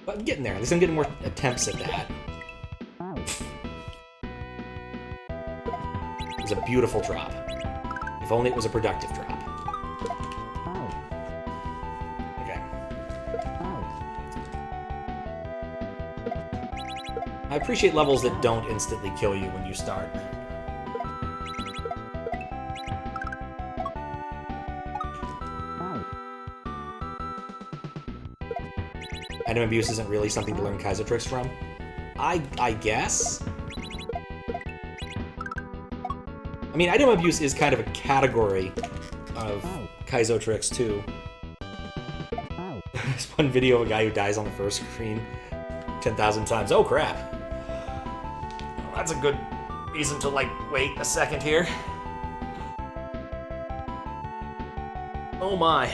But I'm getting there. At least I'm getting more attempts at that. It was a beautiful drop. If only it was a productive drop. Okay. I appreciate levels that don't instantly kill you when you start. Item abuse isn't really something to learn Kaizo tricks from. I guess? I mean, item abuse is kind of a category of Kaizo tricks, too. There's one video of a guy who dies on the first screen 10,000 times. Oh, crap. Well, that's a good reason to, like, wait a second here. Oh, my.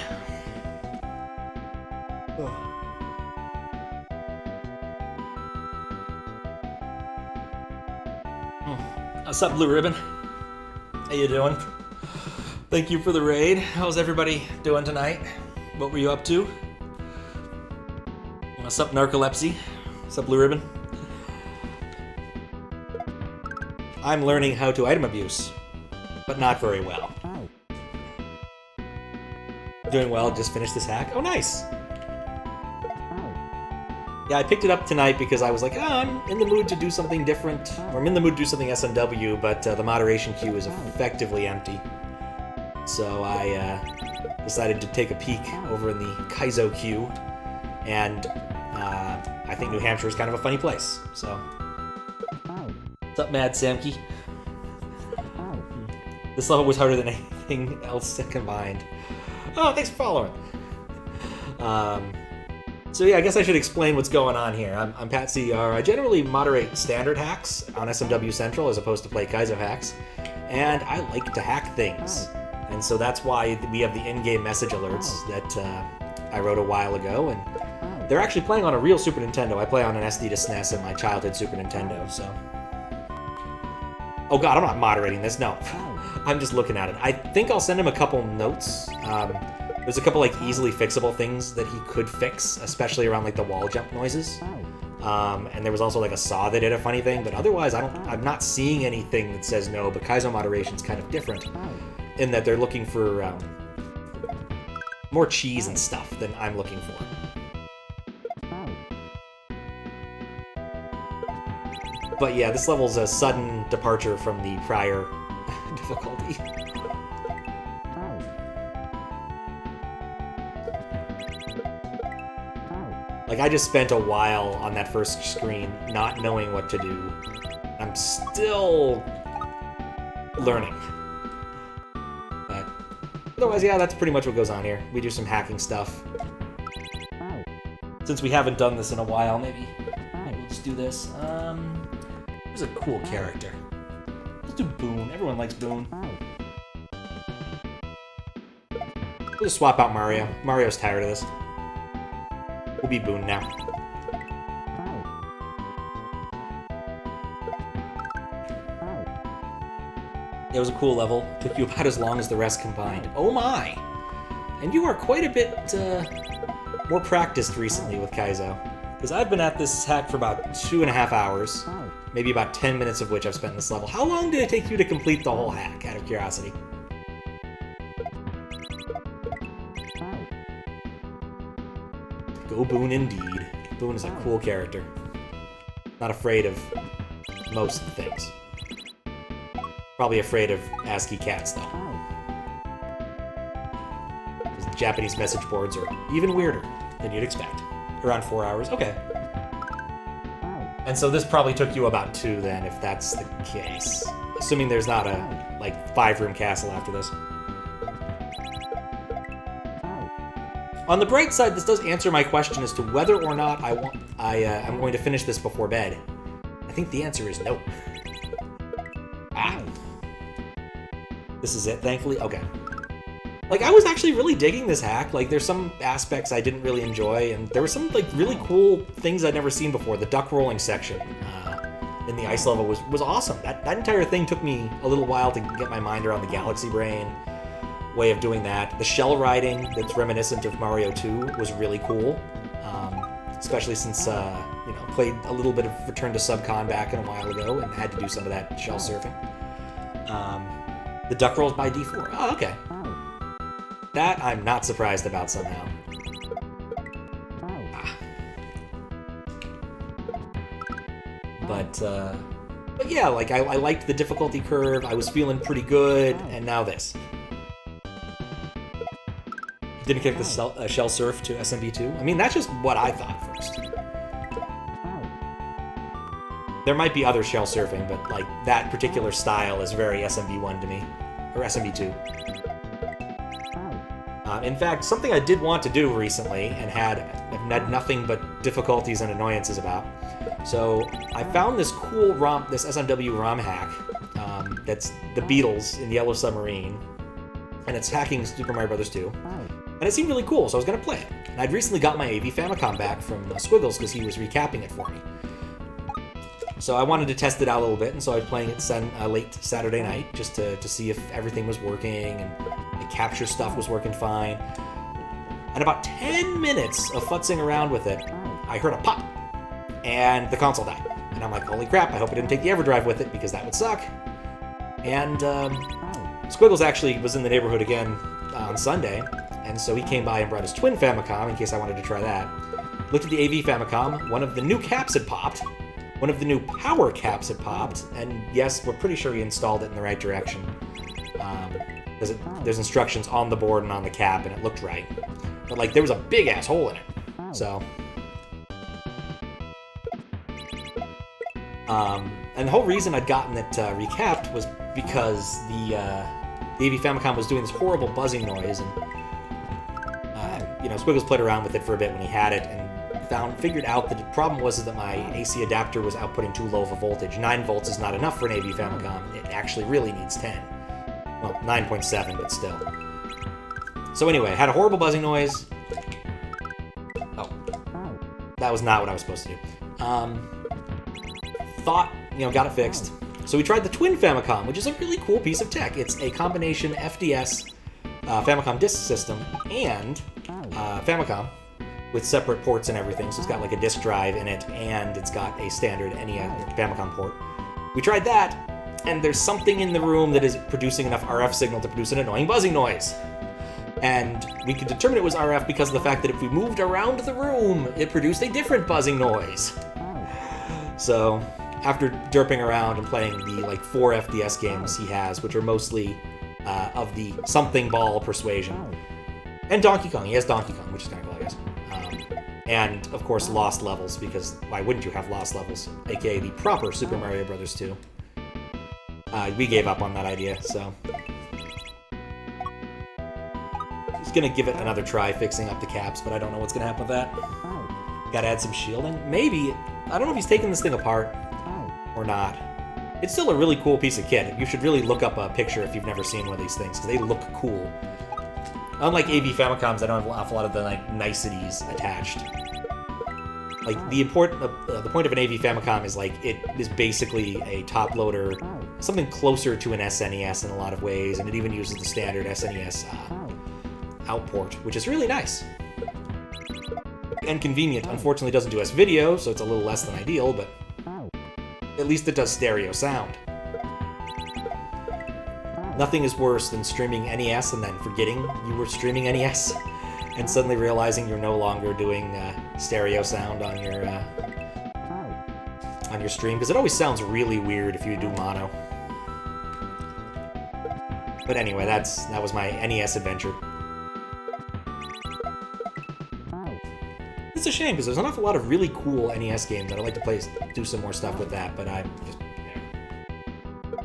What's up, Blue Ribbon? How you doing? Thank you for the raid. How's everybody doing tonight? What were you up to? What's up, Narcolepsy? What's up, Blue Ribbon? I'm learning how to item abuse, but not very well. Doing well, just finished this hack. Oh, nice! Yeah, I picked it up tonight because I was like, I'm in the mood to do something different. Or I'm in the mood to do something SMW, but the moderation queue is effectively empty. So I decided to take a peek over in the Kaizo queue. And I think New Hampshire is kind of a funny place. So, what's up, Mad Samke? This level was harder than anything else combined. Oh, thanks for following. So yeah, I guess I should explain what's going on here. I'm Pat CR. I generally moderate standard hacks on SMW Central as opposed to play Kaizo hacks, and I like to hack things. And so that's why we have the in-game message alerts that I wrote a while ago, and they're actually playing on a real Super Nintendo. I play on an SD to SNES and my childhood Super Nintendo, so... Oh god, I'm not moderating this, no. I'm just looking at it. I think I'll send him a couple notes. There's a couple like easily fixable things that he could fix, especially around like the wall jump noises. And there was also like a saw that did a funny thing, but otherwise I'm not seeing anything that says no, but Kaizo moderation's kind of different in that they're looking for more cheese and stuff than I'm looking for. But yeah, this level's a sudden departure from the prior difficulty. Like, I just spent a while on that first screen not knowing what to do. I'm still learning. But otherwise, yeah, that's pretty much what goes on here. We do some hacking stuff. Since we haven't done this in a while, maybe we'll just do this. Who's a cool character? Let's do Boone. Everyone likes Boone. We'll just swap out Mario. Mario's tired of this. We'll be Boone now. It was a cool level. Took you about as long as the rest combined. Oh my! And you are quite a bit more practiced recently with Kaizo. Because I've been at this hack for about 2.5 hours, maybe about 10 minutes of which I've spent in this level. How long did it take you to complete the whole hack, out of curiosity? Go Boone indeed. Boone is a cool character. Not afraid of most things. Probably afraid of ASCII cats, though. The Japanese message boards are even weirder than you'd expect. Around 4 hours. Okay. And so this probably took you about 2 then, if that's the case. Assuming there's not a, like, 5-room castle after this. On the bright side, this does answer my question as to whether or not I'm going to finish this before bed. I think the answer is no. This is it, thankfully? Okay. Like, I was actually really digging this hack. Like, there's some aspects I didn't really enjoy, and there were some, like, really cool things I'd never seen before. The duck rolling section in the ice level was awesome. That entire thing took me a little while to get my mind around the galaxy brain way of doing that. The shell riding that's reminiscent of Mario 2 was really cool, especially since, played a little bit of Return to Subcon back in a while ago and had to do some of that shell surfing. The duck rolls by D4. Oh, okay. That I'm not surprised about somehow. But yeah, like, I liked the difficulty curve, I was feeling pretty good, and now this. Didn't kick the shell surf to SMB2? I mean, that's just what I thought first. There might be other shell surfing, but, like, that particular style is very SMB1 to me. Or SMB2. In fact, something I did want to do recently, and had nothing but difficulties and annoyances about. So, I found this cool this SMW ROM hack, that's the Beatles in Yellow Submarine, and it's hacking Super Mario Bros. 2. And it seemed really cool, so I was going to play it. And I'd recently got my AV Famicom back from Squiggles because he was recapping it for me. So I wanted to test it out a little bit, and so I was playing it late Saturday night just to see if everything was working and the capture stuff was working fine. And about 10 minutes of futzing around with it, I heard a pop, and the console died. And I'm like, holy crap, I hope I didn't take the EverDrive with it because that would suck. And Squiggles actually was in the neighborhood again on Sunday, and so he came by and brought his twin Famicom in case I wanted to try that. Looked at the AV Famicom, one of the new caps had popped, one of the new power caps had popped, and yes, we're pretty sure he installed it in the right direction. There's instructions on the board and on the cap, and it looked right. But, like, there was a big-ass hole in it. So... and the whole reason I'd gotten it recapped was because the AV Famicom was doing this horrible buzzing noise, and Squiggles played around with it for a bit when he had it, and figured out that the problem was that my AC adapter was outputting too low of a voltage. 9 volts is not enough for an AV Famicom. It actually really needs 10. Well, 9.7, but still. So anyway, had a horrible buzzing noise. Oh. That was not what I was supposed to do. Thought, got it fixed. So we tried the Twin Famicom, which is a really cool piece of tech. It's a combination FDS Famicom disk system and Famicom with separate ports and everything. So it's got like a disk drive in it, and it's got a standard NES Famicom port. We tried that, and there's something in the room that is producing enough RF signal to produce an annoying buzzing noise. And we could determine it was RF because of the fact that if we moved around the room, it produced a different buzzing noise. So, after derping around and playing the 4 FDS games he has, which are mostly of the something ball persuasion, and Donkey Kong. He has Donkey Kong, which is kind of cool, I guess. And, of course, Lost Levels, because why wouldn't you have Lost Levels, aka the proper Super Mario Bros. 2. We gave up on that idea, so... He's gonna give it another try fixing up the caps, but I don't know what's gonna happen with that. Gotta add some shielding? Maybe. I don't know if he's taking this thing apart or not. It's still a really cool piece of kit. You should really look up a picture if you've never seen one of these things, because they look cool. Unlike AV Famicoms, I don't have an awful lot of the niceties attached. The point of an AV Famicom is it is basically a top loader, something closer to an SNES in a lot of ways, and it even uses the standard SNES outport, which is really nice. and convenient. Unfortunately, it doesn't do S-video, so it's a little less than ideal, but at least it does stereo sound. Nothing is worse than streaming NES and then forgetting you were streaming NES and suddenly realizing you're no longer doing stereo sound on your stream, because it always sounds really weird if you do mono. But anyway, that was my NES adventure. It's a shame, because there's an awful lot of really cool NES games that I'd like to play, do some more stuff with that, but I just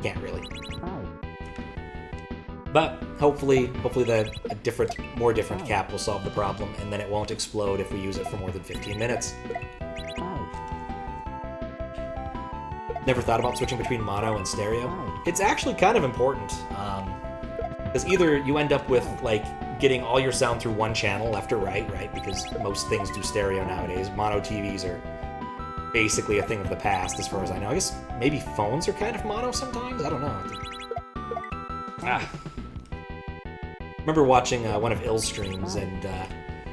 can't really. But hopefully more different cap will solve the problem, and then it won't explode if we use it for more than 15 minutes. Never thought about switching between mono and stereo. It's actually kind of important, because either you end up with like getting all your sound through one channel, left or right? Because most things do stereo nowadays. Mono TVs are basically a thing of the past, as far as I know. I guess maybe phones are kind of mono sometimes. I don't know. Remember watching one of Ill's streams, and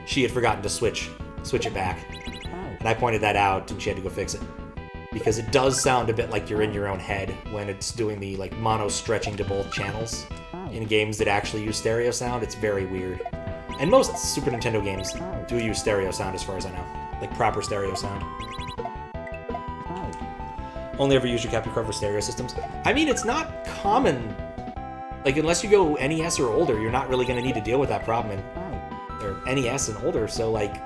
she had forgotten to switch it back, and I pointed that out, and she had to go fix it, because it does sound a bit like you're in your own head when it's doing the like mono stretching to both channels in games that actually use stereo sound. It's very weird, and most Super Nintendo games do use stereo sound, as far as I know, like proper stereo sound. Only ever use your capture card for stereo systems. I mean, it's not common. Like, unless you go NES or older, you're not really going to need to deal with that problem. Or NES and older, so, like,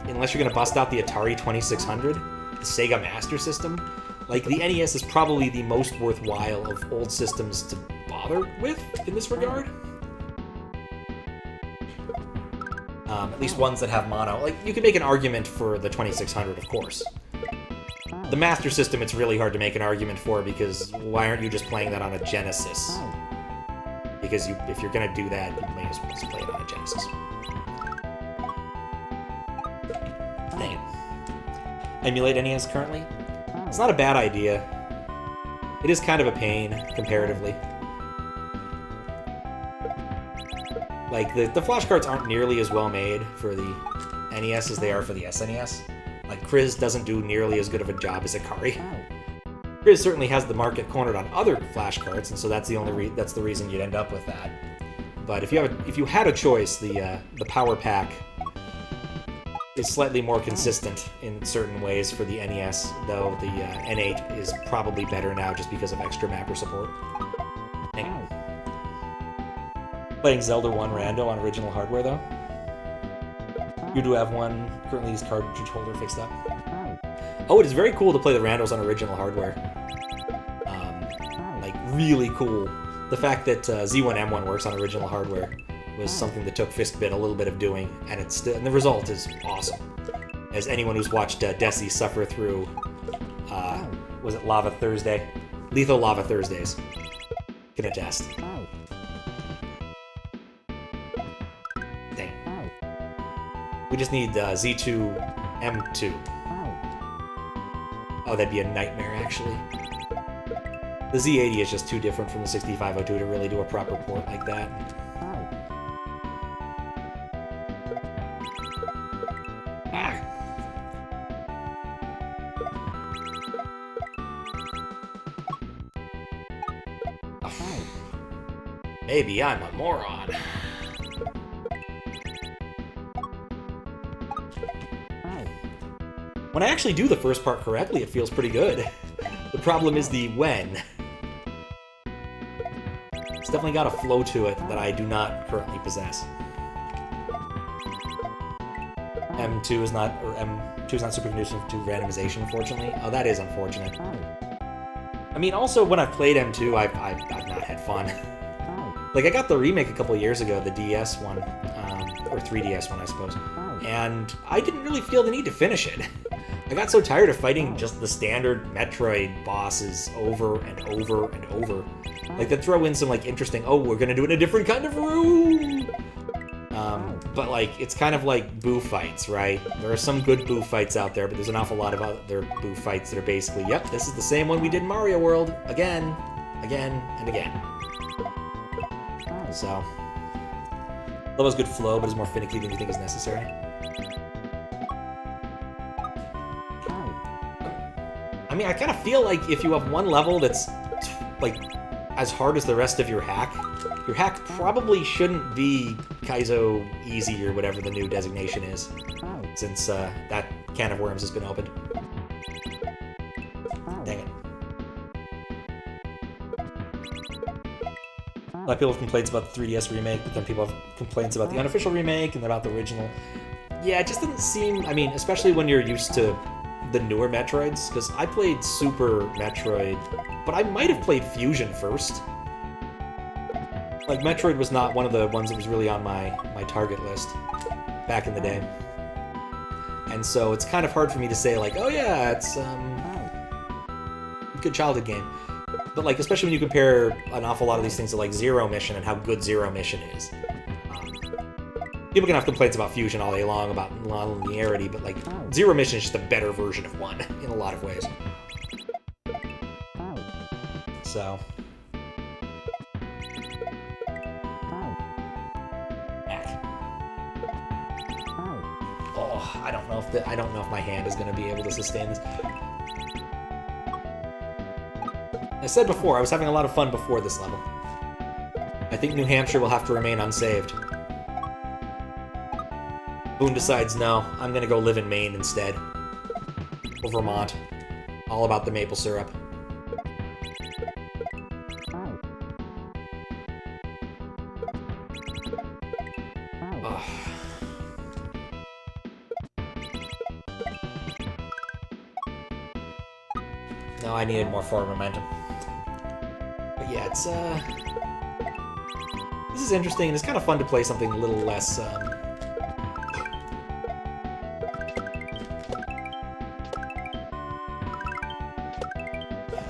unless you're going to bust out the Atari 2600, the Sega Master System, like, the NES is probably the most worthwhile of old systems to bother with in this regard. At least ones that have mono. Like, you could make an argument for the 2600, of course. The Master System, it's really hard to make an argument for, because why aren't you just playing that on a Genesis? Because if you're going to do that, you may as well just play it on a Genesis. Dang it. Emulate NES currently? It's not a bad idea. It is kind of a pain, comparatively. Like, the flashcards aren't nearly as well made for the NES as they are for the SNES. Like, Kriz doesn't do nearly as good of a job as Ikari. Kriz certainly has the market cornered on other flashcards, and so that's the reason you'd end up with that. But if you had a choice, the Power Pack is slightly more consistent in certain ways for the NES, though the N8 is probably better now just because of extra mapper support. Anyway. Playing Zelda 1 Rando on original hardware, though. You do have one, currently his cartridge holder fixed up. Oh, it is very cool to play the Randos on original hardware. Like, really cool. The fact that Z1M1 works on original hardware was something that took Fistbit a little bit of doing, and the result is awesome. As anyone who's watched Desi suffer through, was it Lava Thursday? Lethal Lava Thursdays can attest. Dang. We just need Z2M2. Oh, that'd be a nightmare, actually. The Z80 is just too different from the 6502 to really do a proper port like that. Maybe I'm a moron. When I actually do the first part correctly, it feels pretty good. The problem is the when. It's definitely got a flow to it that I do not currently possess. M2 is not super conducive to randomization, unfortunately. Oh, that is unfortunate. I mean, also, when I've played M2, I've not had fun. Like, I got the remake a couple years ago, the DS one, or 3DS one, I suppose, and I didn't really feel the need to finish it. I got so tired of fighting just the standard Metroid bosses over and over and over. Like, they throw in some, like, interesting, oh, we're gonna do it in a different kind of room! But, like, it's kind of like Boo fights, right? There are some good Boo fights out there, but there's an awful lot of other Boo fights that are basically, yep, this is the same one we did in Mario World, again, and again. So, love has good flow, but is more finicky than you think is necessary. I mean, I kind of feel like if you have one level that's, like, as hard as the rest of your hack probably shouldn't be Kaizo Easy or whatever the new designation is, since that can of worms has been opened. Dang it. A lot of people have complaints about the 3DS remake, but then people have complaints about the unofficial remake and about the original. Yeah, it just doesn't seem... I mean, especially when you're used to the newer Metroids, because I played Super Metroid, but I might have played Fusion first. Like, Metroid was not one of the ones that was really on my target list back in the day. And so it's kind of hard for me to say, like, oh yeah, it's a good childhood game. But, like, especially when you compare an awful lot of these things to, like, Zero Mission and how good Zero Mission is. People can have complaints about Fusion all day long, about non-linearity, but, like, Zero Mission is just a better version of one in a lot of ways. So... Oh, I don't know if my hand is going to be able to sustain this. I said before, I was having a lot of fun before this level. I think New Hampshire will have to remain unsaved. Boone decides, no, I'm going to go live in Maine instead. Or Vermont. All about the maple syrup. Ugh. No, I needed more forward momentum. But yeah, it's, this is interesting, and it's kind of fun to play something a little less,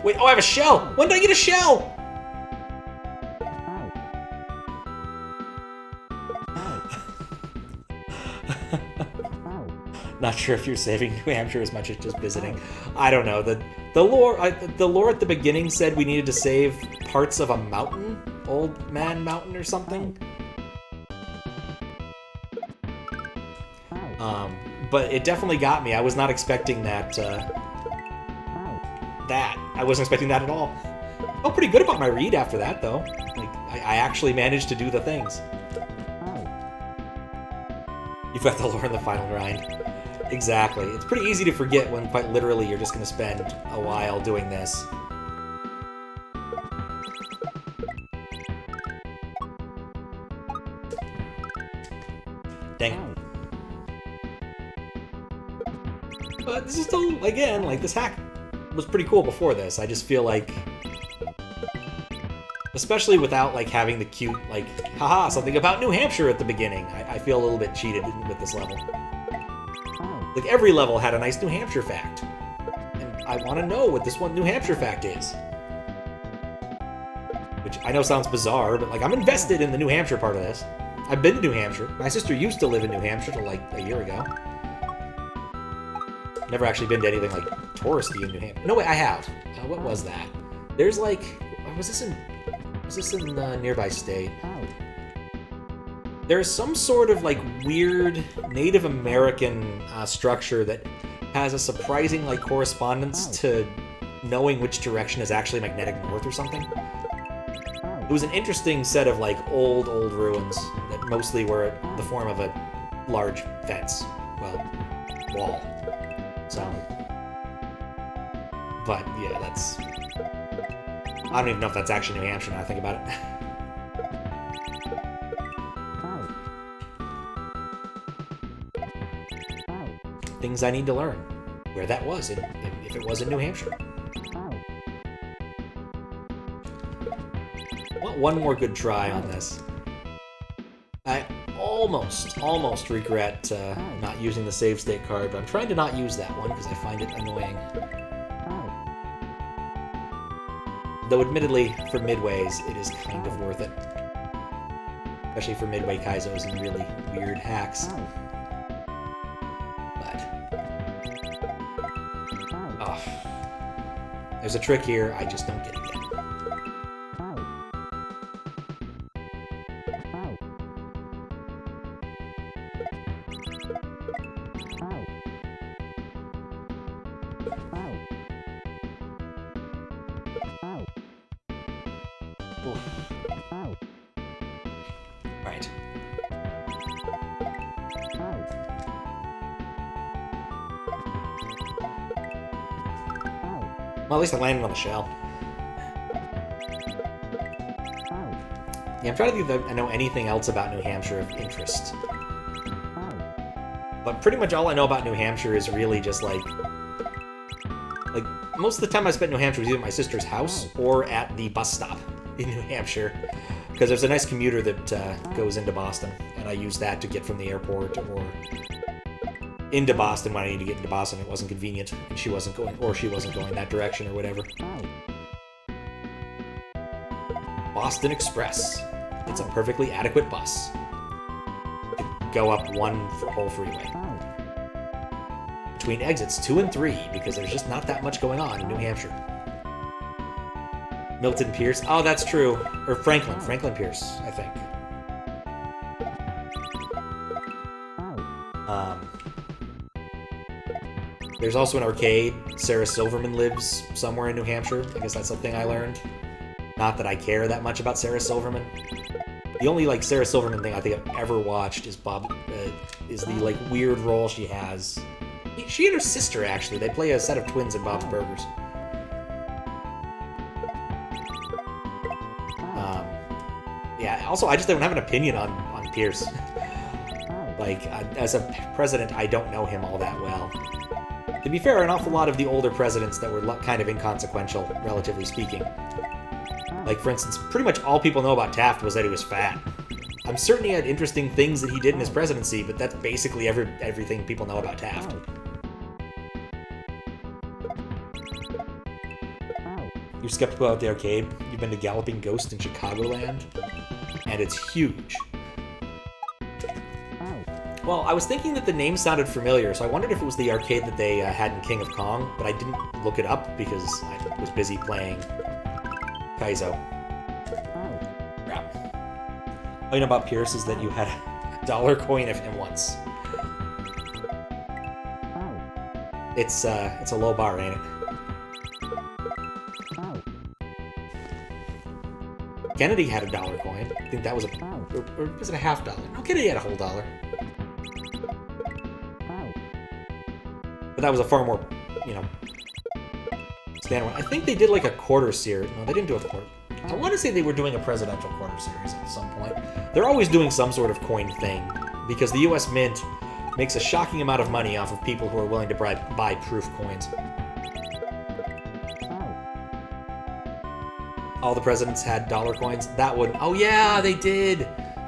Wait, oh, I have a shell! When did I get a shell?! Not sure if you're saving New Hampshire as much as just visiting. I don't know. The lore at the beginning said we needed to save parts of a mountain, Old Man Mountain or something. But it definitely got me. I was not expecting that. I wasn't expecting that at all. I felt pretty good about my read after that, though. Like I actually managed to do the things. You've got the lore in the final grind. Exactly. It's pretty easy to forget when, quite literally, you're just going to spend a while doing this. Dang it. But this is still, again, like, this hack was pretty cool before this. I just feel like... Especially without, like, having the cute, like, haha, something about New Hampshire at the beginning. I feel a little bit cheated with this level. Like, every level had a nice New Hampshire fact. And I want to know what this one New Hampshire fact is. Which I know sounds bizarre, but, like, I'm invested in the New Hampshire part of this. I've been to New Hampshire. My sister used to live in New Hampshire till, like, a year ago. Never actually been to anything, like, touristy in New Hampshire. No, wait, I have. What was that? There's, like... Was this in nearby state? There's some sort of, like, weird Native American structure that has a surprising, like, correspondence to knowing which direction is actually magnetic north or something. It was an interesting set of, like, old ruins that mostly were the form of a large fence. Well, wall. So. But, yeah, that's... I don't even know if that's actually New Hampshire now I think about it. Things I need to learn. Where that was, if it was in New Hampshire. I want one more good try on this. I almost regret not using the save state card, but I'm trying to not use that one because I find it annoying. Though admittedly, for midways, it is kind of worth it. Especially for midway Kaizos and really weird hacks. There's a trick here, I just don't get it yet. Ooh. Right. Well, at least I landed on the shell. Yeah, I'm trying to think if I know anything else about New Hampshire of interest. But pretty much all I know about New Hampshire is really just like most of the time I spent in New Hampshire was either at my sister's house or at the bus stop in New Hampshire, because there's a nice commuter that goes into Boston, and I use that to get from the airport or into Boston when I need to get into Boston. It wasn't convenient, and she wasn't going that direction or whatever. Boston Express. It's a perfectly adequate bus to go up one whole freeway. Between exits 2 and 3, because there's just not that much going on in New Hampshire. Milton Pierce. Oh, that's true. Or Franklin Pierce, I think. There's also an arcade. Sarah Silverman lives somewhere in New Hampshire. I guess that's something I learned. Not that I care that much about Sarah Silverman. The only Sarah Silverman thing I think I've ever watched is the weird role she has. She and her sister, actually, they play a set of twins in Bob's Burgers. Yeah. Also, I just don't have an opinion on Pierce. As a president, I don't know him all that well. To be fair, an awful lot of the older presidents that were kind of inconsequential, relatively speaking. For instance, pretty much all people know about Taft was that he was fat. I'm certain he had interesting things that he did in his presidency, but that's basically everything people know about Taft. You're skeptical about the arcade? You've been to Galloping Ghost in Chicagoland? And it's huge. Well, I was thinking that the name sounded familiar, so I wondered if it was the arcade that they had in King of Kong, but I didn't look it up because I was busy playing Kaizo. Yeah. All you know about Pierce is that you had a dollar coin of him once. It's a low bar, ain't it? Kennedy had a dollar coin. I think that was or was it a half dollar? No, Kennedy had a whole dollar. But that was a far more, standard one. I think they did a quarter series. No, they didn't do a quarter. I want to say they were doing a presidential quarter series at some point. They're always doing some sort of coin thing, because the U.S. Mint makes a shocking amount of money off of people who are willing to buy proof coins. All the presidents had dollar coins. That one, oh yeah, they did.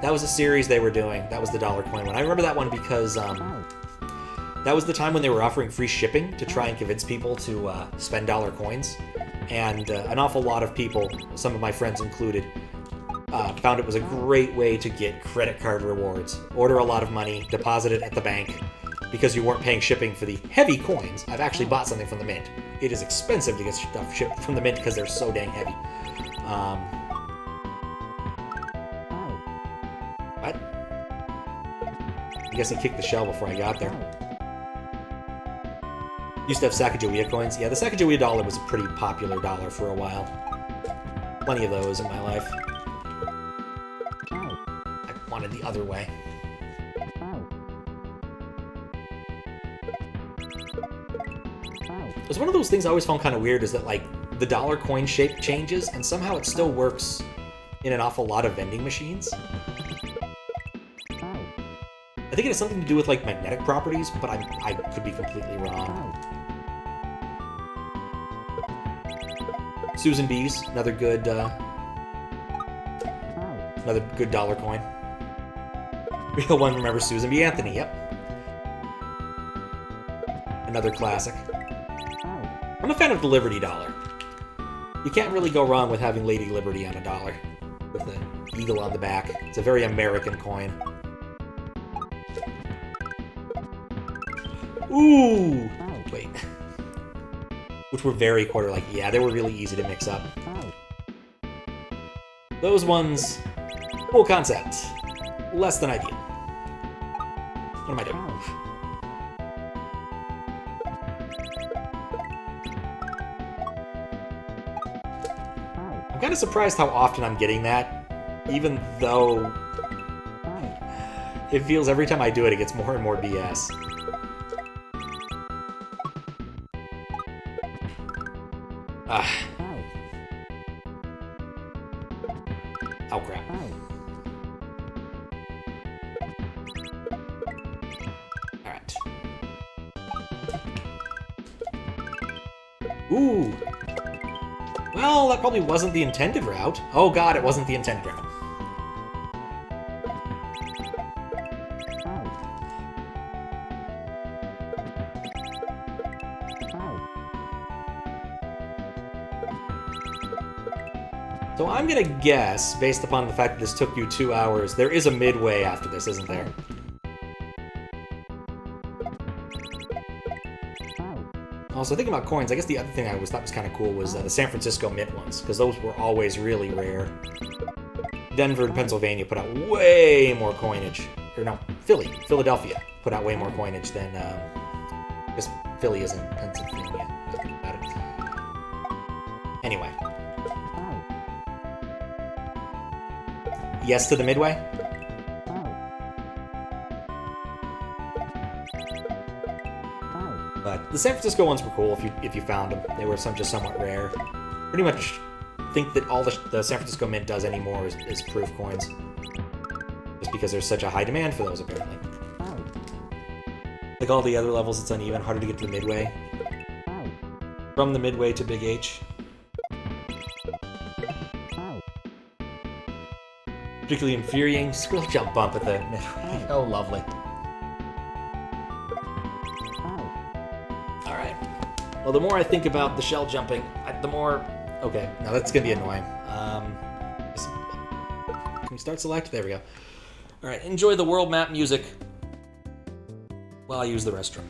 That was a series they were doing. That was the dollar coin one. I remember that one because that was the time when they were offering free shipping to try and convince people to spend dollar coins. And an awful lot of people, some of my friends included, found it was a great way to get credit card rewards. Order a lot of money, deposit it at the bank, because you weren't paying shipping for the heavy coins. I've actually bought something from the Mint. It is expensive to get stuff shipped from the Mint because they're so dang heavy. What? I guess I kicked the shell before I got there. Used to have Sacagawea coins. Yeah, the Sacagawea dollar was a pretty popular dollar for a while. Plenty of those in my life. I wanted the other way. It was one of those things I always found kind of weird, is that the dollar coin shape changes and somehow it still works in an awful lot of vending machines. I think it has something to do with magnetic properties, but I could be completely wrong. Susan B's, another good dollar coin. Real one, remember Susan B. Anthony? Yep. Another classic. I'm a fan of the Liberty dollar. You can't really go wrong with having Lady Liberty on a dollar, with the eagle on the back. It's a very American coin. Ooh! Wait. Which were very quarter-like. Yeah, they were really easy to mix up. Those ones, cool concept. Less than ideal. What am I doing? I'm kind of surprised how often I'm getting that, even though it feels every time I do it, it gets more and more BS. Oh, crap. Alright. Ooh! Well, that probably wasn't the intended route. Oh god, it wasn't the intended route. So I'm gonna guess, based upon the fact that this took you 2 hours, there is a midway after this, isn't there? Also, thinking about coins, I guess the other thing I always thought was kind of cool was the San Francisco Mint ones, because those were always really rare. Denver and Pennsylvania put out way more coinage. Or no, Philadelphia put out way more coinage than, I guess Philly is in Pennsylvania. Nothing about it. Anyway. Yes to the midway? But the San Francisco ones were cool if you found them. They were just somewhat rare. Pretty much think that all the San Francisco Mint does anymore is proof coins. Just because there's such a high demand for those, apparently. Like all the other levels, it's uneven, harder to get to the midway. From the midway to Big H. Particularly infuriating squirrel jump bump at the midway. Oh, lovely. Alright. Well, the more I think about the shell jumping, the more... Okay, now that's gonna be annoying. Can we start select? There we go. Alright, enjoy the world map music while I use the restroom.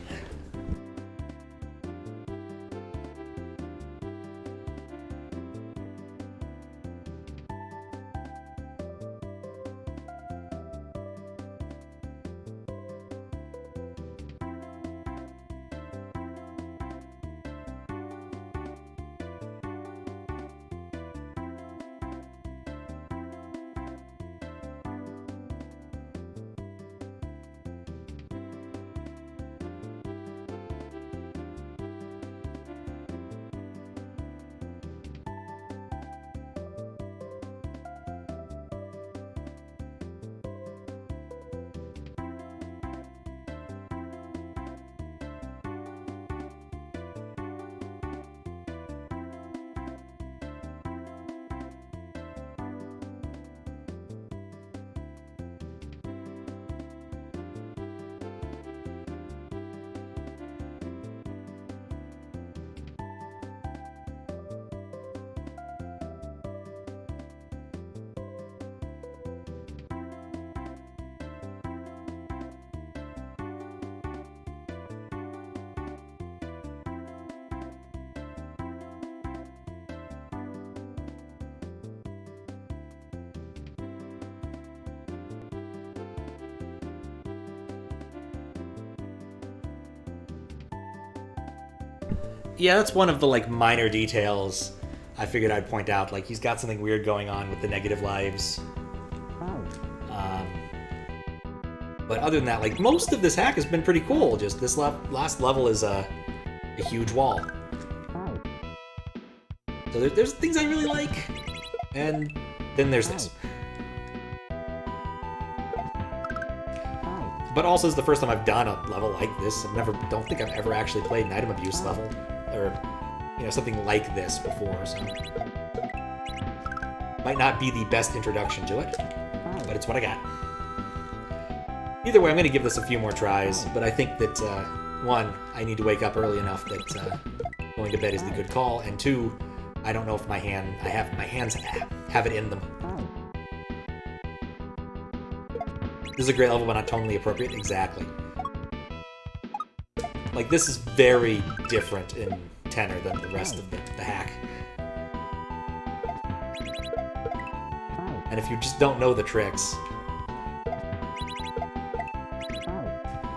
Yeah, that's one of the, like, minor details I figured I'd point out. Like, he's got something weird going on with the negative lives. But other than that, like, most of this hack has been pretty cool. Just this last level is a huge wall. So there's things I really like. And then there's this. But also, it's the first time I've done a level like this. Don't think I've ever actually played an item abuse level. Or, something like this before, so... Might not be the best introduction to it, but it's what I got. Either way, I'm going to give this a few more tries, but I think that, one, I need to wake up early enough that going to bed is the good call, and two, I don't know if my hands have it in them. This is a great level, but not tonally appropriate. Exactly. Like, this is very different in tenor than the rest of the hack. And if you just don't know the tricks...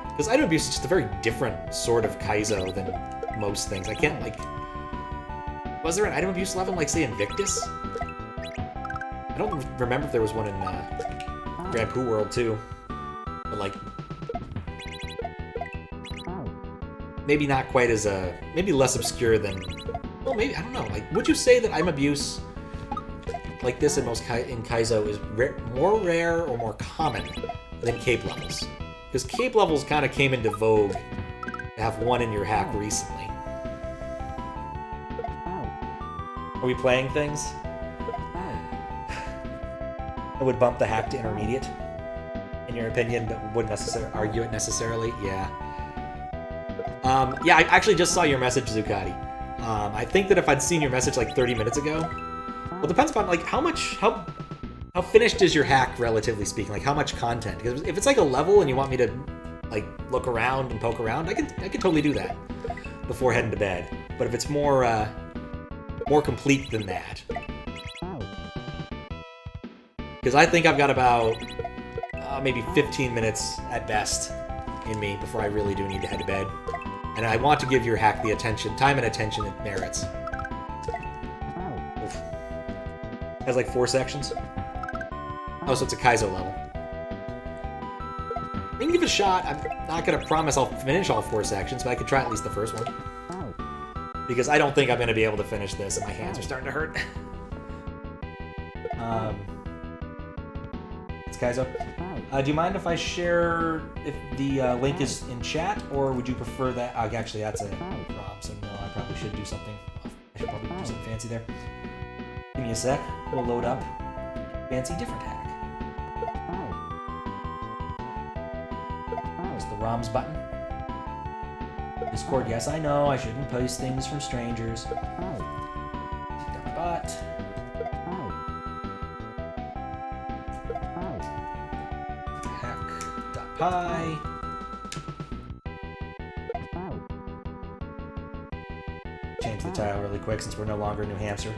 Because item abuse is just a very different sort of Kaizo than most things. I can't, like... Was there an item abuse level, like, say, Invictus? I don't remember if there was one in Grand Poo World too, but like maybe not quite as maybe less obscure than. Well, maybe I don't know. Like, would you say that I'm Abuse like this in Kaizo is more rare or more common than Cape levels? Because Cape levels kind of came into vogue to have one in your hack recently. Are we playing things? I would bump the hack to intermediate, in your opinion, but wouldn't necessarily argue it necessarily. Yeah. Yeah, I actually just saw your message, Zucati. I think that if I'd seen your message like 30 minutes ago, well, it depends upon like how finished is your hack, relatively speaking. Like how much content? Because if it's like a level and you want me to like look around and poke around, I could totally do that before heading to bed. But if it's more complete than that, because I think I've got about maybe 15 minutes at best in me before I really do need to head to bed. And I want to give your hack the time and attention it merits. Oof. Has like 4 sections. Oh, so it's a Kaizo level. I can give it a shot. I'm not going to promise I'll finish all 4 sections, but I could try at least the first one. Because I don't think I'm going to be able to finish this, and my hands are starting to hurt. It's Kaizo. Do you mind if I share if the link is in chat, or would you prefer that? Actually, that's a ROM, so no, I probably should do something. I should probably do something fancy there. Give me a sec. We'll load up fancy different hack. There's the ROMs button. Discord, yes, I know. I shouldn't post things from strangers. But hack.py. Change the title really quick since we're no longer in New Hampshire.